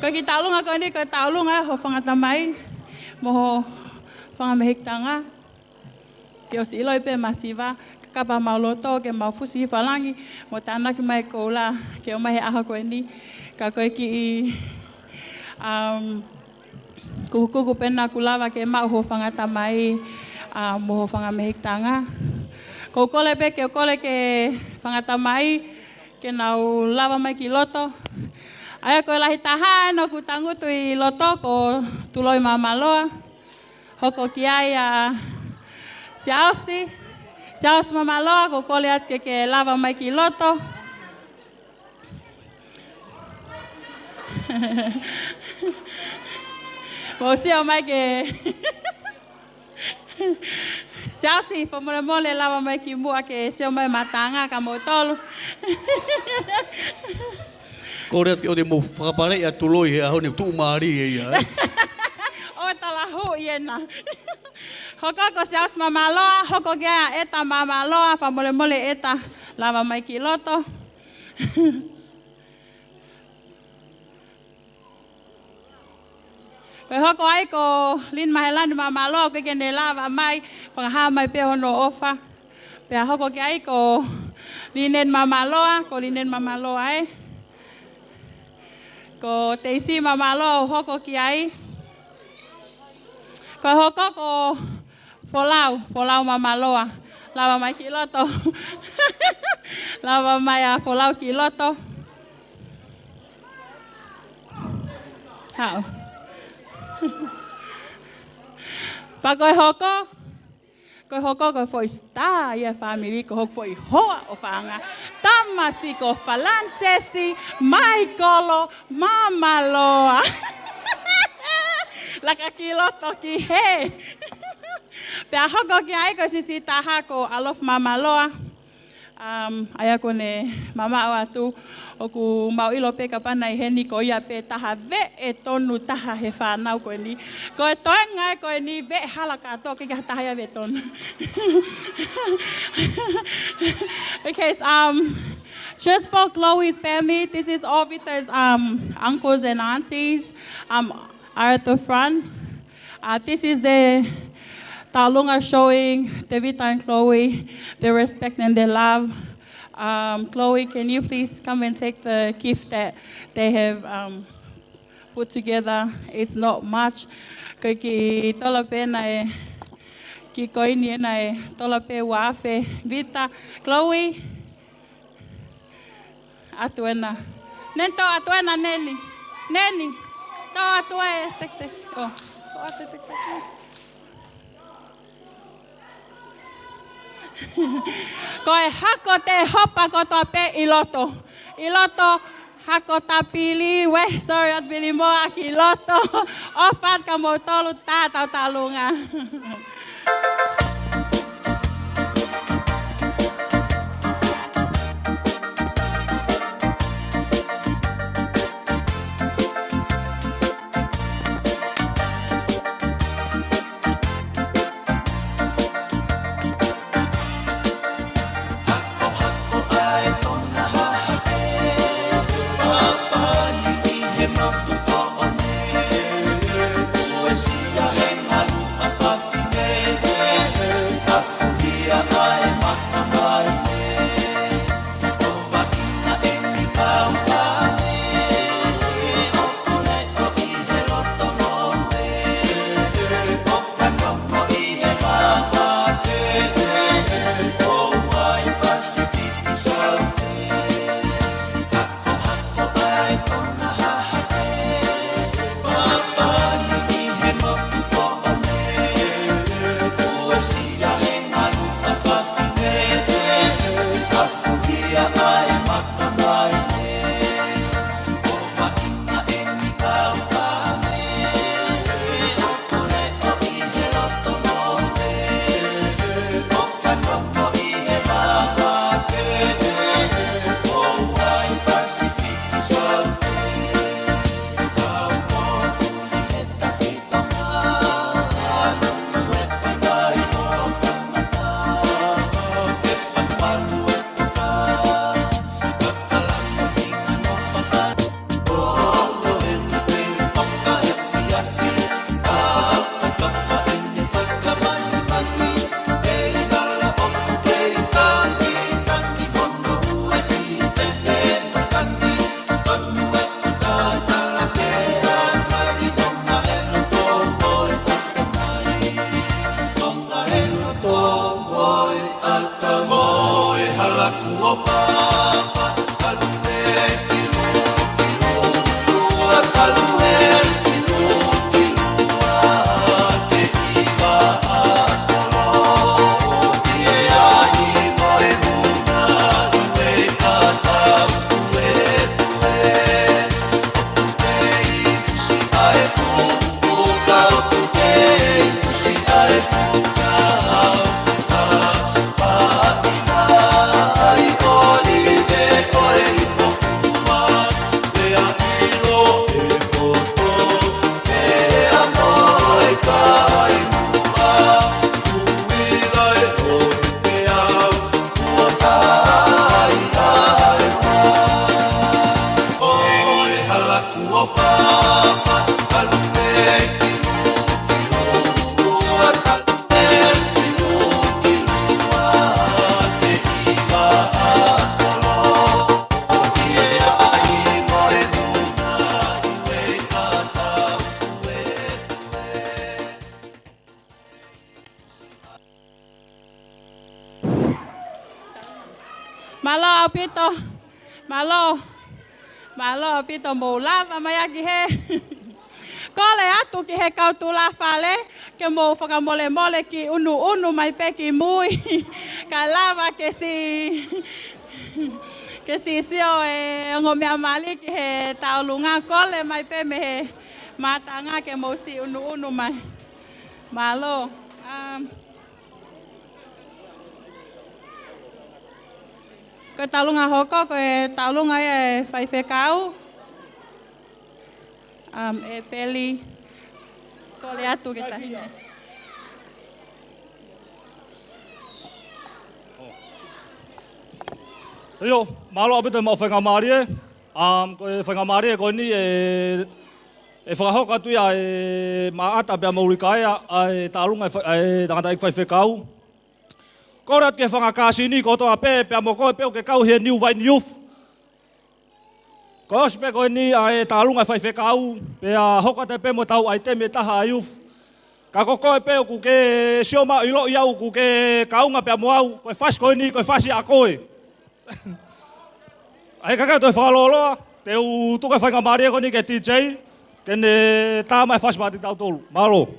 Kaki talung ako ane ka talung ho fangatamai mo fangamehik tanga. Teo si iloi pe masiva, kapa mauloto ke maufusi falangi, mo tana ki mai koula, ke o mai aha koe ni, ka koe ki kukuku pena kulawa ke mau ho whangata mai, mo ho whangamehik tanga. Ko kole pe ke o kole ke whangata mai, ke nau lava mai ki loto. Aia koe lahi taha no ku tangutu I loto ko tuloi mamaloa, hoko ki ai Siausi mamaloa ko kole at ke lava mai ki loto. Mo sio mai ke Siausi pomole mole lava mai ki mua ke sio mai matanga ka mo tolu. Kore at o de mo whakapare a tuloi he aho ne tu maari e ia. O talahu iena. Hoko ko siaus mamaloa, hoko gea eta mamaloa, fa mole mole eta lava mai ki loto. Pe hoko ai ko lin mahelani mamaloa ko kene lava mai, pangaha mai pe hono ofa. Pe hoko ke ai ko linen mamaloa, ko linen mamaloa ai. Ko teisi mamaloa hoko ki ai. Ko hoko ko Folau mamaloa. Lava mai ki loto. Lava mai a folau ki loto. Hao. Pa koe hoko ko foi sta ia family ko hoko foi hoa o whanga. Tamasi ko falansesi, mai kolo, mamaloa. Laka ki loto ki he. Pea hoko ki ai ko sisi taha ko alof mamaloa. Aia ko ne mama o atu o ku mau ilo pe ka pana I heni ko ia pe taha ve e tonu taha he whanau ko ni. Ko e toenga ko ni ve halaka to ke taha ia ve tonu. Okay, just for Chloe's family, this is all Vita's uncles and aunties are at the front. This is the Talunga showing Tevita and Chloe their respect and their love. Chloe, can you please come and take the gift that they have put together? It's not much. Kaki tola pena ki koini ena e tola pe wafe Vita Chloe atu ena nento atu ena Neni to atu e tek oh to atu tek ko e hako te hopa ko to pe iloto hako tapili we sorry at bili mo akiloto opat ka mo tolu ta talunga Malo pito mola mamaya ki he. Kole atu ki he kau tu la fale ke mo faka mole ki unu mai pe ki mui. Kalava ke si sio e ngome amali ki he taulunga kole mai pe me he matanga ke mo si unu mai. Malo Ko talunga hoko ko talunga e fai fekau. E peli ko le atu kita. Yo, malo abito mo fenga marie. Ko fenga marie ko ni e whakahoka tu ia e maata pia maurikaia ai talunga e tangata ik fai fekau. Korat ke whangakasini ko toa pe mo koe peo ke kau he New Vine Youth. Ko ospe koe ni a e talunga whai whekau, pe a hoka te pe mo tau ai te me taha a youth. Ka koko e peo ku ke sioma ilo iau ku ke kaunga pe moau koe fas koe ni koe fasi a koe. Ai kaka toi whakaloloa, te u tuke whainga maria ko ni ke TJ, kene tā mai fas mati tau tolu. Malo.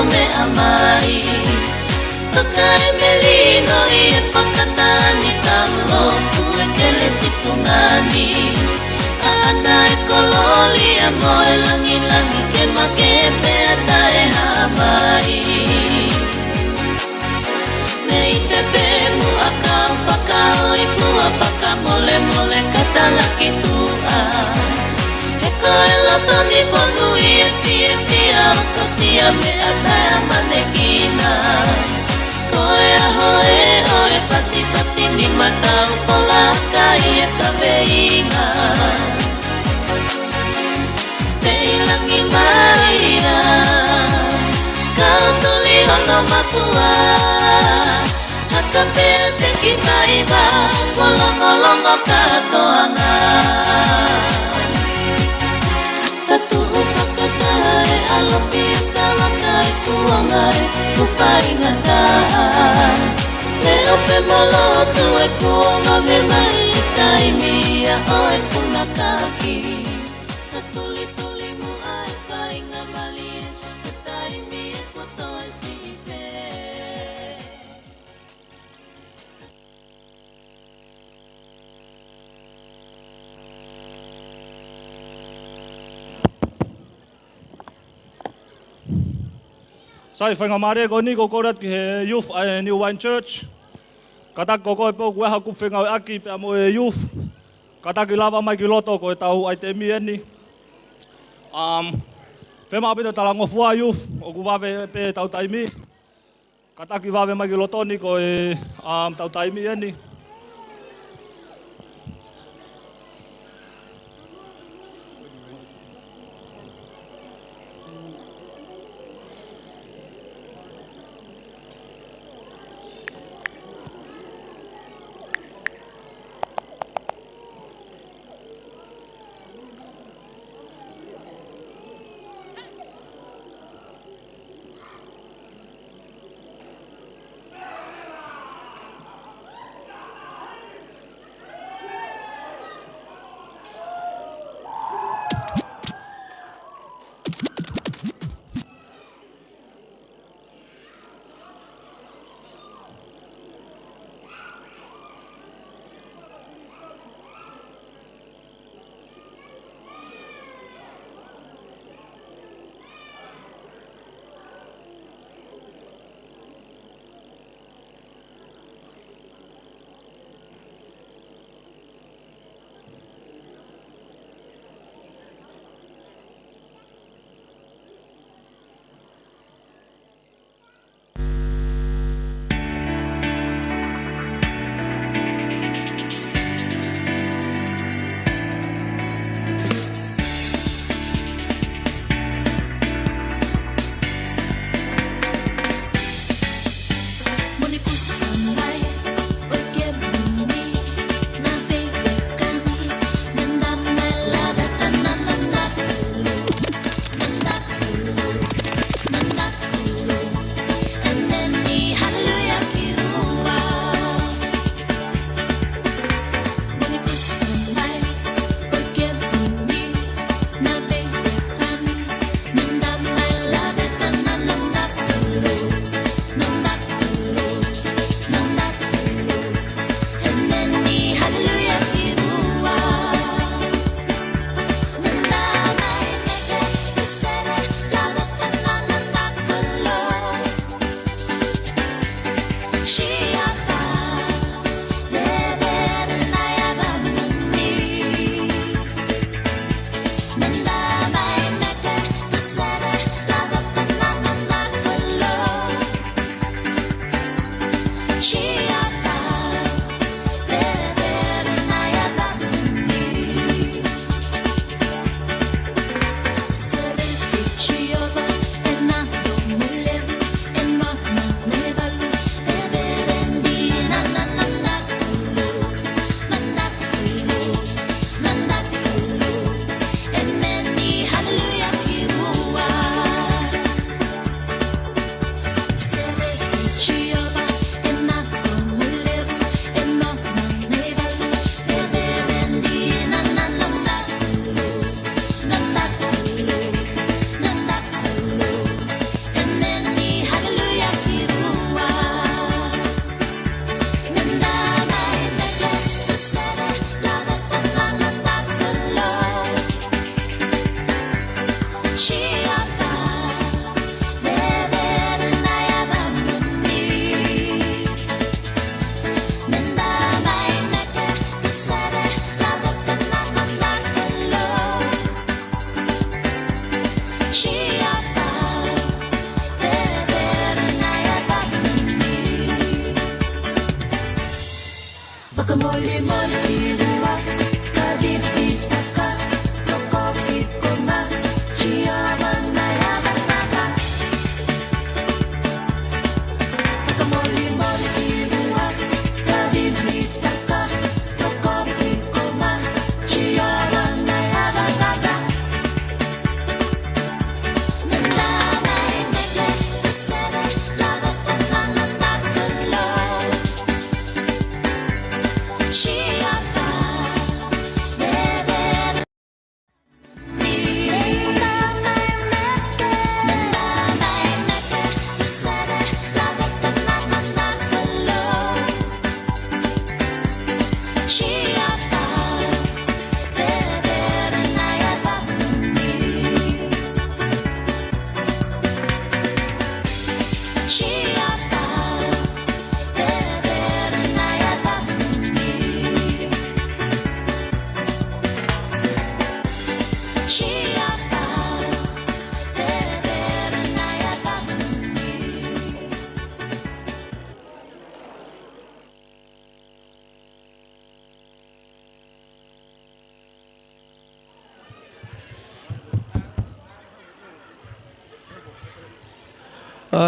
Me amai Tokai melino I e whakatani Talo fue ke le sifungani Ana e kololi a moe langi langi Ke make pea tae hamai Me I te pemu a kau whakao I fua whaka mole mole katalaki tua He koe lotoni whonu I e fia Kosia me ataya manekina Koe ahoe oe pasi pasi ni matau pola kai e kaweina Te ilangi maria Kau tuli ono mafua Haka pea te kifaiba Kolongo longo katoanga Tatu ufakatae alofi Talakai kuangai kuwhaingataa Leo pe malotu e kuonga me mai Taimia oe punakaki Tatuli tuli mu ai whainga malie Taimia kotoe sipe Sai whainga mare ko ni ko korat ki he youth New Wine Church. Katak ko koe po kue haku whenga aki pe amo e youth. Katak ki lava mai ki loto ko e tau ai te mi eni. Whema apito tala ngofua youth o ku wawe pe tau taimi. Katak ki wawe mai ki loto ni ko e tau taimi eni.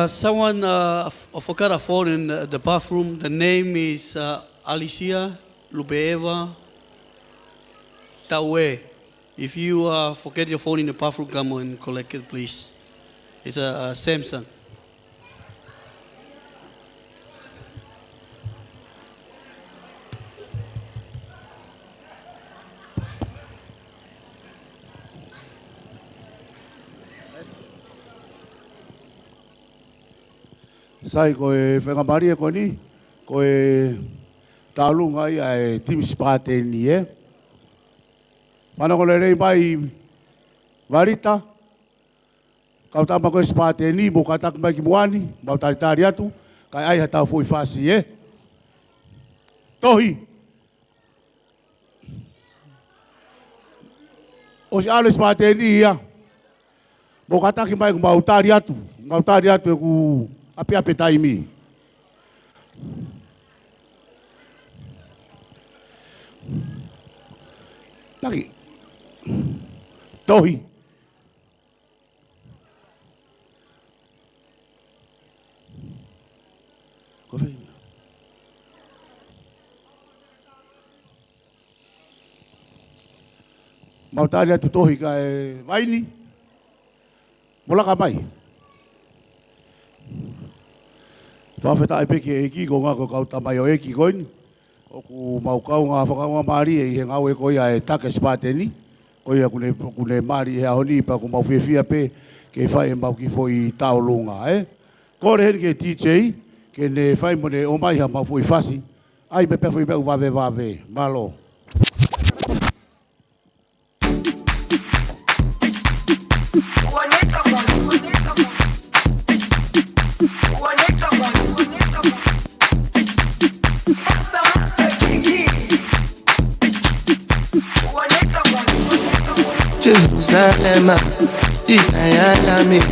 Someone forgot a phone in the bathroom. The name is Alicia Lubeeva Taue. If you forget your phone in the bathroom, come and collect it, please. It's a Samsung. Sai ko e whenga maria ko ni, ko e tālunga i e Tim Spate ni e. Mana ko le rei mai varita, kau tama ko e Spate ni, mo katak mai ki muani, mau taritari atu, kai ai hatau fui fasi e. Tohi. O si alo Spate ni ia, mo kataki mai ku mau tari atu e ku ape taimi. Lagi. Tohi. Kofi. Mau tari atu tohi ka e vaini. Mola ka mai. Whawheta e peke e ki ko ngā ko kau tamai o e ki koini. O ku mau kau ngā whakaunga maari e he ngau e koia e take Spateni. Koia kune maari e ahoni pa ku mau whiawhia pe ke whai e mau ki fwoi tau lunga e. Kore hen ke TJ ke ne whai mo ne o mai ha mau fwoi whasi. Ai me pe fwoi meu wawe. Malo. Jerusalem, Ikayalami,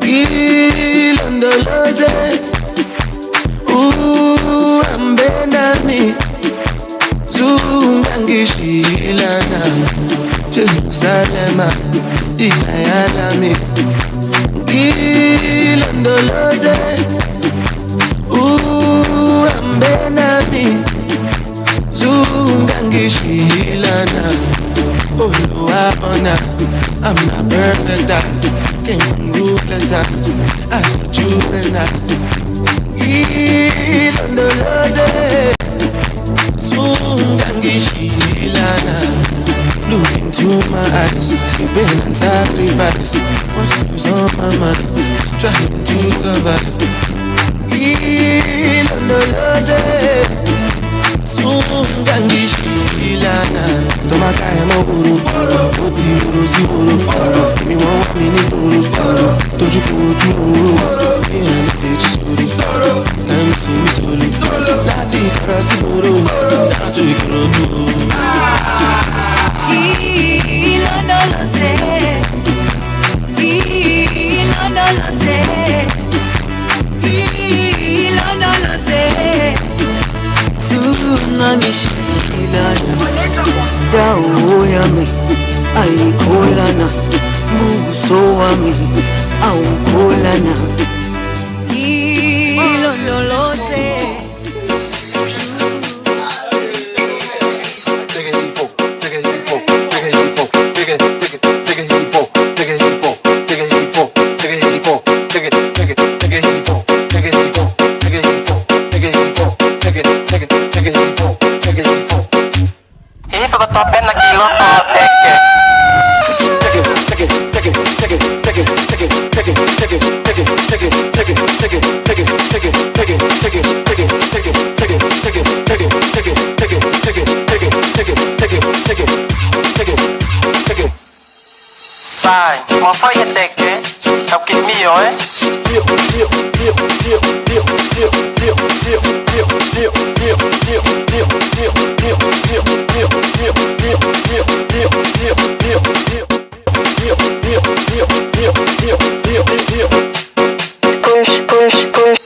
Gilondoloze, Ambenami, Zungangishilana, Jerusalem, Ikayalami, Gilondoloze, Ambenami, Zungangishilana. Oh, Luabona, I'm not perfect. I came from ruthless times. I saw juvenile. Ilondoloze, Sungangishilana. Look into my eyes, sleeping and sacrifice. What's goes on my mind? Trying to survive. Ilondoloze, Sungangishilana. Toma kaya mo uru, oti uru si uru. Mi wan mi ni uru, toju ko oju uru. Mi ani teju sori, time si mi sori. Lati kara si uru, lati ikoro tu. Ilondoloze, Ilondoloze, Ilondoloze. nangishibilana dawo yami ayikholana buso wami awukholana ilondoloze Sai, uma faia teque, é o que me é? Push, push, push.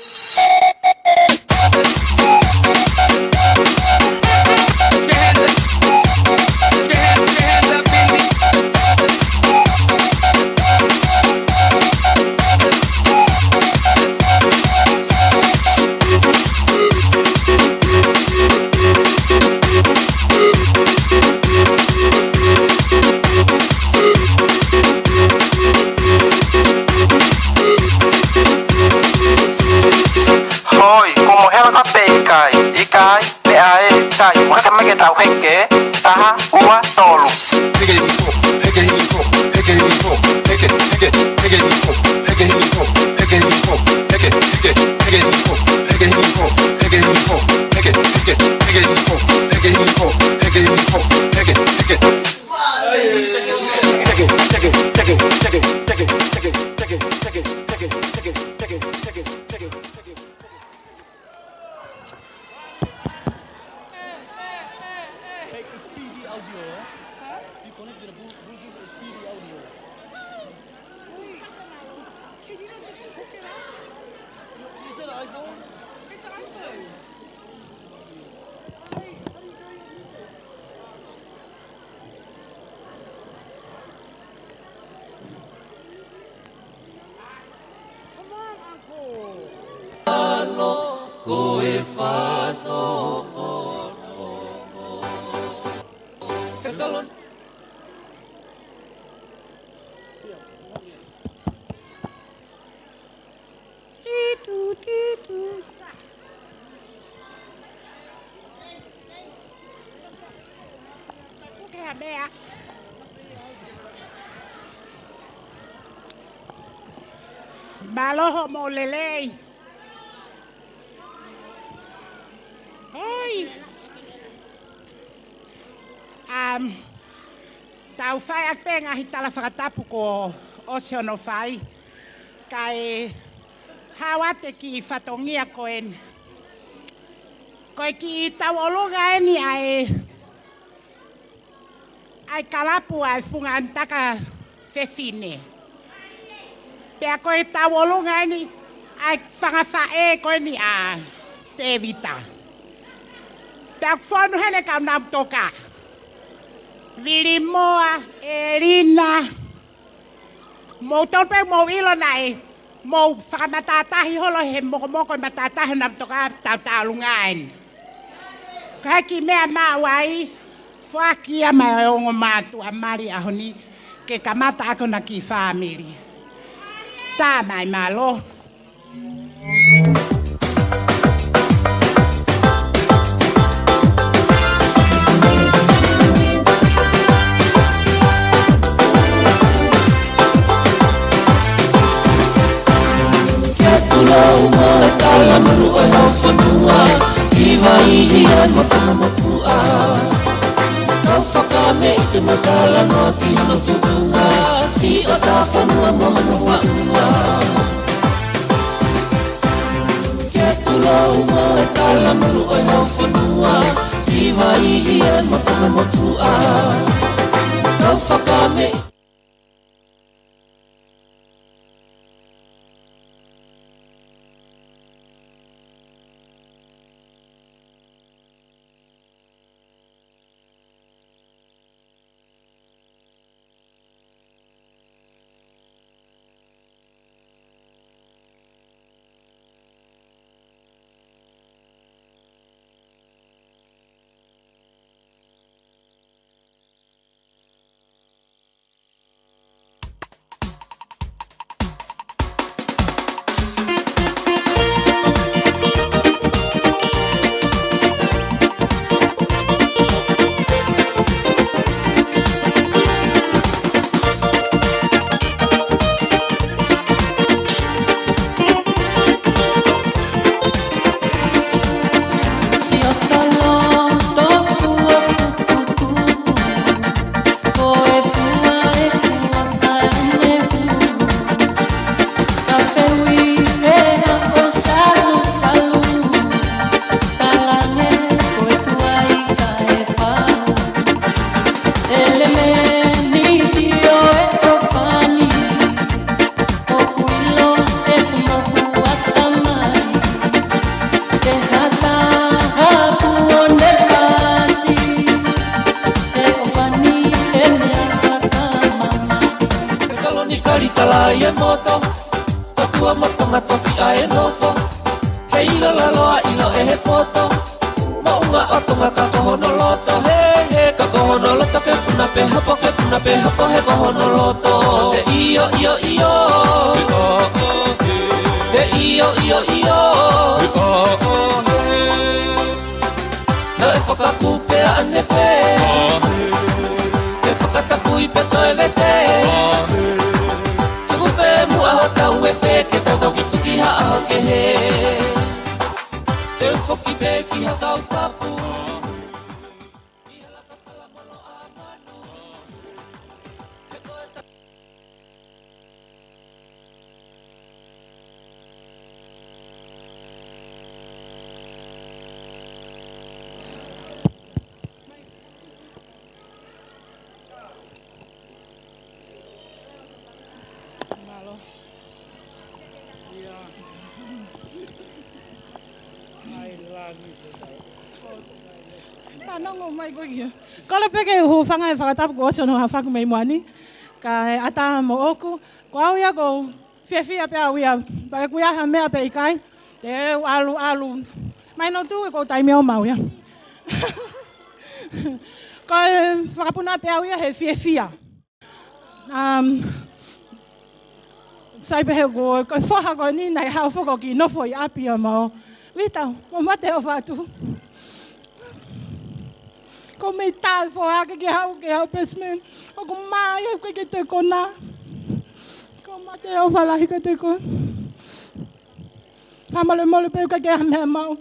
Hoi, como ela tá bem, cai, e cai, e aí, sai, o que me tá o que, tá, ua, tolo. Maloho mo lelei. Oi. Tau fai ak penga hitala whakatapu ko osio no fai. Kai hawate ki whatongia koen. Koe ki tau olunga eni ai kalapu ai funga antaka fefine. Pea koe tau olunga eni ai whangawhae koe ni a te vita. Pea whanu hene kau nam toka. Vilimoa, Erina. Mo tolpe mo ilo nai. Mo whakamatatahi holo he moko matatahi nam toka tau taulungaen. Kaheki mea mawai. Whakia mai ongo mātu a mari ahoni. Ke kamata ako na ki family. Tā mai malo. Tula uma e tala maru e hau whanua Ki waihi an matuna matua Kau whakame i te matala no ki hana tukunga Si o ta whanua mo hana whaunga Kia tula uma e tala maru e hau whanua Ki waihi an matuna matua Kau whakame i tonga tofi a e nofo He ilo la loa ilo e he poto Mo unga o tonga ka kohono loto He ka kohono loto ke puna pe hapo he kohono loto He iyo iyo iyo He iyo iyo iyo Na e whakapupe a ane whe Ke whakatapui pe toe vete Tuku whe mua ho tau e whe Ke tau toki tuki ha aho ke he Te ufoki pe ki ha tau tapu Tanong mai ko kia. Kala peke hu fanga e whakatapu ko oso no ha whaku mei moani. Ka e ata mo oku. Ko au ia ko whiawhia pe au ia. Pake kuia ha mea pe ikai. Te alu. Mai no tu e ko taimi o mau ia. Ko e whakapuna pe au ia he whiawhia. Sai pe he ko whaha ko ni nei hau whako ki nofo i api o mau. Vita, mo mate o whatu. Ko me tal fo ha ke hau pesmen. O ko mai e ke te kona. Ko mate o wala hi ke te ko. Hamale mole pe ke ha mau.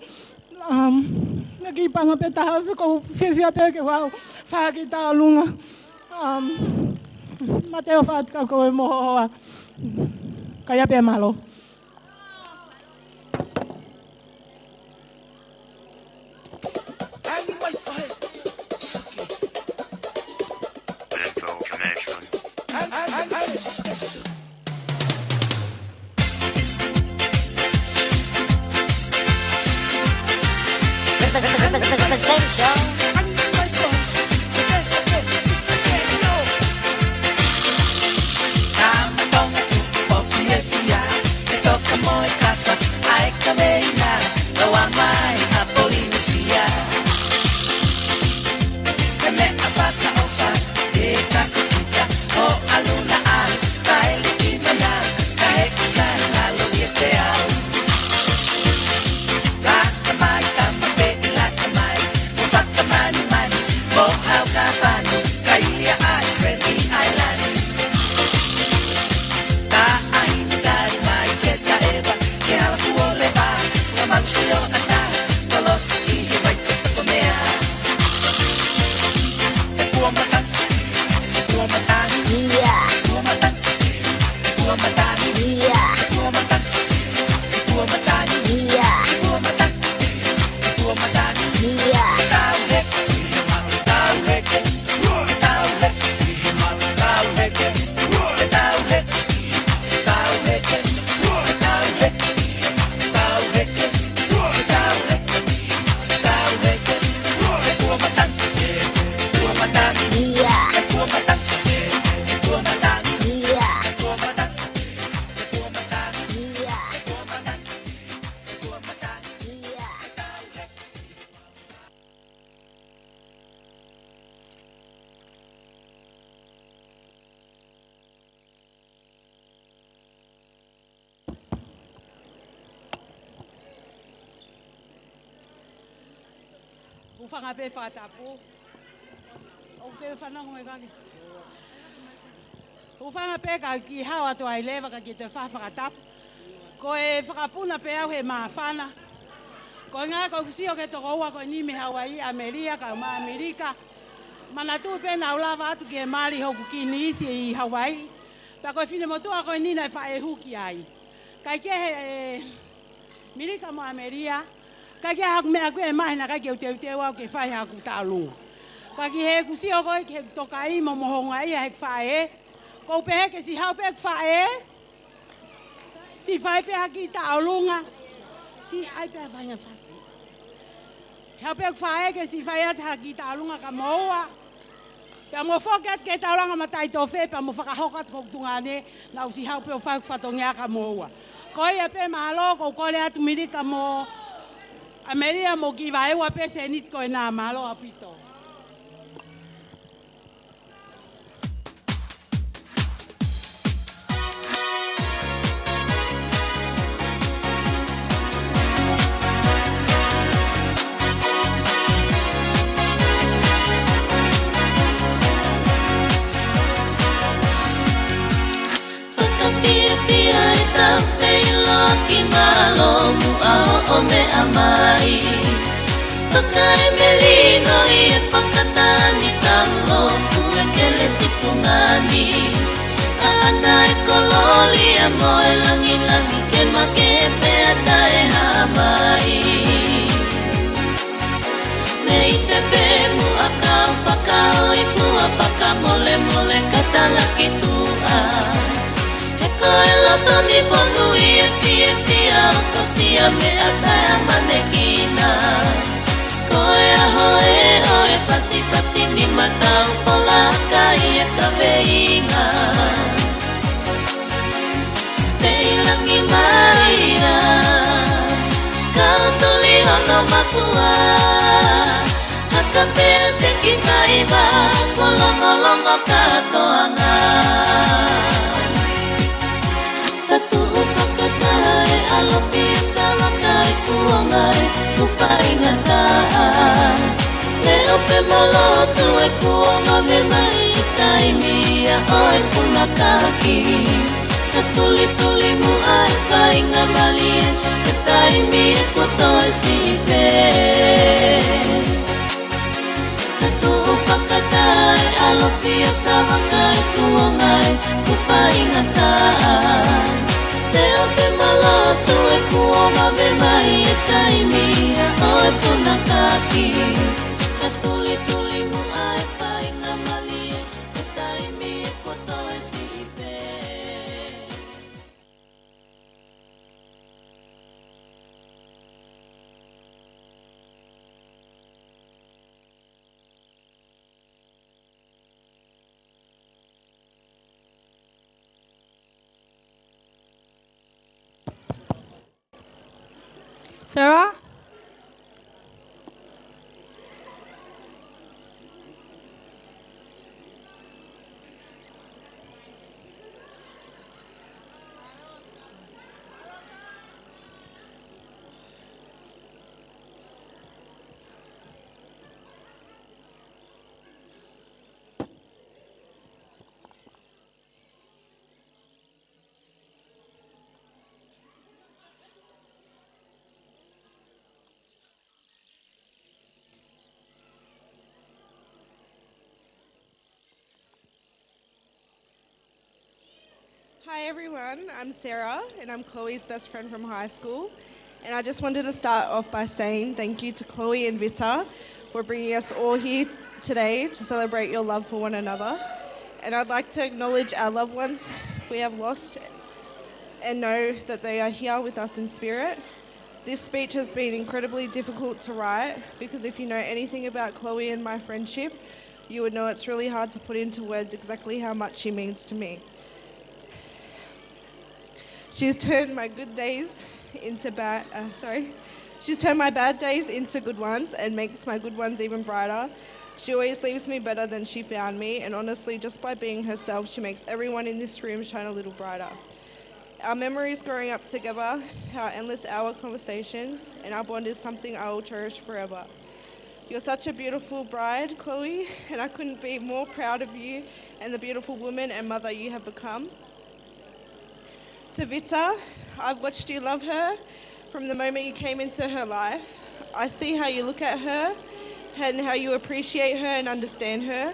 Nagi panga pe ta ko fia pe ke wau. Fa ki ta lunga. Mate o fat ka ko mo hoa. Kaya pe malo. Ufanga pe whakatapu. O te whanongo me kaki. Ufanga pe ka ki hawa to ai lewa ka ki te whakatapu. Ko e whakapuna pe au he maafana. Ko ngā ko kusio ke toko ua ko ni me Hawaii, Amerika, ka ma Amerika. Mana tu pe na ulawa atu ki e mari hoku ki ni isi i Hawaii. Pa ko fine motua ko ni na whae huki ai. Kai ke he Amerika mo Amerika. Ka ki haku mea koe mahina ka ki au te wau ke whai haku tālunga. Ka ki he kusio koe ke toka i mo mohonga ia hek whae. Ko pehe ke si hau pe whae. Si whai pe haki tālunga. Si ai pe vanya whasi. Hau pe whae ke si whai at haki tālunga ka moua. Pea mo whokat ke tālunga matai tō whē, pea mo whakahokat kok tungane. Nau si hau pe o whai whatongia ka moua. Koia pe malo ko kole atu Amerika mo Ameria mo ki vai wa pe senit ko na malo apito. Whakapia e tau wheilo ki malo mu ao o me amai. Toka e me lino I e whakatani talo fu e kele sifungani. A ana e kololi a moe langi langi ke make e pea tae hamai. Me I te pēmu a kau whakao I fua whakamole mole katalaki tua. Koe loto ni whonu I e fia o kosia me a tae a manekina. Koe aho o e pasi pasi ni matau polaka I e kaweinga. Te ilangi maia, kau tuli ono mafua. Haka pea te ki whaiba, kolongo longo katoanga. Tatu whakatae alofi e tawakai kuongai ku whaingataa. Leo pe malotu e kuonga me mai taimia o e punakaki. Ka tuli tuli mu ai whainga malie te taimia kotoe sipe. Tatu whakatae alofi e tawakai kuongai ku whaingataa. Leo pe malotu e kuonga me mai e taimia o e punakaki. Ka tuli tuli mu ai whainga malie te taimia kotoe sipe. Sarah? Hi everyone, I'm Sarah and I'm Chloe's best friend from high school. And I just wanted to start off by saying thank you to Chloe and Vita for bringing us all here today to celebrate your love for one another. And I'd like to acknowledge our loved ones we have lost and know that they are here with us in spirit. This speech has been incredibly difficult to write because if you know anything about Chloe and my friendship, you would know it's really hard to put into words exactly how much she means to me. She's turned my good days into She's turned my bad days into good ones and makes my good ones even brighter. She always leaves me better than she found me, and honestly, just by being herself, she makes everyone in this room shine a little brighter. Our memories growing up together, our endless hour conversations, and our bond is something I will cherish forever. You're such a beautiful bride, Chloe, and I couldn't be more proud of you and the beautiful woman and mother you have become. To Vita, I've watched you love her from the moment you came into her life. I see how you look at her and how you appreciate her and understand her.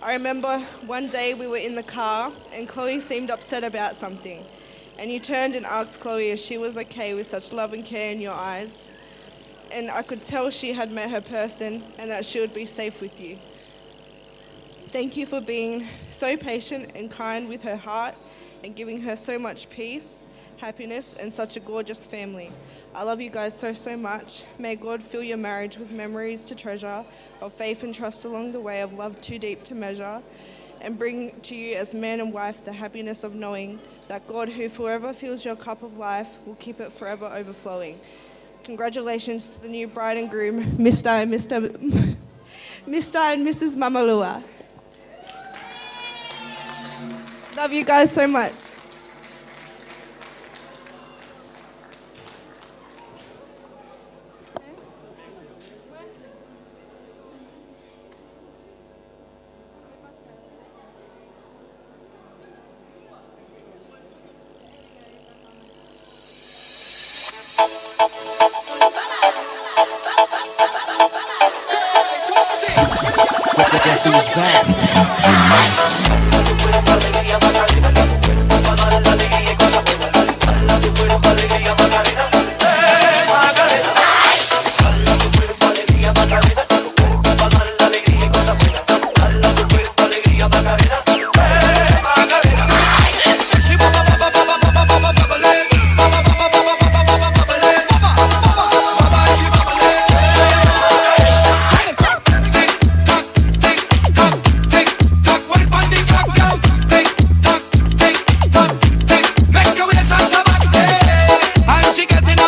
I remember one day we were in the car and Chloe seemed upset about something. And you turned and asked Chloe if she was okay with such love and care in your eyes. And I could tell she had met her person and that she would be safe with you. Thank you for being so patient and kind with her heart and giving her so much peace, happiness, and such a gorgeous family. I love you guys so, so much. May God fill your marriage with memories to treasure, of faith and trust along the way, of love too deep to measure, and bring to you as man and wife the happiness of knowing that God, who forever fills your cup of life, will keep it forever overflowing. Congratulations to the new bride and groom, Mr. and Mrs. Mamalua. Love you guys so much. Guess who's back? She getting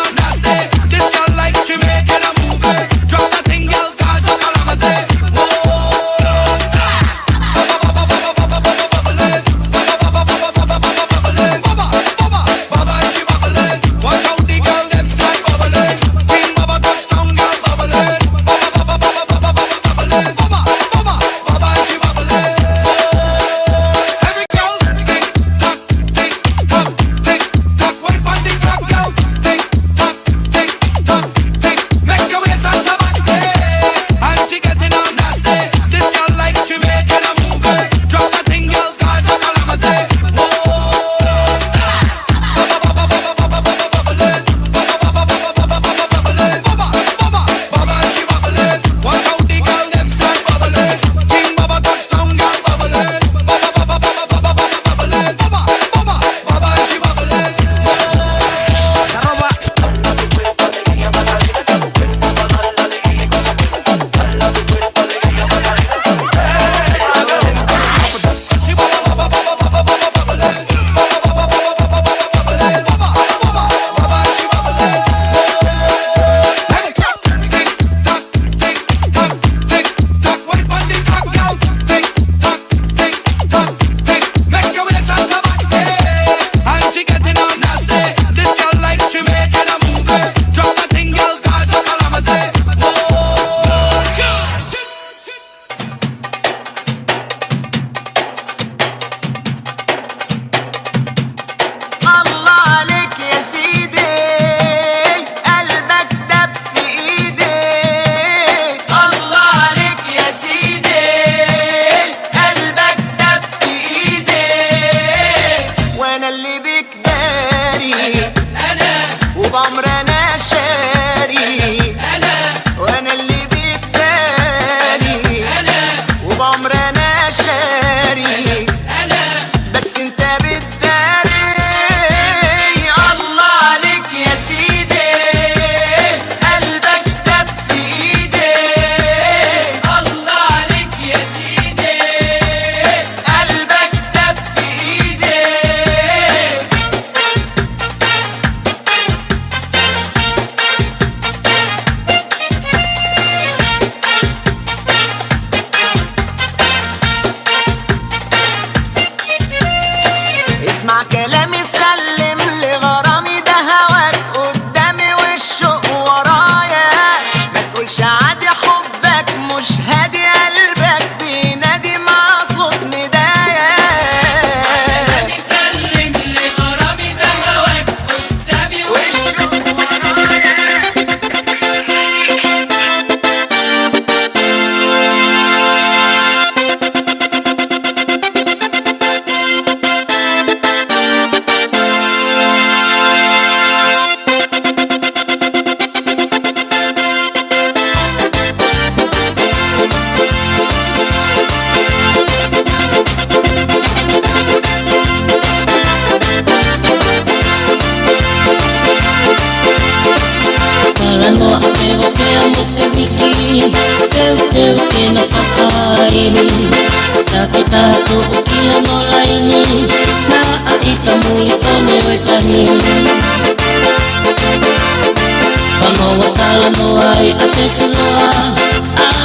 Maua tala no ai a te siloa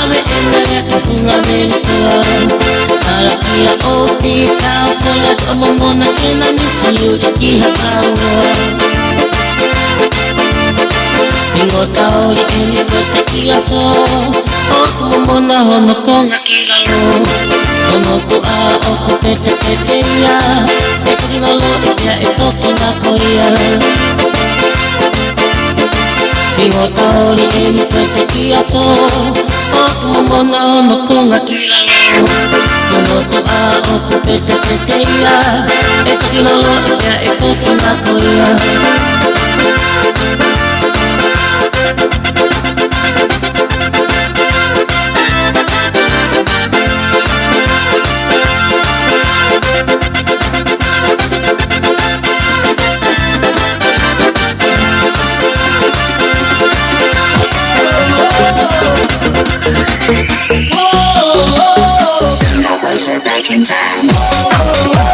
Ame e mele a punga meritoa Tala kia o pika Pola tomo mona kena misiu i hakaua Mingo taoli e ni kote kia po O kumona hono konga kilalo Ono ku a o ku pete pete ia E kilalo i pia e toki na koia Mingo taoli e ni kote kia po O kumona hono konga kilalo Ono ku a o ku pete pete ia E kilalo i pia e toki na koia Back in time.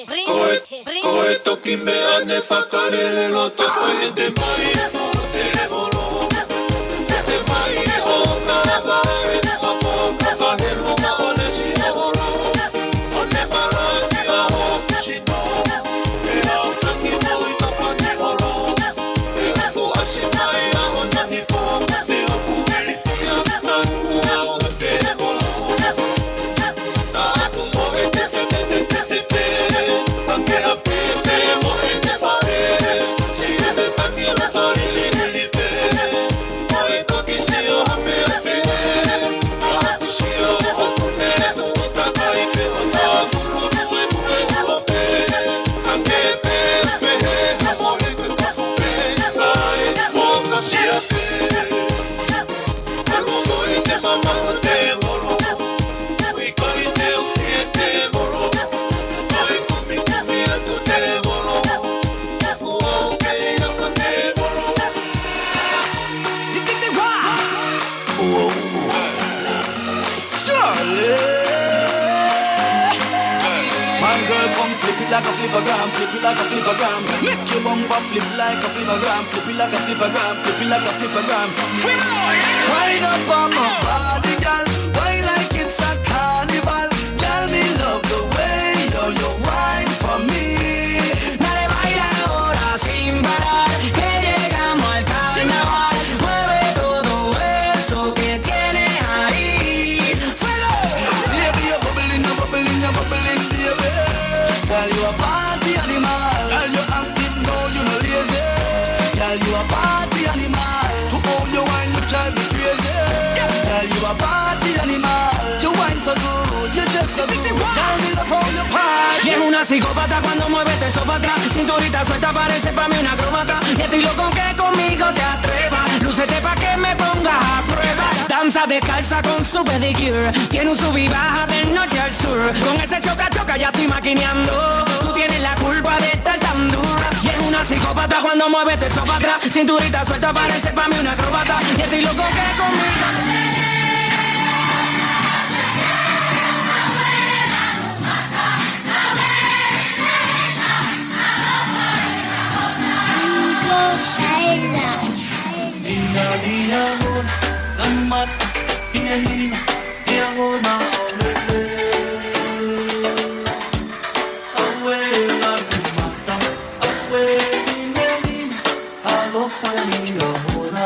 Ringo, karele lo topo e te mai e molo e te mai o karava e kapo kahe lunga o le sina holo o ne maraki a o kusino e au taki mo i kapani holo e aku asimai a o nani fo e aku ili fia na kua o te holo na aku mo e te ange a pe te mo e te whare si e te tangi la tari li li te o e toki si o hape a pe a haku si o hoku ne tu o takai pe o ta kuru nue nue o pe ange pe pe ha mo e ku kafu pe ai mo ka si a pe alu mo e te mama o te molo ui kari te o e te molo ai kumi kumi a tu te molo aku au ke a ka te molo Charlie, my girl, come flip it like a flippergram, flip it like a flippergram. Make your bumper flip like a flippergram, flip it like a flippergram, flip it like a flippergram. Wind up on my body, girl. Why like it's a carnival? Girl, me love the way you wine for me. Dale, baila ahora sin parar, que llegamos al carnaval. Mueve todo eso que tienes ahí. ¡Fuego! Baby, you're bubbling, you're bubbling, you're bubbling, baby. Girl, you a party animal. Girl, you active, no, you no lazy. Girl, you a party animal. To all your wine, you drive me crazy. Girl, you a party animal. You wine so good, you just so good. Girl, me love how you party. Y es una psicópata cuando mueve eso para atrás. Cinturita suelta parece pa' mí una acróbata. Y estoy loco que conmigo te atrevas. Lúcete pa' que me pongas a prueba. Danza descalza con su pedicure. Tiene un sub y baja del norte al sur. Con ese choca choca ya estoy maquineando. Tú tienes la culpa de estar tan dura. Y es una psicópata cuando mueve eso para atrás. Cinturita suelta parece pa' mí una acróbata. Y estoy loco que conmigo. Hina hina hon, namat, hina hina, hina hona olele. Awe la mata, awe hina hina, alo fani hona.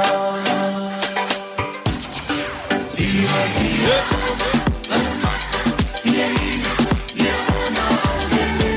Hina hina hon, namat, hina hina, hina hona olele.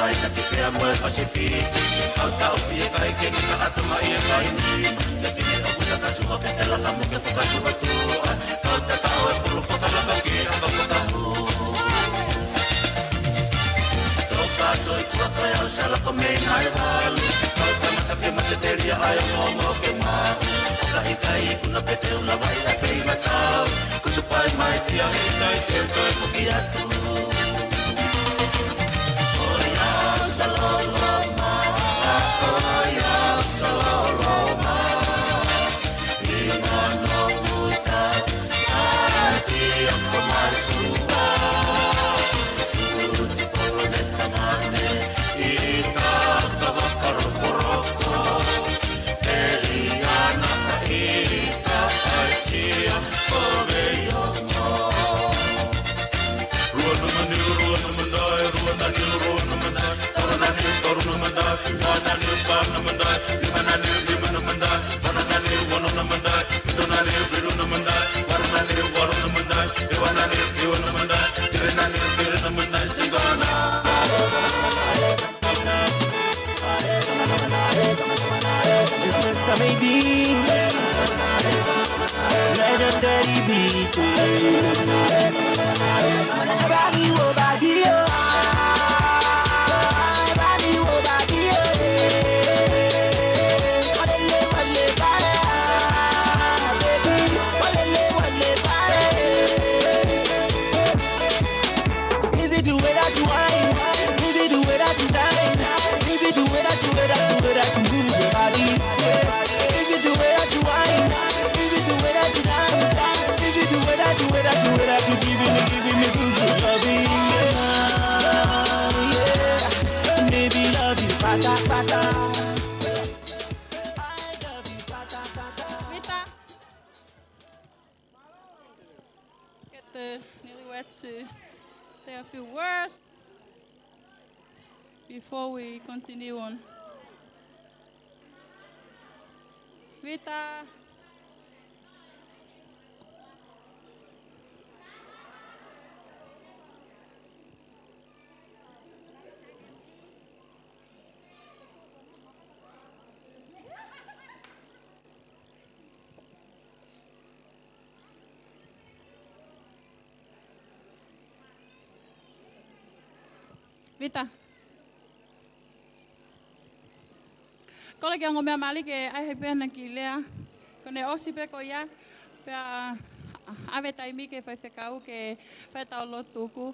ai ta ki pea mo Pacific Kau ta ofi e kai ke ni ka atama i e kai ni Te fine o kuta ka suha ke te laka mo ke whaka suha tu Kau ta tau e pulu whakalaka ki anga whakamu Toka soi fuaka e au sala ko mei nai walu Kau ta mata ke mate te ria ai o ngongo ke mau Oka hikai kuna pete ula wai a whei matau Kutu pai mai tia hikai te utoe whuki atu Legendary beat. Body wo body oh. Body wo body oh. Walele wale bare. Baby, walele wale bare. Is it the way that you whine? Is it the way that you shine? Is it the way that you move your body? Is it the way that you whine? Is it the way that you dance? Is it the way that you giving me good loving? Yeah, baby, love you, pata pata. Rita, get the newlywed to say a few words before we continue on. Rita. Vita. Kole ke ngomea mali ke ai hepe na ki lea. Kone osi pe ko ya. Pe ave taimi ke fai fekau ke fai tau lo tuku.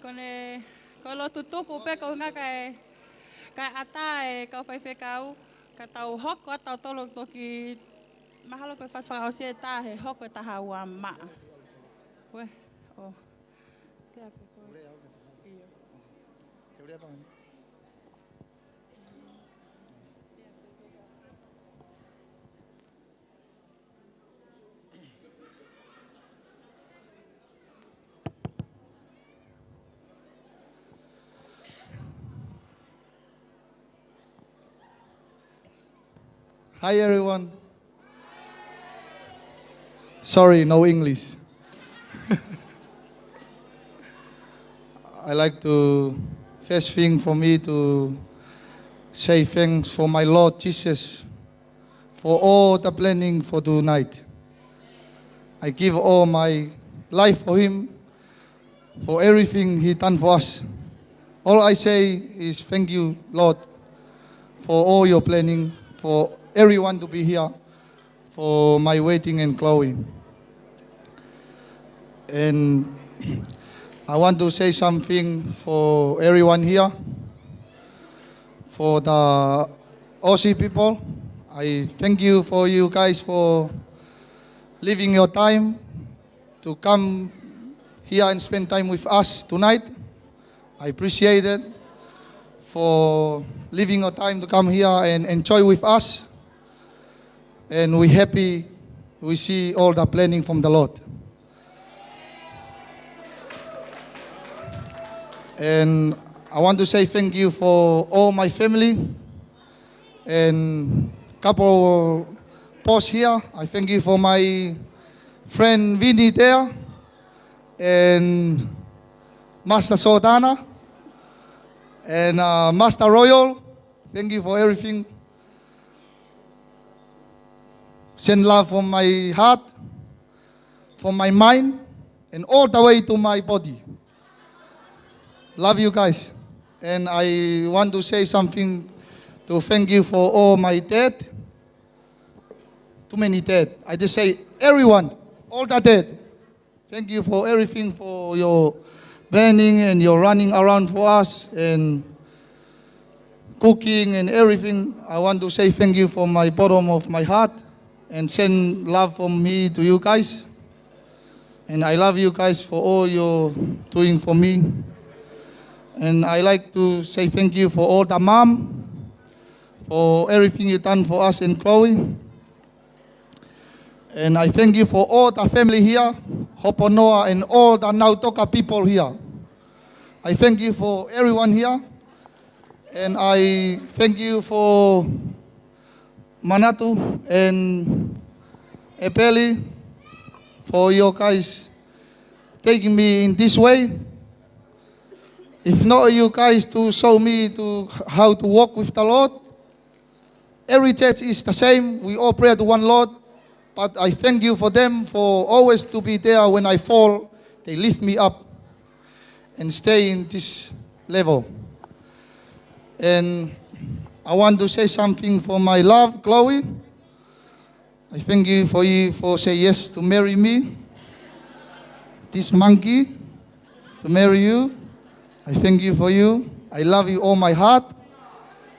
Kone ko lo tuku pe ko nga kai ata e ka fai fekau ka tau hoko tau tolo toki mahalo ko fas fa osi ta he hoko ta hawa ma. We oh. Kia pe ko. Hi everyone. Sorry, no English. I like to, first thing for me to say thanks for my Lord Jesus for all the planning for tonight. I give all my life for Him, for everything He done for us. All I say is thank you, Lord, for all your planning, for everyone to be here, for my wedding and Chloe. And I want to say something for everyone here, for the Aussie people. I thank you for you guys for leaving your time to come here and spend time with us tonight. I appreciate it for leaving your time to come here and enjoy with us. And we're happy we see all the planning from the Lord. And I want to say thank you for all my family and couple posts here. I thank you for my friend Vinny there and Master Sodana And Master Royal, thank you for everything. Send love from my heart, from my mind, and all the way to my body. Love you guys. And I want to say something to thank you for all my dad. Too many dad. I just say everyone, all the dad. Thank you for everything, for your planning and your running around for us and cooking and everything. I want to say thank you from my bottom of my heart and send love from me to you guys. And I love you guys for all you're doing for me. And I like to say thank you for all the mom, for everything you've done for us and Chloe. And I thank you for all the family here, Hoponoa, and all the Nautoka people here. I thank you for everyone here. And I thank you for Manatu and Epeli for your guys taking me in this way. If not you guys to show me to how to walk with the Lord, every church is the same. We all pray to one Lord. But I thank you for them for always to be there when I fall. They lift me up and stay in this level. And I want to say something for my love, Chloe. I thank you for say yes to marry me. This monkey to marry you. I thank you for you. I love you all my heart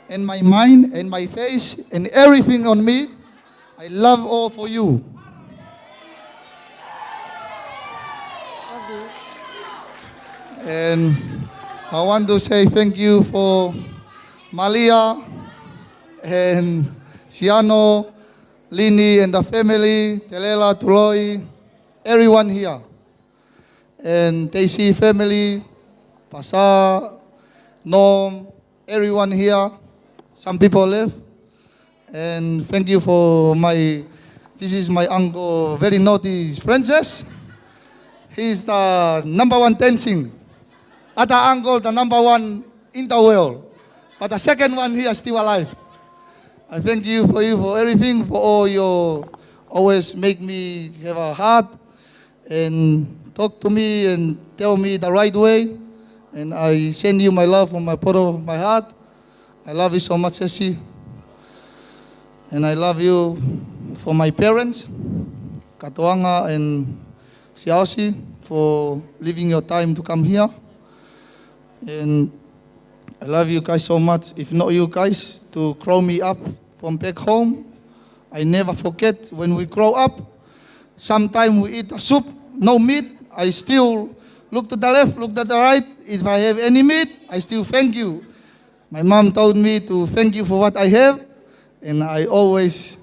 and my mind and my face and everything on me. I love all for you. And I want to say thank you for Malia and Siano, Lini and the family, Telela, Tuloi, everyone here. And Daisy family, Pasa, Norm, everyone here. Some people left. And thank you for this is my uncle, very naughty Francis. He's the #1 dancing. Other uncle, the #1 in the world. But the second one here is still alive. I thank you for everything, for all your always make me have a heart and talk to me and tell me the right way. And I send you my love from my bottom of my heart. I love you so much, Ceci. And I love you for my parents, Katoanga and Siaosi, for leaving your time to come here. And I love you guys so much. If not you guys, to grow me up from back home. I never forget when we grow up. Sometimes we eat a soup, no meat. I still look to the left, look to the right. If I have any meat, I still thank you. My mom told me to thank you for what I have. And I always,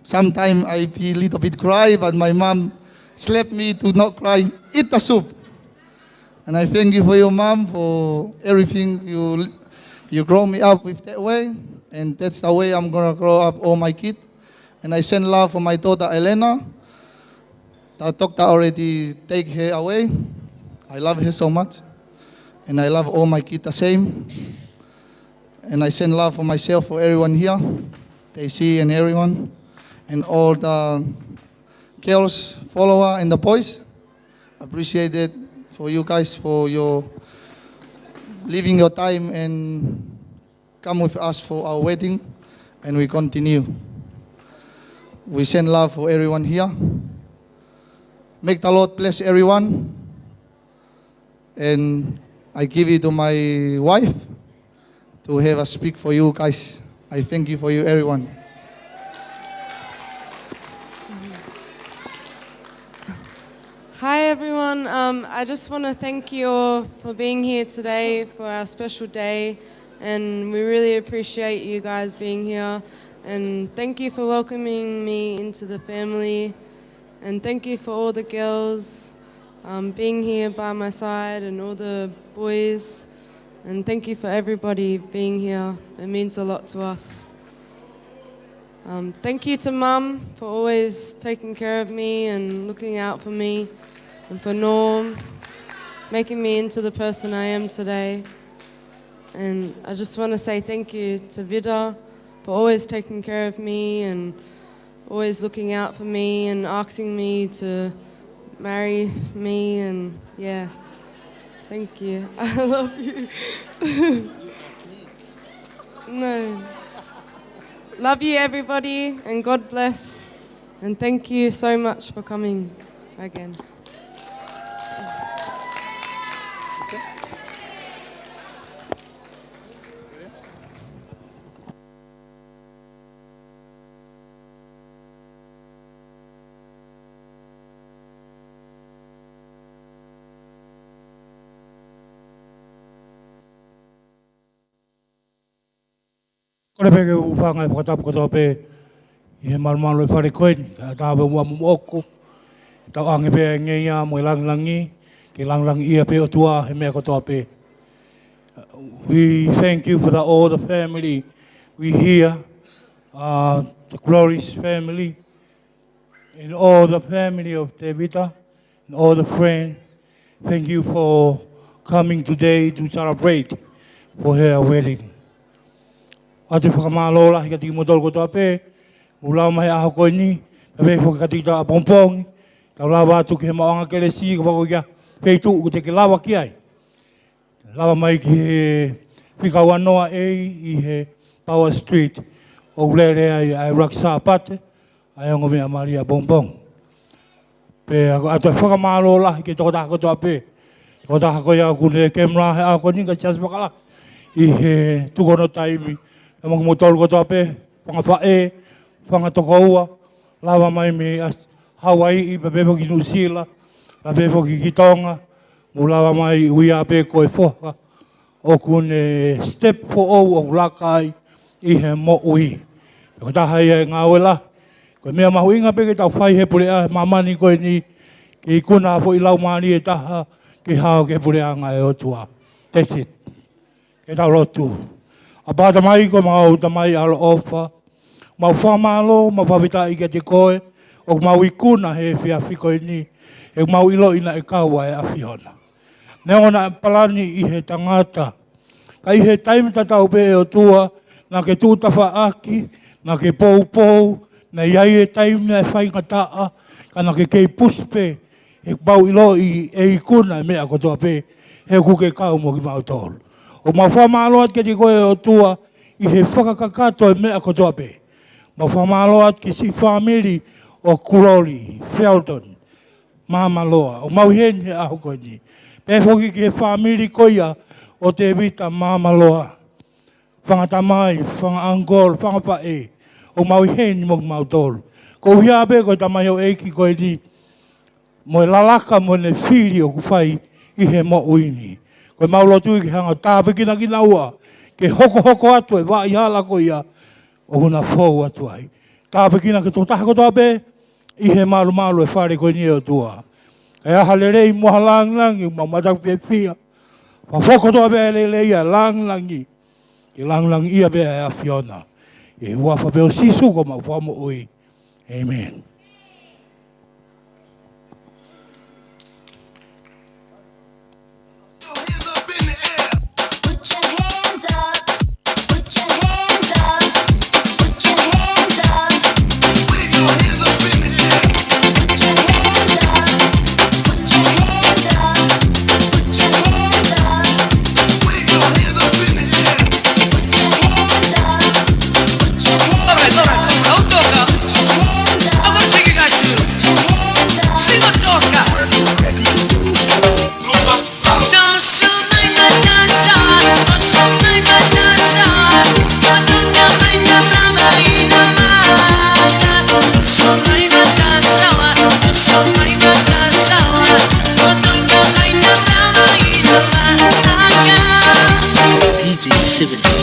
sometimes I feel a little bit cry, but my mom slapped me to not cry, eat the soup. And I thank you for your mom, for everything you grow me up with that way. And that's the way I'm going to grow up all my kids. And I send love for my daughter Elena. The doctor already take her away. I love her so much. And I love all my kids the same. And I send love for myself, for everyone here, Daisy and everyone, and all the girls, follower, and the boys. Appreciate it for you guys, for your leaving your time and come with us for our wedding, and we continue. We send love for everyone here. Make the Lord bless everyone. And I give it to my wife to have a speak for you guys. I thank you for you, everyone. Hi everyone, I just want to thank you all for being here today for our special day, and we really appreciate you guys being here, and thank you for welcoming me into the family, and thank you for all the girls being here by my side and all the boys. And thank you for everybody being here. It means a lot to us. Thank you to Mum for always taking care of me and looking out for me, and for Norm, making me into the person I am today. And I just want to say thank you to Vida for always taking care of me and always looking out for me and asking me to marry me, and yeah, thank you. I love you. No. Love you, everybody, and God bless. And thank you so much for coming again. Kore peke ufanga e whakatapu katoa pe i he marumaru e whare koeni, ka tāwe ua mumu oko, tau ange pe ngei a mo e langlangi, ke langlangi ia pe o tua he mea katoa pe. We thank you for all the family we here, the Glorious family, and all the family of Te Vita, and all the friends. Thank you for coming today to celebrate for her wedding. A te whakamalola hika tiki motoro kotoa pe, ulau mahi aho koe ni, ka vei whakatita a pompongi, tau lawa atu ki he maoanga kele si, ka wako kia peitu uko te ke lawa ki ai. Lawa mai ki he whikau anoa i he Power Street, o ulere ai Raksa Pate, ai ongo mea Maria Pompong. Pe a te whakamalola hika toko taha kotoa pe, toko taha koe a kune kemra he a koe ni ka chas wakala, i he tukono taimi, e mga motoro kotoa pe, whanga whae, whanga tokoua, lawa mai me Hawaii, pa pepo ki New Zealand, pa pepo ki Tonga, mu lawa mai uia pe koe whoha, o kune step for o lakai i he mo ui. Ko taha ia ngā wela, koe mea mahu inga pe ke tau whai he pure a mamani koe ni, ki kuna po i lau maani e taha, ki hao ke pure a ngā e otua. That's it. Ke tau rotu. A pāta mai ko mga o tamai alo ofa, mau whamalo, mau whawita i ke te koe, o mau i kuna he whia whiko i ni, e mau ilo ina e kaua e awhihona. Ne ona palani i he tangata, ka i he taimi tatau pe o tua, na ke tūtawha aki, na ke pou, na iai e taimi na e whaingataa, ka na ke kei puspe, e mau ilo i e kuna e mea kotoa pe, he kuke kau mo ki mau tolu. O mau whamalo at ke te koe o tua i he whakakakato e mea kotoa pe. Mau whamalo at ke si whamiri o Kurori, Felton, Mamaloa. O mau hen he aho koe ni. Pe hoki ke whamiri koia o Te Vita Mamaloa. Whangatamai, whangaangol, whangapae. O mau hen mo ki mau tolu. Ko hia pe koe tamai o eiki koe ni. Mo e lalaka mo ne whiri o kuwhai i he mo uini. Koe maulotu i ki hanga tāpekina ki naua, ke hoko atu e wā i hala ko ia, o huna fōu atu ai. Tāpekina ke tō taha kotoa pe, i he maru e whare koe ni o tua. Kei aha le rei moha langlangi, mau mataku pe whia. Wha whokotoa pe le ia langlangi, ke langlangi ia pe e a Fiona. E hua whapeo sisu ko mau whamo ui. Amen. So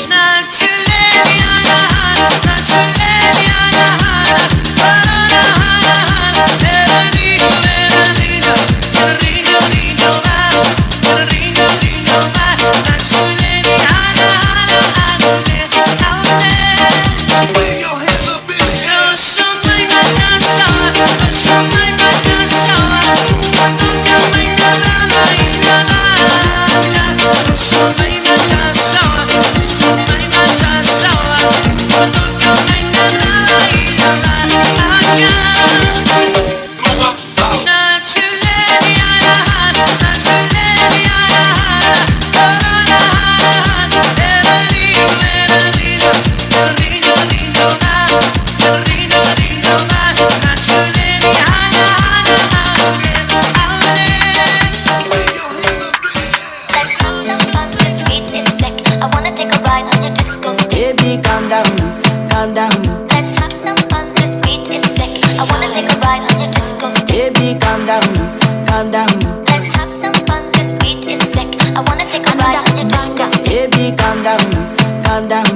calm down, calm down. Let's have some fun, this beat is sick. I wanna take a ride on your disco stick. Baby, calm down, calm down. Let's have some fun, this beat is sick. I wanna take a ride on your disco stick. Baby, calm down, calm down.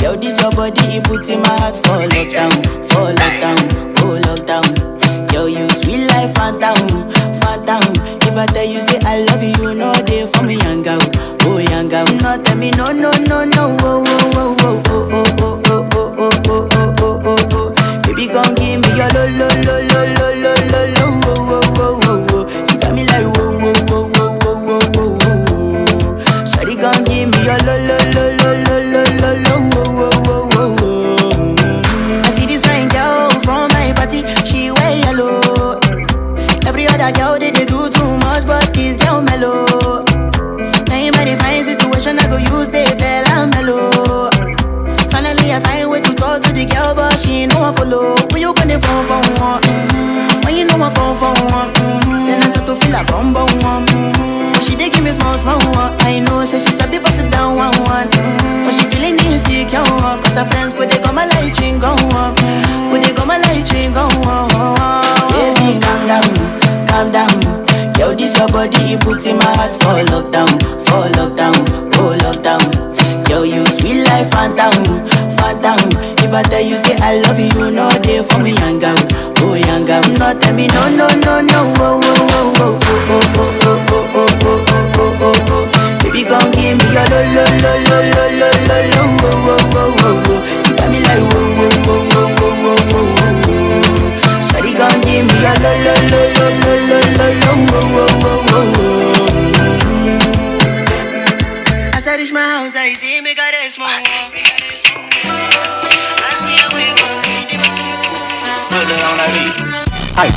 Yo, this your body, it puts in my heart for lockdown, oh lockdown. Yo, you sweet life, phantom, phantom. If I tell you say I love you, you know they for me young girl, oh young girl. No tell me no, no, no, no, oh, oh, oh, oh, oh, oh, oh, oh, oh, oh, oh, oh, oh. Baby, gon' give me your lo, lo, lo, lo, lo, lo, lo, lo, oh, oh, oh, oh, oh. You got me like whoa, whoa, whoa, whoa, whoa, whoa, whoa, whoa. Shawty gon' give me your lo, lo, lo, lo, lo, lo, lo, lo, oh, oh, oh, oh, oh. I see this fine girl from my party, she wear yellow. Every other girl they do too much, but this girl mellow. Now in my fine situation, I go use they tell I'm mellow. Finally I find way to talk to the girl, but she ain't no one follow. When you gonna phone for one? When you know I come for one? Then I start to feel a bum bum one. But she dey give me small small one. I know say she sabi pass it down one one. But she feeling insecure, cause her friends go they come a light ring go on. Go they come a light ring go on. Baby calm down, calm down. Yo, this your body, it puts in my heart for lockdown, oh lockdown. Yo, you sweet life, phantom, phantom. If I tell you say I love you, you know they for me young girl, oh young girl. No tell me no, no, no, no, oh, oh, oh, oh, oh, oh, oh, oh, oh, oh, oh, oh, oh. Baby, gon' give me your lo, lo, lo, lo, lo, lo, lo, lo, oh, oh, oh, oh, oh. You got me like whoa, whoa, whoa, whoa, whoa, whoa, whoa, whoa. Shawty gon' give me your lo, lo, lo, lo, lo, lo, lo, lo, oh, oh, oh, oh, oh. As I reach my house, I see me got a small one. Hey,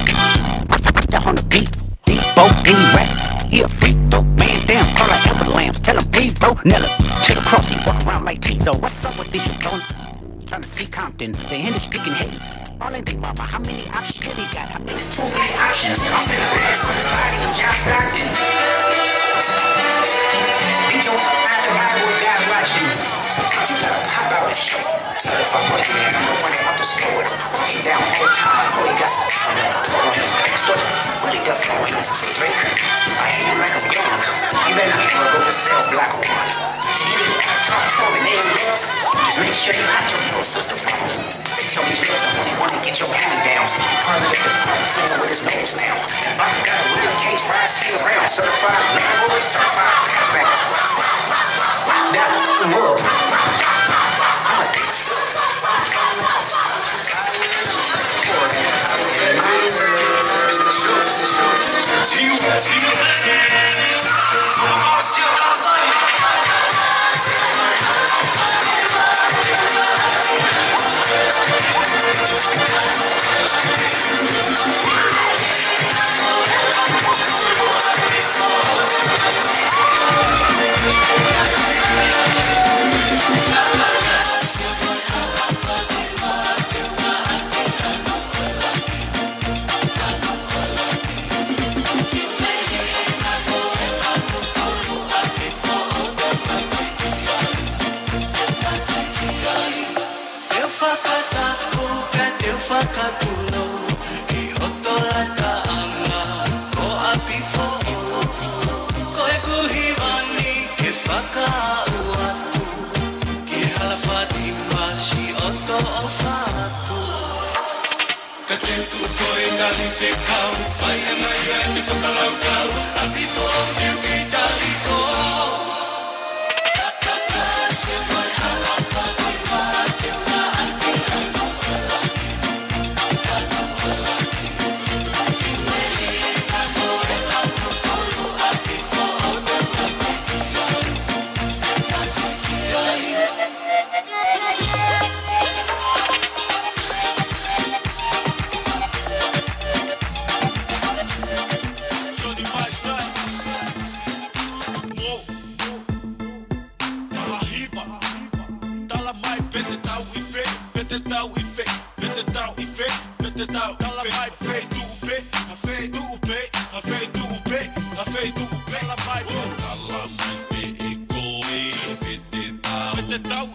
down on the beat, Debo, any rap, he a freak though, man, damn, call like avalanche, tell him Debo, Nella, to the cross, he walk around like Tizo, what's up with this shit, going? Tryna see Compton, they in the street and hate, all in think, mama, how many options did he got, how many? Too many options, I'm finna pass on his body, I'm John Stockton. Beat your out the ride with God watching, sometimes you gotta pop out and show. Tell if I'm with man, I'm the one that up the score with him. Walking down every time, oh, he got some time. Throw him, extort, really got flow him. Say Drake, I hate him like I'm young. You better not ever go to cell block one. You didn't talk to him and they in love. Just make sure you hide your little sister from him. They tell me they're the only one to get your hand down. Part of the party playing with his nose now. That body got a real case, ride, see around. Certified, man, boy, certified, perfect. Rock down, move. Met de touw,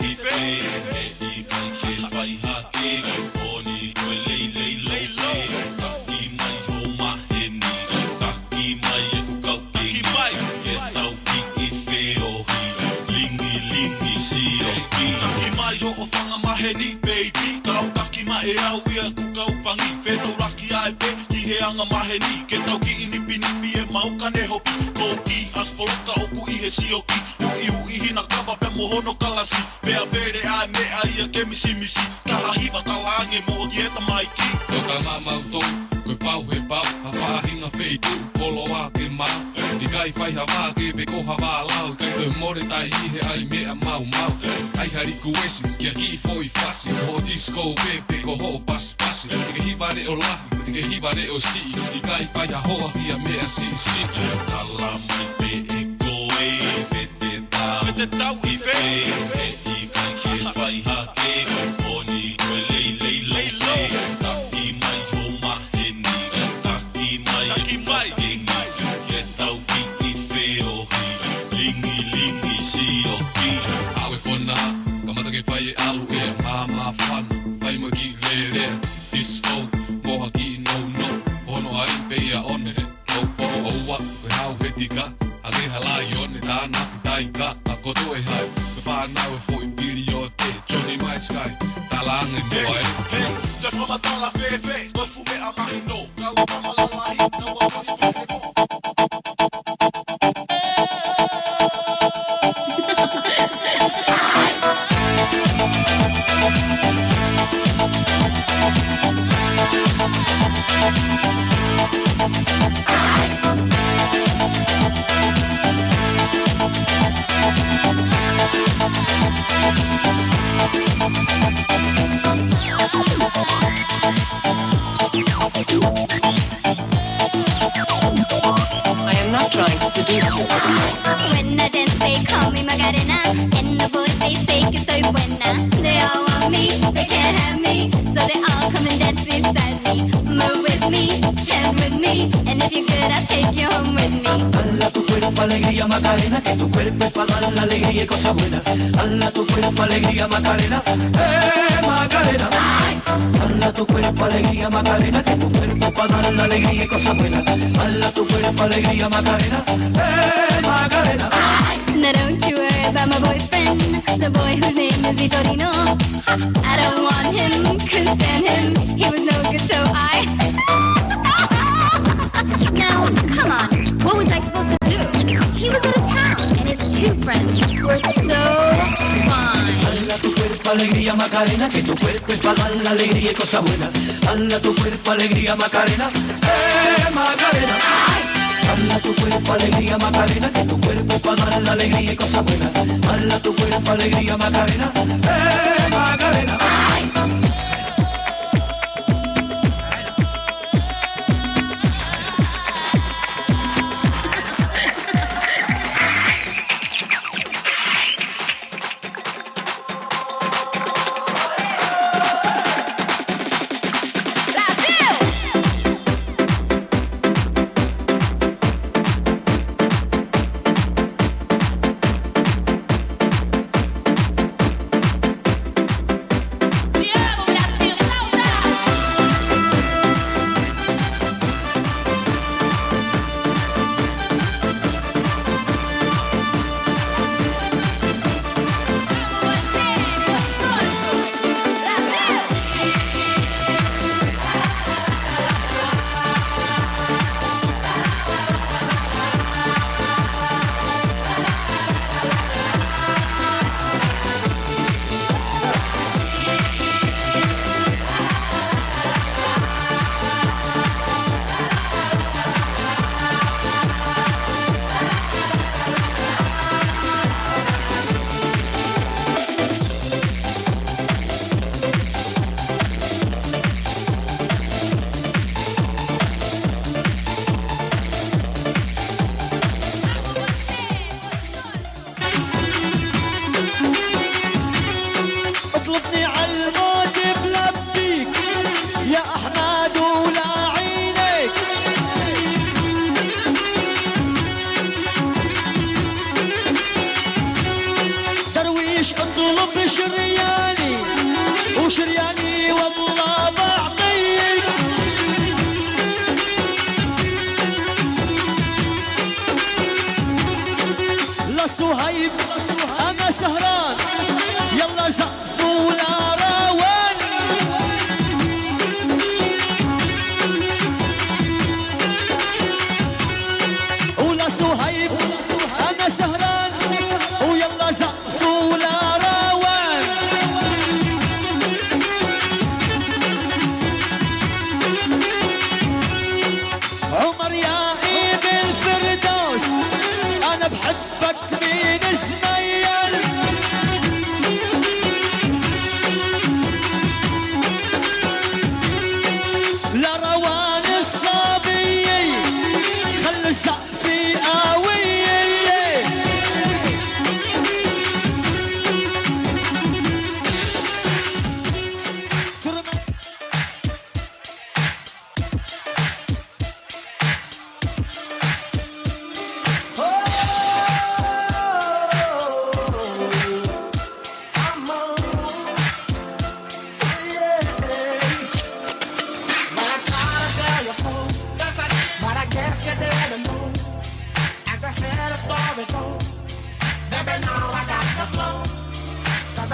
اطلب شرياني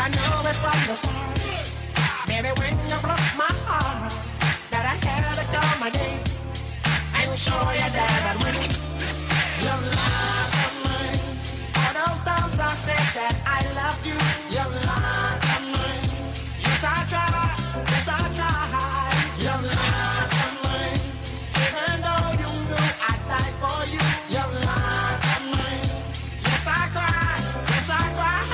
I know it from the start. Baby, when you broke my heart, that I had to come again and show you that I win. Your love of mine. All those times I said that I love you. Your love of mine. Yes, I tried. Yes, I tried. Your love of mine. Even though you knew I'd die for you. Your love of mine. Yes, I cried. Yes, I cried.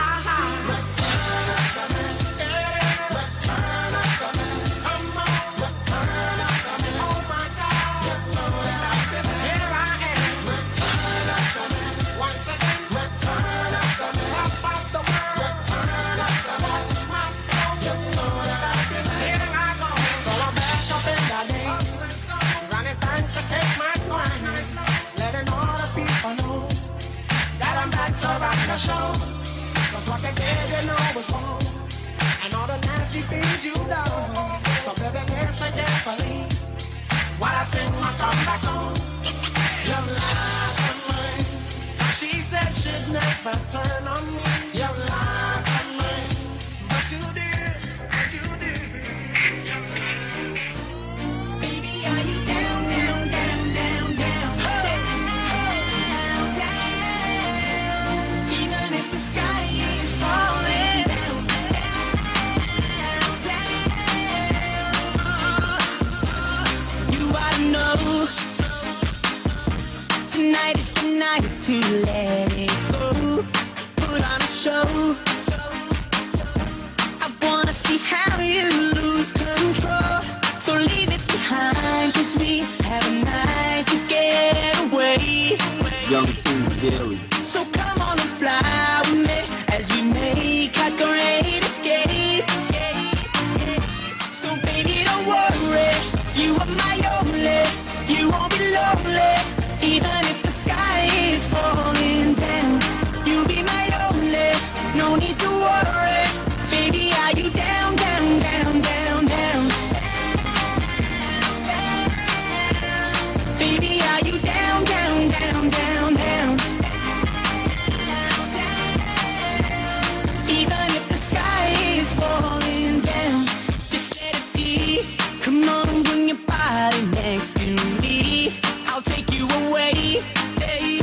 Return of the man. Return of the man. Come on. Return of the man. Oh my God. You know that I've been there. Here I am. Return of the man. Once again. Return of the man. Up off the world. Return of the man. Watch my flow. You know that I've been there. Here I go. So I'm back up in the days. Running thanks to take my swine. Letting all the people know that I'm back to rock the show. Cause what they did, you know was wrong. And all the nasty things you done. So baby, listen carefully while I sing my comeback song. Your lies are mine. She said she'd never turn on me. Your lies are mine. But you did, but you did. Baby, are you down, down, down, down, down? Down, down. Even if the sky is falling down, down, down. You ought to know tonight is the night to let it go. Put on a show. I wanna see how you lose control. So leave it behind, cause we have a night to get away. Young Kings Daily. So come on and fly with me as we make our great escape. So baby, don't worry, you are my only. You won't be lonely, even if the sky is falling down. You'll be my only, no need to worry. Baby, are you down, down, down, down, down? Baby, are you down, down, down, down, down? Even if the sky is falling down, just let it be. Come on, bring your body next to me. I'll take you away, hey.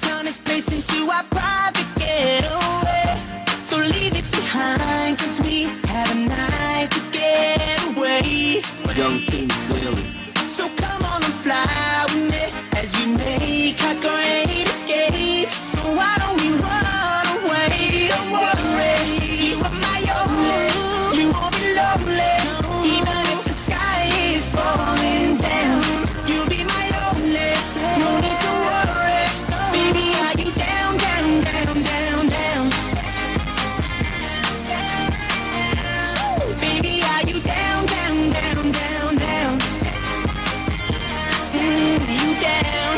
Turn this place into our private getaway. So leave it behind, cause we have a night to get away. Young Kings Daily. So come on and fly with me as we make our great escape. So why don't we run away? Don't worry, you are my only. You won't be lonely, even if the sky is falling down. You'll be my only, no need to worry. Baby, are you down, down, down, down, down? Baby, are you down, down, down, down, down? You down,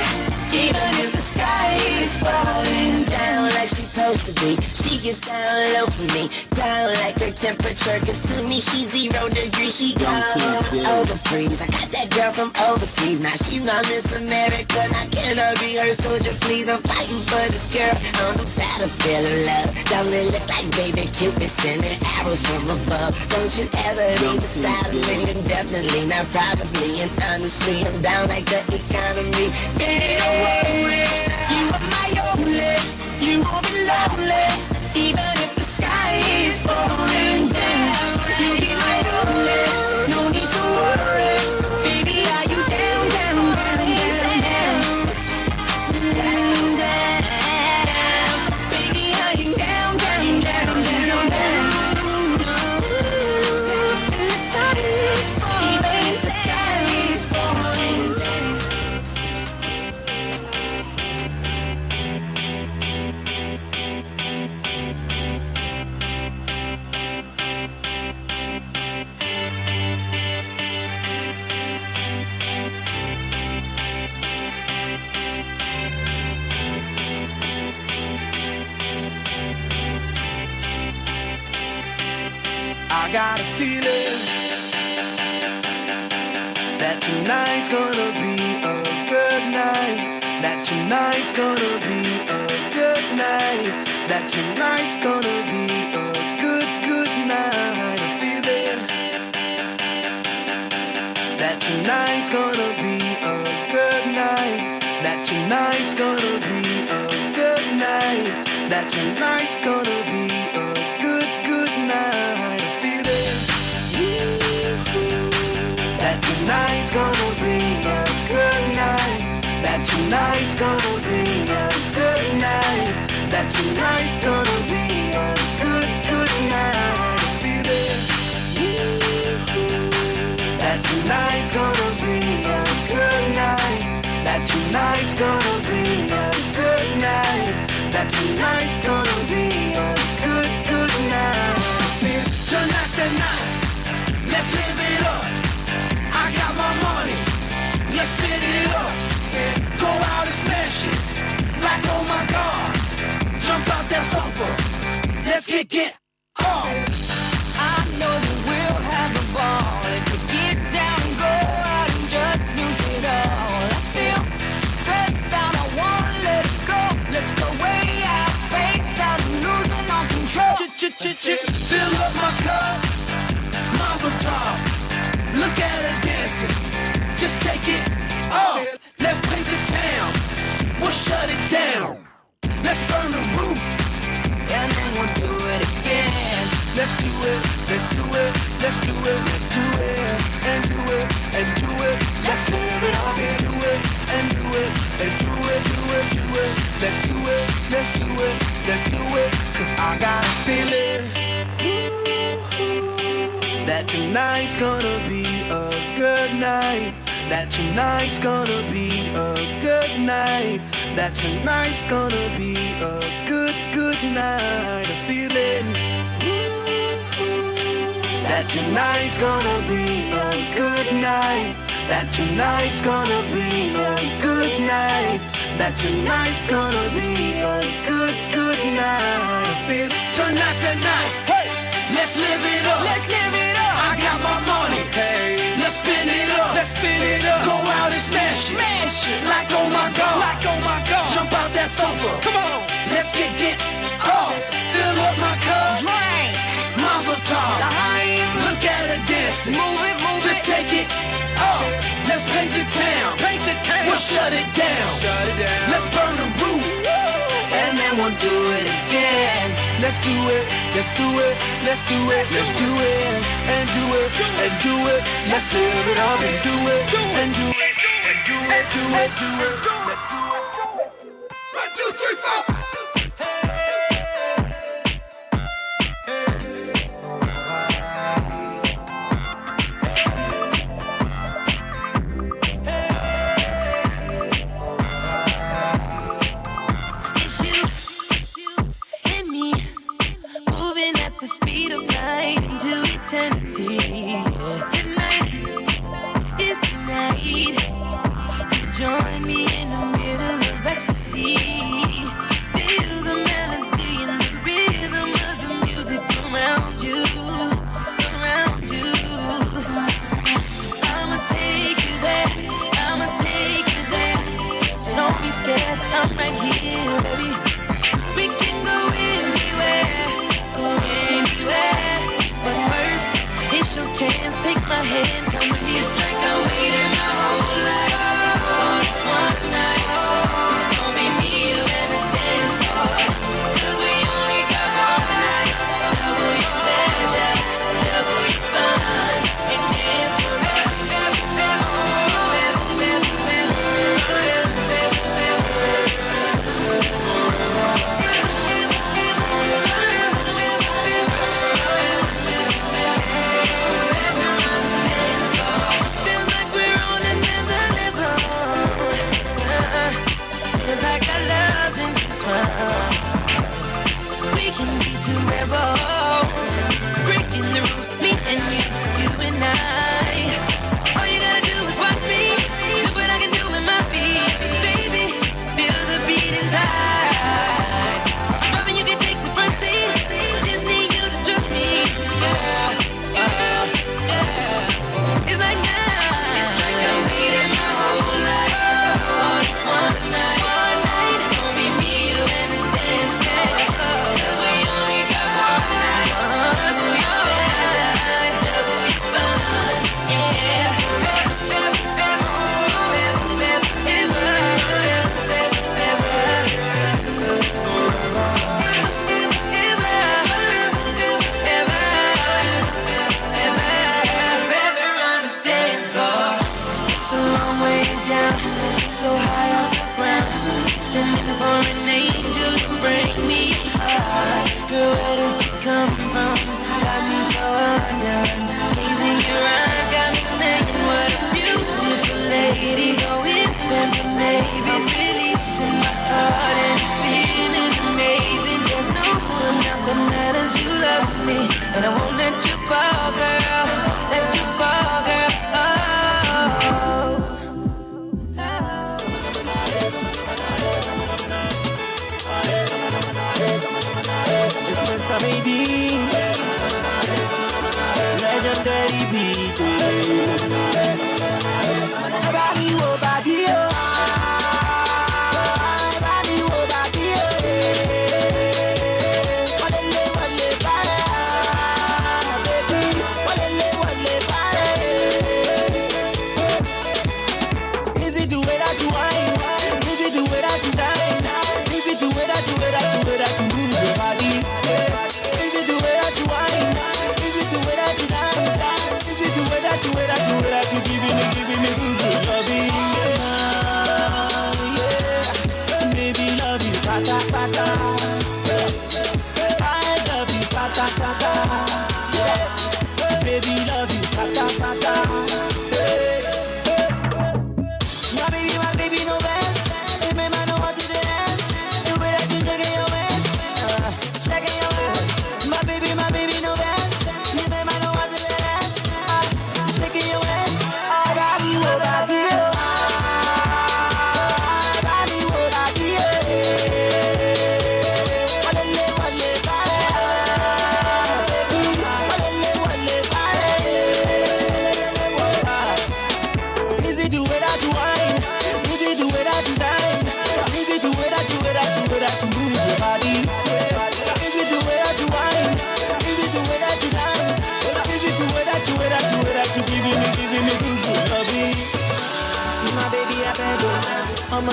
even if the sky is falling down like she supposed to be. She gets down low for me, down like her temperature. Cause to me she's 0 degrees. She go over freeze. I got that girl from overseas. Now she's my Miss America. Now can I be her soldier, please? I'm fighting for this girl on the battlefield of love. Don't it look like baby Cupid sending arrows from above? Don't you ever leave the side of me? Definitely, not probably, and honestly, I'm down like the economy. Baby, don't worry, you are my only. You won't be lonely, even if the sky is falling down. You'll be my only, no need to worry. Baby, are you down, down, down, down, down? Down, down. Baby, are you down, down, down, down, down? And the sky is falling, even if the sky is falling down. I got a feeling that tonight's gonna be a good night. That tonight's gonna be a good night. That tonight's gonna be a good tonight's gonna be a good night. That tonight's gonna be a good night. That tonight's gonna be a good night. I feel it. That tonight's gonna be a good night. That tonight's gonna be a good night. That tonight's gonna be a good night. I feel it. That tonight's gonna be a good night. That tonight's gonna be a good night. That tonight's gonna be a good night. Tonight's the night. Let's live it up. I got my money. Let's spin it up. Go out and smash it. Like oh my God. Jump out that sofa. Let's get on. I know that we'll have a ball if we get down and go out and just lose it all. I feel stressed out, I wanna let it go. Let's go way out, spaced out, and losing all control. Fill up my cup, Mazel tov. Look at her dancing, just take it off. Let's paint the town, we'll shut it down. Let's burn the roof, and then we'll do it again. Let's do it, let's do it, let's do it, let's do it, and do it, and do it. Let's live it up and do it, and do it, and do it, do it, do it. Let's do it, let's do it, let's do it. Cause I got a feeling that tonight's gonna be a good night. That tonight's gonna be a good night. That tonight's gonna be a good night. I feel it. That tonight's gonna be a good night. That tonight's gonna be a good night. That tonight's gonna be a good night. I feel tonight's the night. Hey, let's live it up. Let's live it up. I got my money. Hey, let's spin it up. Let's spin it up. Go out and smash it. Smash it. Like oh my God. Like oh my God. Jump out that sofa. Come on. Let's get off. Fill up my cup. Drink. Mazel tov. Look at her dancing. Move it, move Just it. take it off. Let's paint the town. Paint the town. We'll shut it down. Shut it down. Let's burn the roof. And then we'll do it again. Let's do it. Let's do it. Let's do it. Let's do it. And do it. And do it. Let's live it up and do it. And do it. And do it. Do it. Do it. Let's do it. 1, 2, 3, 4. Join me in the middle of ecstasy.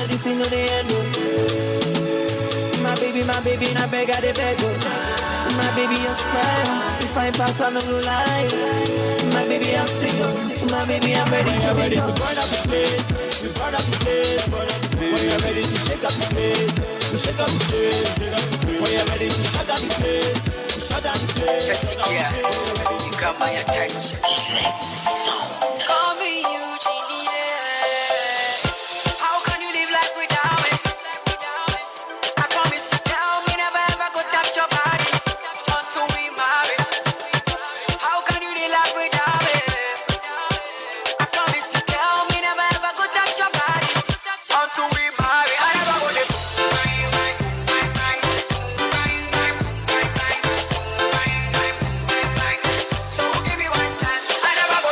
this thing on the end. My baby, na beg I dey beg. My baby, you smile. If I pass, I know you lie. My baby, I'm single. My baby, I'm ready to burn up the place. We burn up the place. When you're ready to shake up the place, to shake up the place. When you're ready to shut down the place, to shut down the place. Sexy girl, you got my attention. Call me Eugenie. How can you live life without me? I promise you, tell me never ever go touch your body until we marry. How can you live life without me? I promise you, tell me never ever go touch your body until we marry. I never go there. So give me one chance. I never go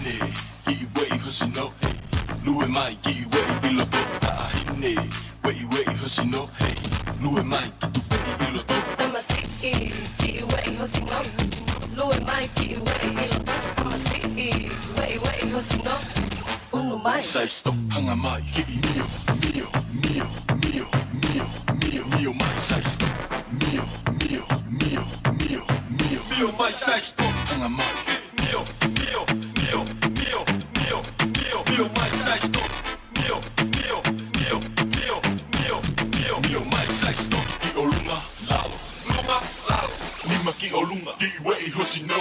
ahine, ki wei hosino, hey. Lue mai ki wei iloto, ahine, wei hosino, hey. Lue mai ki tu wei iloto. Tamasiki, ki wei hosino. Lue mai ki wei iloto. Tamasiki, wei hosino. Unu mai. Sai stop, hanga mai, ki mio, mio, mio, mio, mio, mio, mio mai, sai stop, mio, mio, mio, mio, mio, mio mai, sai stop, hanga mai, mio, mio, mio, mio, mio, mio, mio mai, sai stop, mio, mio, mio, mio, mio, mio, mio mai, sai stop, ki olunga lalo, lunga lalo, nima ki olunga, ki wei hosino.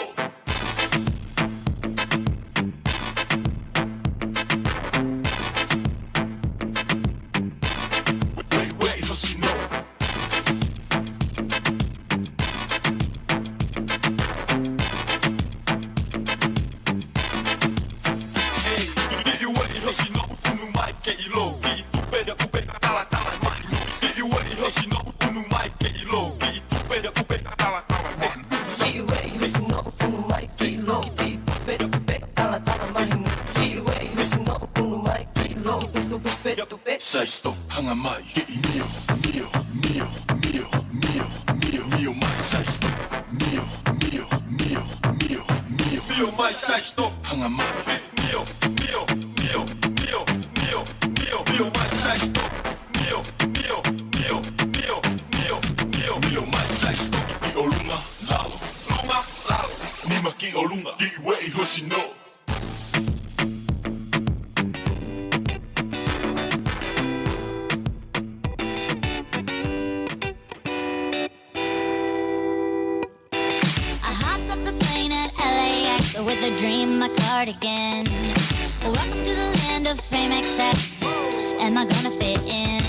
Sai stop, hanga mai, ki mio, mio, mio, mio, mio, mio, mio mai, sai stop, mio, mio, mio, mio, mio, mio mai, sai stop, hanga mai, mio, mio, mio, mio, mio, mio, mio mai, sai stop, mio, mio, mio, mio, mio, mio, mio mai, sai stop, ki olunga lalo, lunga lalo, nima ki olunga, ki wei hosino. With a dream, my cardigan. Welcome to the land of fame excess. Am I gonna fit in?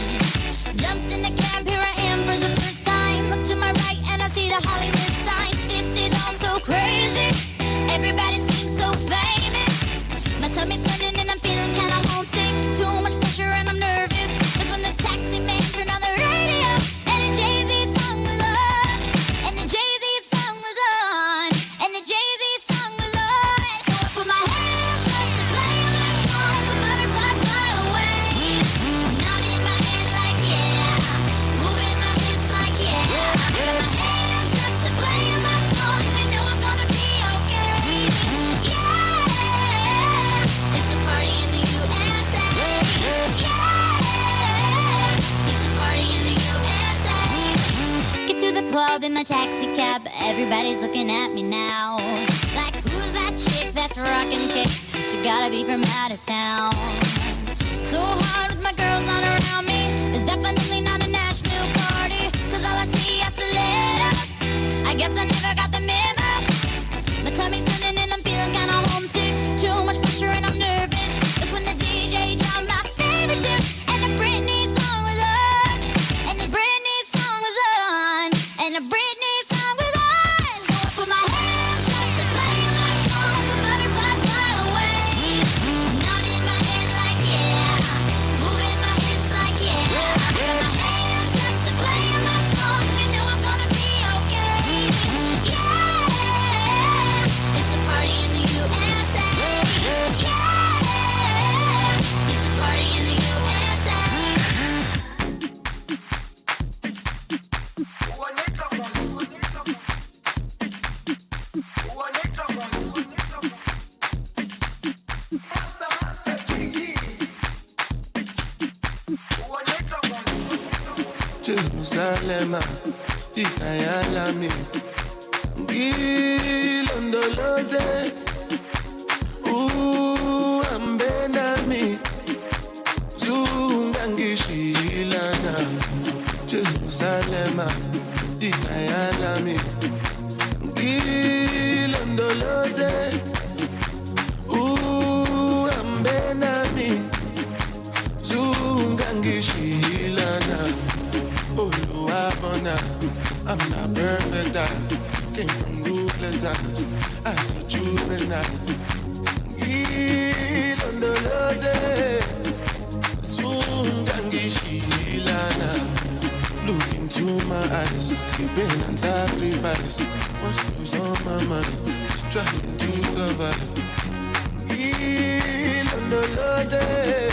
Jumped in the cab, here I am for the first time. Look to my right and I see the Hollywood sign. This is all so crazy. Everybody seems so famous. My tummy's turning and I'm feeling kinda homesick. Too much pressure and I'm nervous. That's when the taxi man turned on the radio and the Jay-Z song was on. And the Jay-Z song was on. And the Jay-Z song was on. So I put my hands up to play my song. The butterflies fly away. Nodding my head like yeah. Moving my hips like yeah. Got my hands up to play my song. I know I'm gonna be okay. Yeah. It's a party in the USA. Yeah. It's a party in the USA. Get to the club in my taxi cab. Everybody's looking at me now. Like, who's that chick that's rocking kicks? She gotta be from out of town. So hard with my girls not around me. It's definitely not a Nashville party. Cause all I see is stilettos. I guess I never got the memo. My tummy's turning and I'm feeling kinda homesick. Too much pressure and I'm nervous. That's when the DJ dropped my favorite tune. And the Britney song was on. And the Britney song was on. And the Britney song was on. So I put my hands up to play my song. The butterflies fly away. Nodding my head like yeah. Moving my hips like yeah. Got my hands up to play my song. I know I'm gonna be okay. Yeah. It's a party in the USA. Yeah. It's a party in the USA. Jerusalem, ikayalami, ngilondoloze, ambenami, zungangishilana. Jerusalem, ikayalami, ngilondoloze, ambenami, zungangishilana. Oluwabona, I'm not perfect. I came from ruthless times. I saw juvenile. Ilondoloze, zungangishilana. Look into my eyes, see pain and sacrifice. What's goes on my mind? Just trying to survive. loze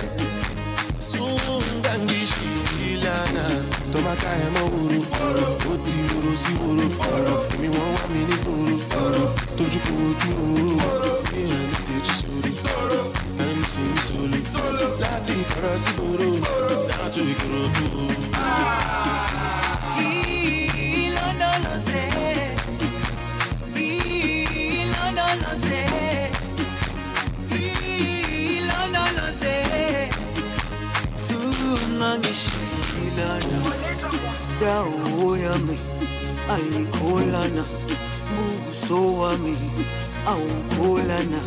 Sungangishilana Tomaka emo uru Oti uru si uru Mi won wa mi ni uru Toju ko oju Mi ani teji sori Time si mi soli Lati kara si uru Lati ikorodu Dawo yami ayikholana buso wami awukholana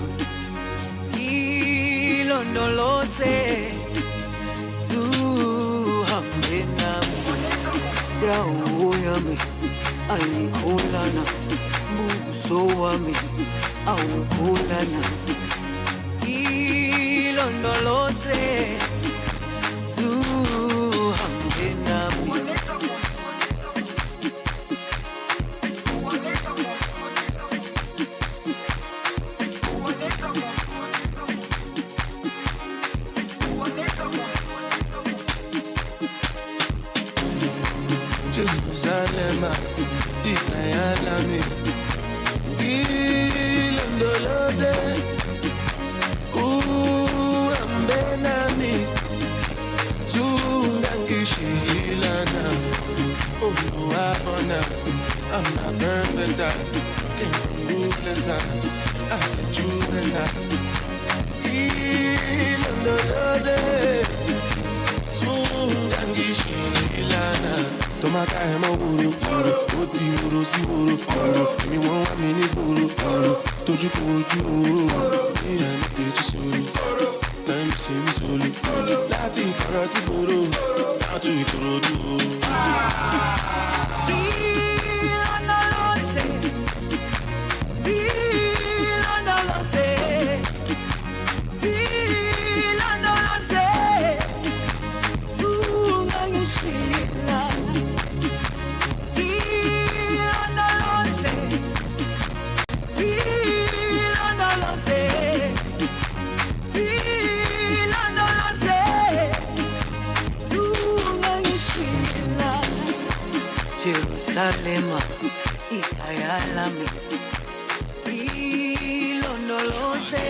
ilondoloze zuhambe nami dawo yami ayikholana buso wami awukholana ilondoloze zuhambe nami Jerusalem, Ikayalami, Ilondoloze, Ambenami, Zungangishilana, Oluwabona, I'm not perfect, I came from ruthless times, I said juvenile, Ilondoloze, Zungangishilana, Tomaka emo uru Oti uru si uru Mi won wa mi ni uru Toju ko oju Mi ani teji sori Time si mi soli Lati kara si uru Lati ikorodu Jerusalem, Ikayalami, Ilondoloze,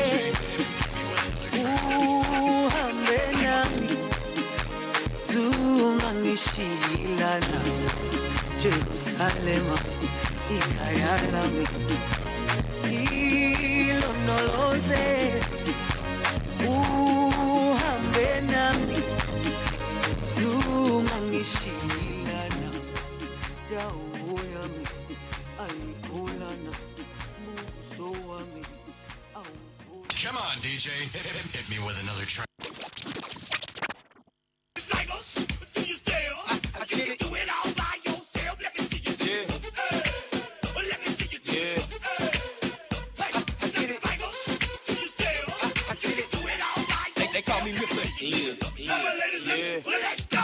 uhambe nami, zungangishilana. Jerusalem, Ikayalami, Ilondoloze, uhambe nami, zungangishilana. Dawo yami ayikholana buso wami awukholana. Come on, DJ, hit me with another track. Do you still? Can you do it all by yourself? Let me see you do it. Let me see you do it. Hey, do you still? Can you do it all by yourself? They call me Mr. Liz. Let's go.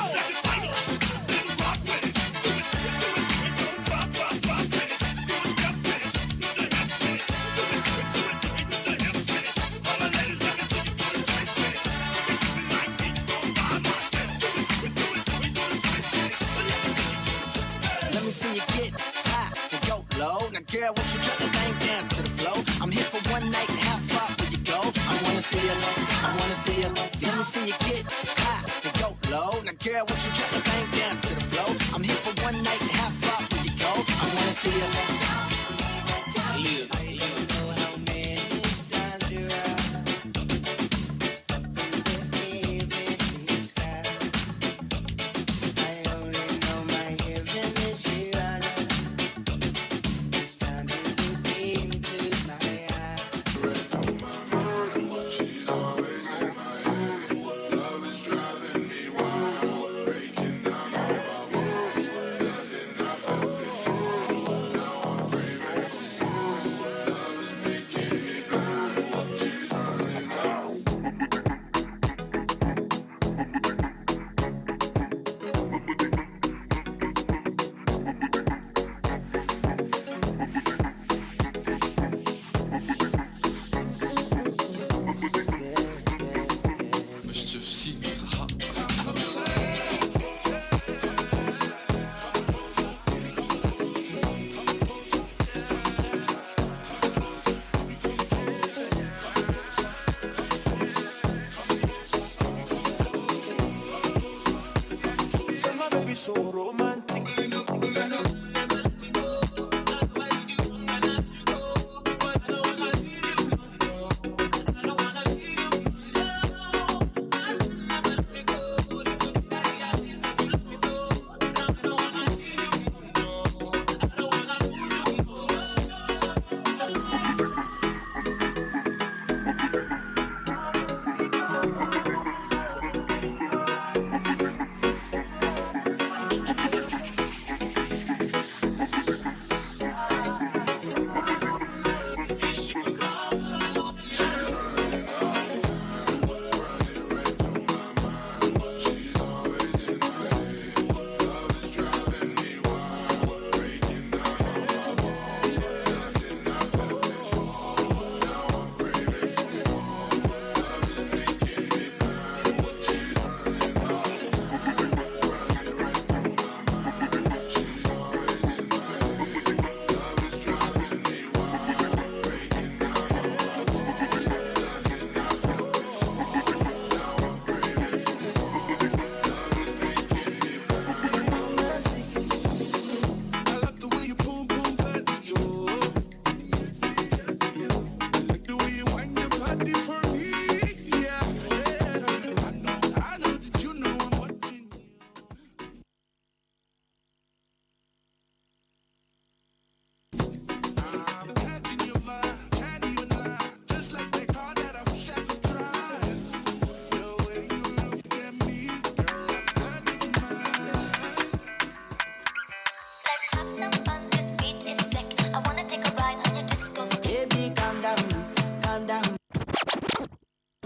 Girl, won't you drop the thing down to the floor? I'm here for one night, how far will you go? I wanna see you, I wanna see you. Let me see you get high to go low. Now girl, won't you drop the thing down to the floor? I'm here for one night, how far will you go? I wanna see you.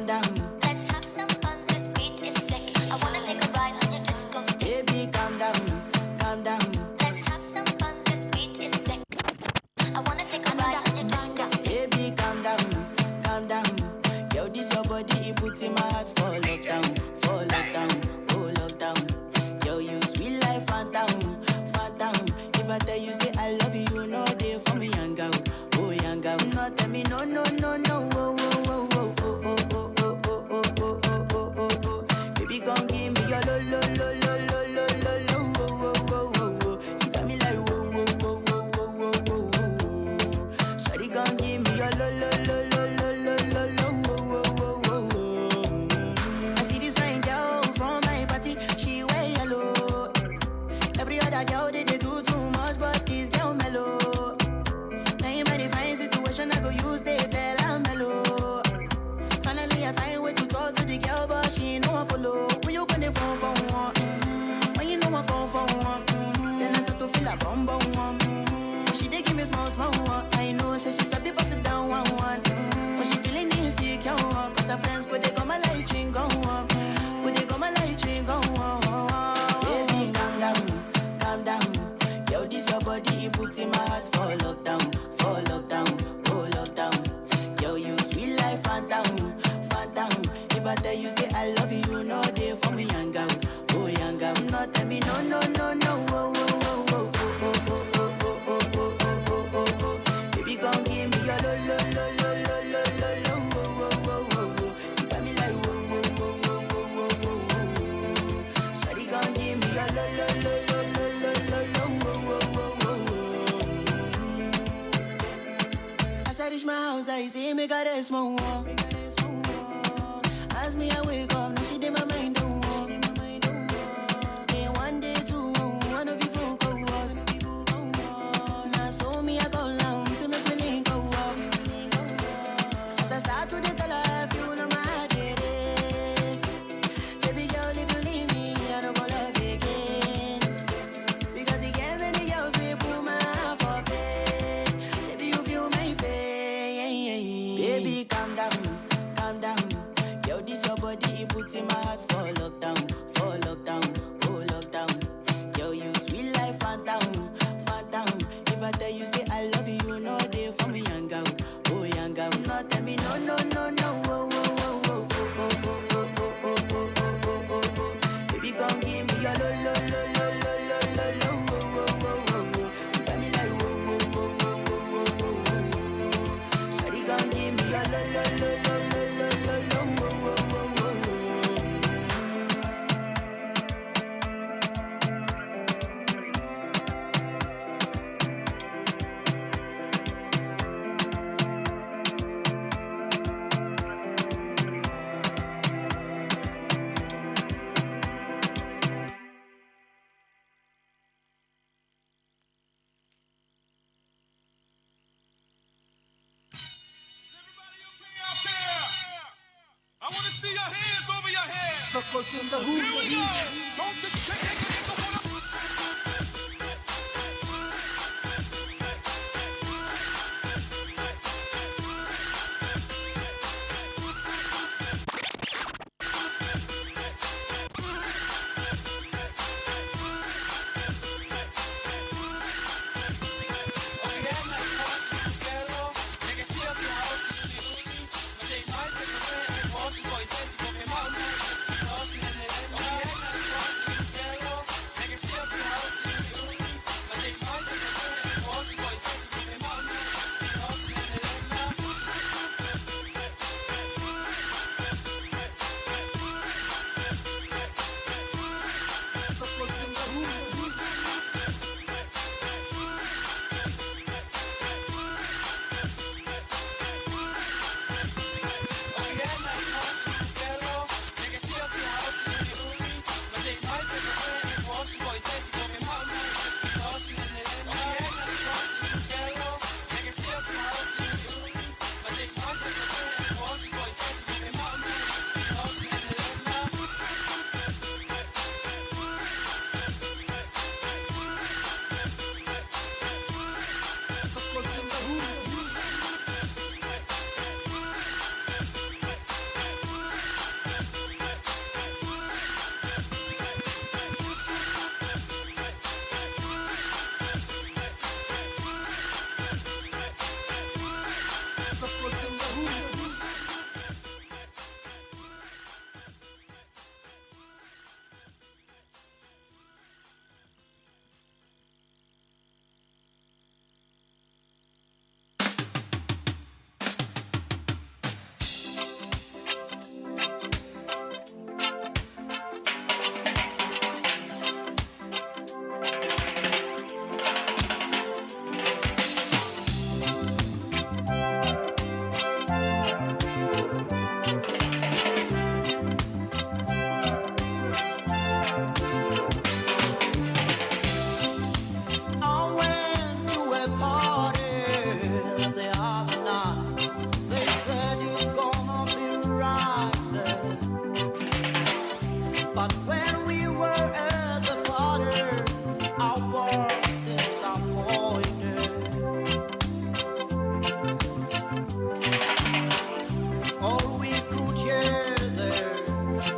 calm down. Let's have some fun, this beat is sick. I wanna take a ride on your disco stick. Baby, calm down, calm down. Let's have some fun, this beat is sick. I wanna take a ride on your disco stick. Baby, calm down, calm down. Yo, this your body, it puts in my heart for lockdown, oh lockdown. Yo, you sweet life, phantom, phantom. If I tell you say I love you, no day for me, young girl, oh young girl. No tell me no, no, no, no, oh, oh, oh, oh, oh, oh, oh, oh, oh, oh, oh, oh, oh, oh. Baby, gon' give me your lo, lo, lo, lo, lo, lo, lo, lo, oh, oh, oh, oh, oh. You got me like whoa, whoa, whoa, whoa, whoa, whoa, whoa, whoa. Shawty gon' give me your lo, lo, lo, lo, lo, lo, lo, lo, oh, oh, oh, oh, oh. I see this fine girl from my party, she wear yellow. Every other girl they do too much, but this girl mellow. Now in my divine situation, I go use they tell I'm mellow. Finally I find way to talk to the girl, but she ain't no one follow. When you gonna phone for one? When you know I come for one? Then I start to feel a bum bum one. But she dey give me small small one. I know say she's a bit bust it down one one. But she feeling insecure, cause her friends go they come my light ring go on. Go they come my light ring go on. Baby, calm down, calm down. Yo, this your body, it puts in my heart for lockdown, oh lockdown. Yo, you sweet life, phantom, phantom. If I tell you say I love you, no day for me, young girl, oh young girl. No tell me no, no, no, no, oh, oh, oh, oh, oh, oh, oh, oh, oh, oh, oh, oh, oh, oh. Baby, gon' give me your lo, lo, lo, lo, lo, lo, lo, lo, oh, oh, oh, oh, oh. You got me like whoa, whoa, whoa, whoa, whoa, whoa, whoa, whoa. Shawty gon' give me your lo, lo, lo, lo, lo, lo, lo, lo, oh, oh, oh, oh, oh. As I reach my house, I see me got a small wall. As me I wake up, now she did my mind don't walk. Then one day two, one of you folk go us. Now so me I go down, see me feeling go up. As I start to tell her, you know my heart it is. Baby girl, if you leave me, I don't go love again. Because you gave many girls we put my heart for bed. Baby, you feel my pain. Baby, calm down, calm down. Yo, this your body, it puts in my heart for lockdown, oh lockdown. Yo, you sweet life, phantom, phantom. If I tell you say I love you, no day for me, young girl, oh young girl. No tell me no, no, no, no, oh, oh, oh, oh, oh, oh, oh, oh, oh, oh, oh, oh, oh. Baby, gon' give me your lo, lo, lo, lo, lo, lo, lo, lo, oh, oh, oh, oh, oh. You got me like whoa, whoa, whoa, whoa, whoa, whoa, whoa, whoa. Shawty gon' give me your lo, lo, lo, lo, lo, lo, lo, lo, oh, oh, oh, oh, oh. I want to see your hands over your head. Here we go. Don't distract.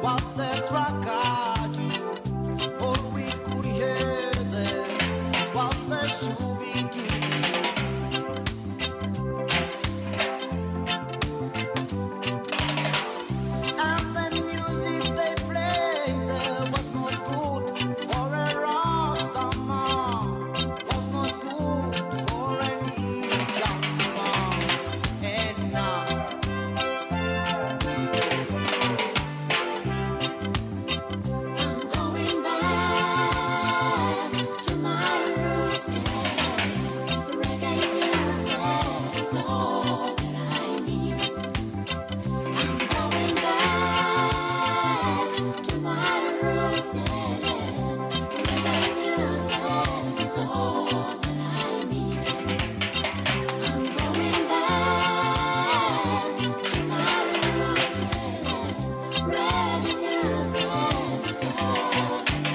was the crocodile. All we could hear then was the Scooby-Doo. And the music they played there was not good for a Rastaman, was not good for any young man. And now I'm going back to my roots. Reggae music is all that I need. I'm going back to my roots. Reggae music is all that I need. I'm going back to my roots. Reggae music is all that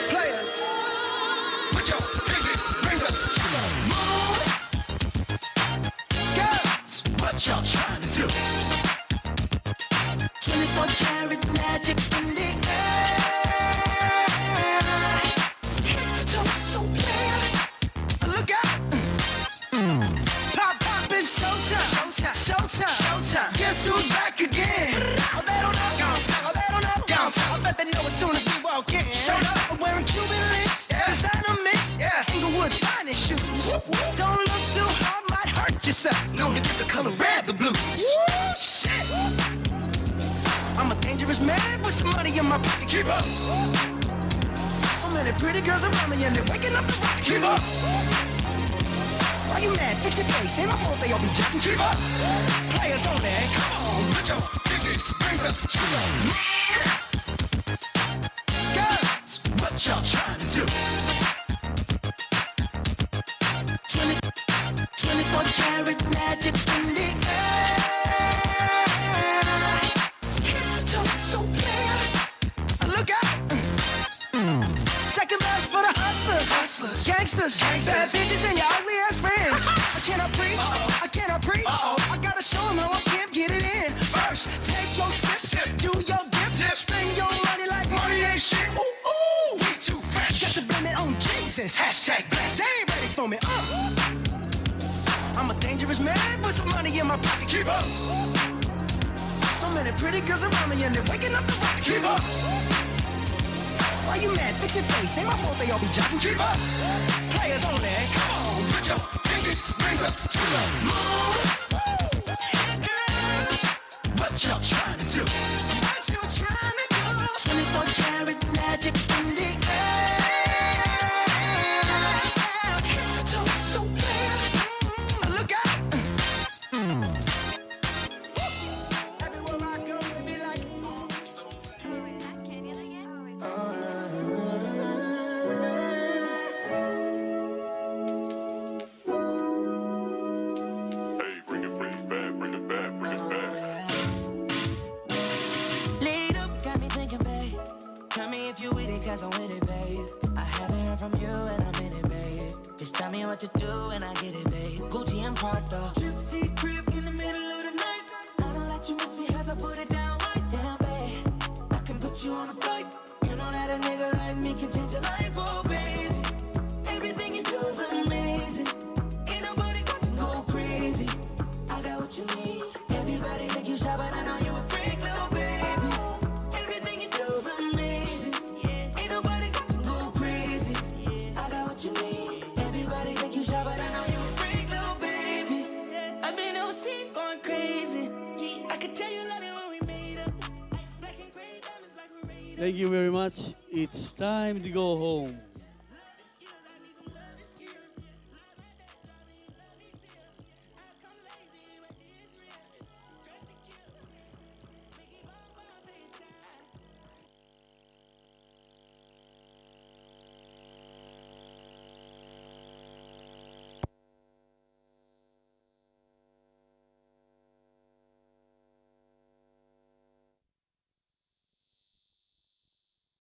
Players, put your pinky rings up to the moon. Girls, what y'all trying to do? 24 karat magic in the air. Head to toe, so clear. Look out! Pop, pop, it's showtime. Showtime, showtime, showtime. Guess who's back again? Oh, they don't know. Oh, they don't know. I bet they know as soon as we walk in. Showed up, I'm wearing Cuban links. Designer mix. Inglewood's finest shoes. Don't look too hard, might hurt yourself. Known to get the color red, the blue. Woo, shit. I'm a dangerous man with some money in my pocket. Keep up. So many pretty girls around me and they're waking up the rocket. Keep up. Why you mad? Fix your face. Ain't my fault they all be jacking. Keep up. Players only. Come on, put your pinky rings up to the moon. Girls, what y'all trying to do? 24 karat magic in the air. Head to toe, so clear. Look out! Second verse for the hustlers, gangsters, bad bitches and your ugly ass friends. I cannot preach, I cannot preach. I gotta show 'em how I can get it in. First, take your sip, do your dip, spend your money like money ain't shit. Ooh, ooh, we too fresh. Got to blame it on Jesus. Hashtag blessed. They ain't ready for me. I'm a dangerous man with some money in my pocket. Keep up. So many pretty girls around me and they're waking up the rocket. Keep up. Why you mad? Fix your face. Ain't my fault they all be jocking. Keep up. Players only. Come on, put your pinky rings up to the moon. Girls, what y'all trying to do? What you trying to do? 24 karat magic in the air. Head to toe, so clear. Look out. Everywhere I go, they be like, Lead up, got me thinking, babe. Tell me if you with it, cause I'm with it, babe. I haven't heard from you and I'm in it, babe. Just tell me what to do and I get it, babe. Gucci and Prada. Gypsy crib in the middle of the night. I don't let you miss me as I put it down right down, babe. I can put put you on a flight. You know that a nigga like me can change your life, oh baby. Everything you do is amazing. Ain't nobody got to go crazy. I got what you need. Everybody think you shy, but I know you a freak, little baby. Everything you do is amazing. Ain't nobody got to go crazy. I got what you need. Everybody think you shy, but I know you a freak, little baby. I've been overseas going crazy. I could tell you love it when we made up. Black and gray diamonds like we're made up. Thank you very much. It's time to go home.